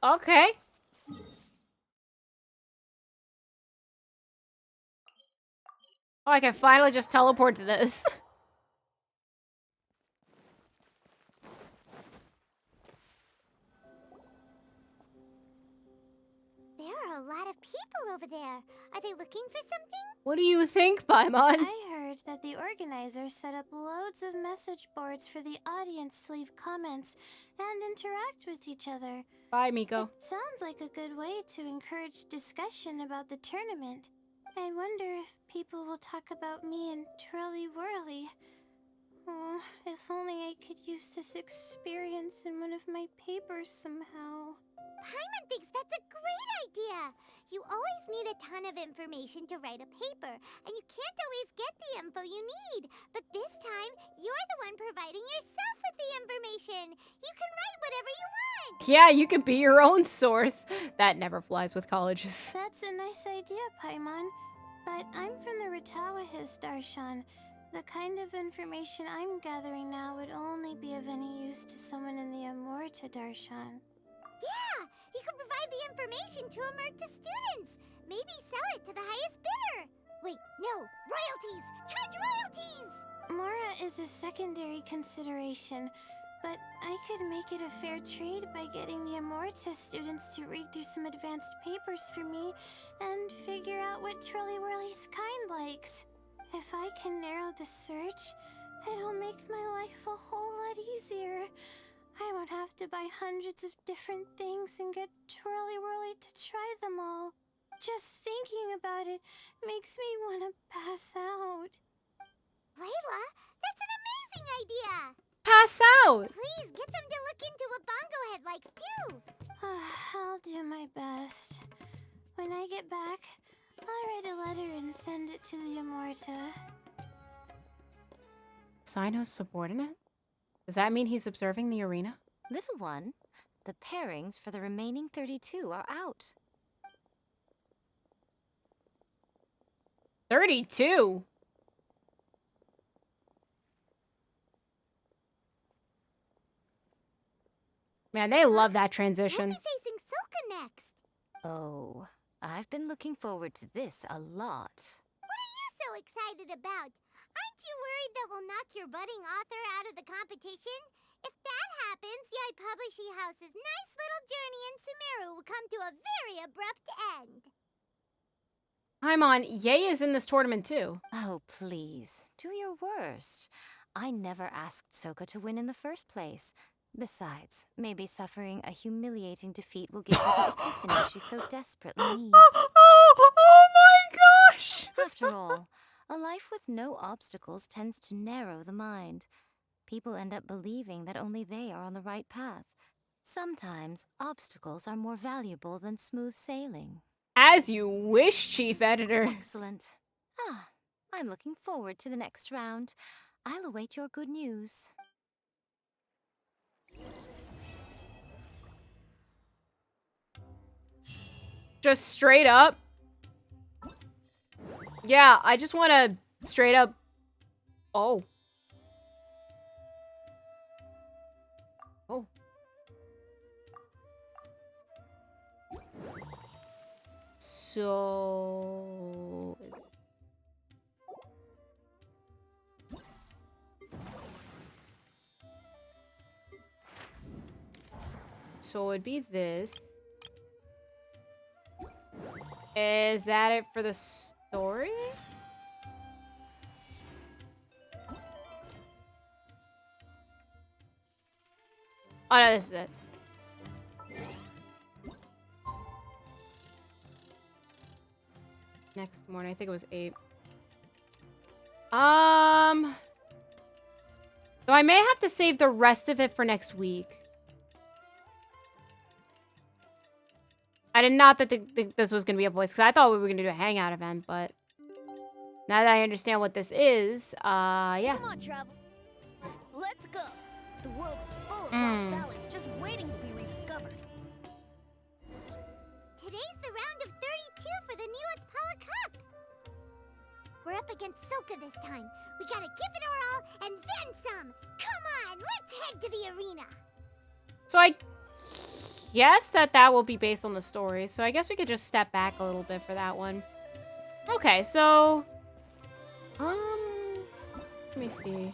Okay. Oh, I can finally just teleport to this. There are a lot of people over there. Are they looking for something? What do you think, Paimon? I heard that the organizers set up loads of message boards for the audience to leave comments and interact with each other. Bye, Miko. It sounds like a good way to encourage discussion about the tournament. I wonder if people will talk about me and Twirly Whirly. Oh, if only I could use this experience in one of my papers somehow. Paimon thinks that's a great idea! You always need a ton of information to write a paper, and you can't always get the info you need. But this time, you're the one providing yourself with the information. You can write whatever you want! Yeah, you could be your own source. That never flies with colleges. That's a nice idea, Paimon. But I'm from the Ratawa-His Darshan. The kind of information I'm gathering now would only be of any use to someone in the Amurta Darshan. Yeah! You can provide the information to Amurta students! Maybe sell it to the highest bidder! Wait, no! Royalties! Charge royalties! Mora is a secondary consideration, but I could make it a fair trade by getting the Amurta students to read through some advanced papers for me and figure out what Twirly Whirly's kind likes. If I can narrow the search, it'll make my life a whole lot easier. I won't have to buy hundreds of different things and get Twirly Whirly to try them all. Just thinking about it makes me want to pass out. Layla, that's an amazing idea! Pass out! Please, get them to look into what Bongo Head likes, too! I'll do my best. When I get back, I'll write a letter and send it to the Amurta. Sino's subordinate? Does that mean he's observing the arena? Little one, the pairings for the remaining 32 are out. 32? Man, they love that transition. We'll be facing Soka next! Oh, I've been looking forward to this a lot. What are you so excited about? Aren't you worried that we'll knock your budding author out of the competition? If that happens, Yai Publishing House's nice little journey in Sumeru will come to a very abrupt end. Paimon, Ye is in this tournament too. Oh, please, do your worst. I never asked Soka to win in the first place. Besides, maybe suffering a humiliating defeat will give her the epiphany she so desperately needs. Oh my gosh! After all, a life with no obstacles tends to narrow the mind. People end up believing that only they are on the right path. Sometimes, obstacles are more valuable than smooth sailing. As you wish, Chief Editor. Excellent. I'm looking forward to the next round. I'll await your good news. Just straight up. Yeah, I just want to straight up. Oh. Oh. So. So it'd be this. Is that it for the story? Oh no, this is it. Next morning, I think it was 8. So I may have to save the rest of it for next week. I did not think this was going to be a voice, because I thought we were going to do a hangout event, but now that I understand what this is, yeah. Come on, Travel. Let's go. The world is full of lost balance just waiting to be rediscovered. Today's the round of 32 for the Neelix Pala Cup. We're up against Soka this time. We gotta give it our all and then some. Come on, let's head to the arena. So I guess that will be based on the story. So I guess we could just step back a little bit for that one. Okay, so let me see.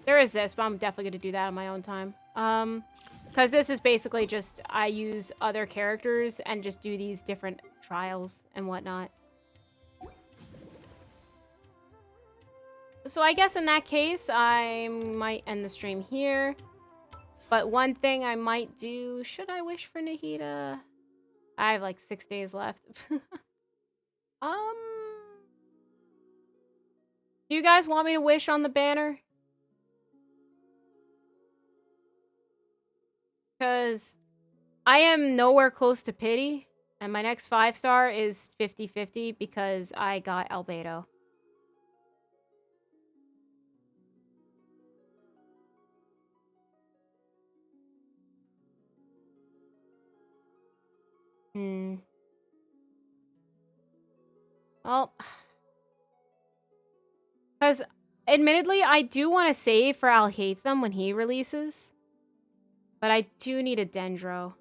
There is this, but I'm definitely gonna do that on my own time. Because this is basically just I use other characters and just do these different trials and whatnot. So I guess in that case, I might end the stream here. But one thing I might do, should I wish for Nahida? I have like 6 days left. Do you guys want me to wish on the banner? Because I am nowhere close to pity, and my next 5-star is 50-50 because I got Albedo. Well, because admittedly, I do want to save for Alhaitham when he releases, but I do need a Dendro.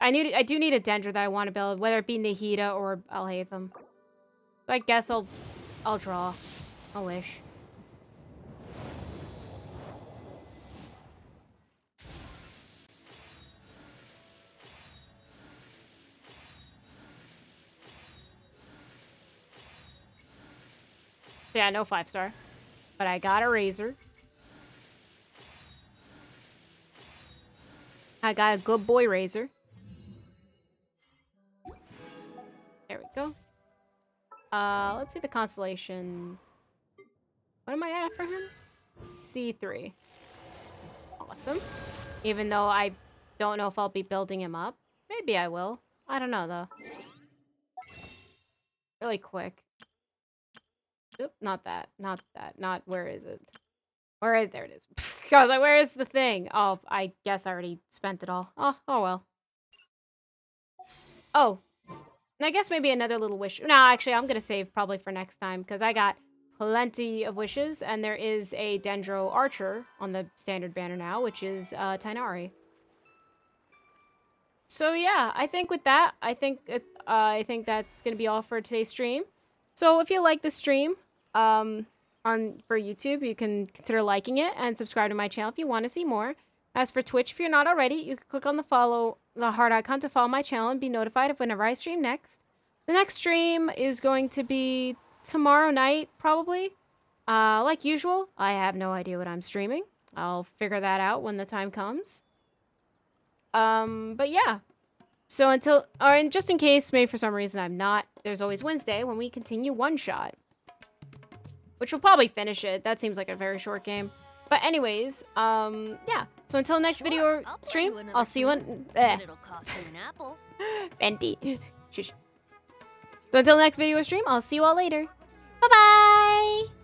I do need a Dendro that I want to build, whether it be Nahida or Alhaitham. So I guess I'll draw. I'll wish. Yeah, no 5-star. But I got a Razor. I got a good boy Razor. There we go. Let's see the constellation. What am I at for him? C3. Awesome. Even though I don't know if I'll be building him up. Maybe I will. I don't know, though. Really quick. Oop, not that. Not that. Not, where is it? There it is. I was like, where is the thing? Oh, I guess I already spent it all. Oh well. Oh. And I guess maybe another little wish. No, actually, I'm going to save probably for next time because I got plenty of wishes, and there is a Dendro Archer on the standard banner now, which is Tainari. So yeah, I think with that, I think that's going to be all for today's stream. So if you like the stream, for YouTube, you can consider liking it and subscribe to my channel if you want to see more. As for Twitch, if you're not already, you can click on the heart icon to follow my channel and be notified of whenever I stream next. The next stream is going to be tomorrow night, probably. Like usual, I have no idea what I'm streaming. I'll figure that out when the time comes. But yeah. So and just in case, maybe for some reason I'm not, there's always Wednesday when we continue One Shot. Which will probably finish it. That seems like a very short game. But anyways, yeah. So until next video or stream, I'll see you on... It'll cost you an apple. Fenty. Shush. So until the next video or stream, I'll see you all later. Bye-bye!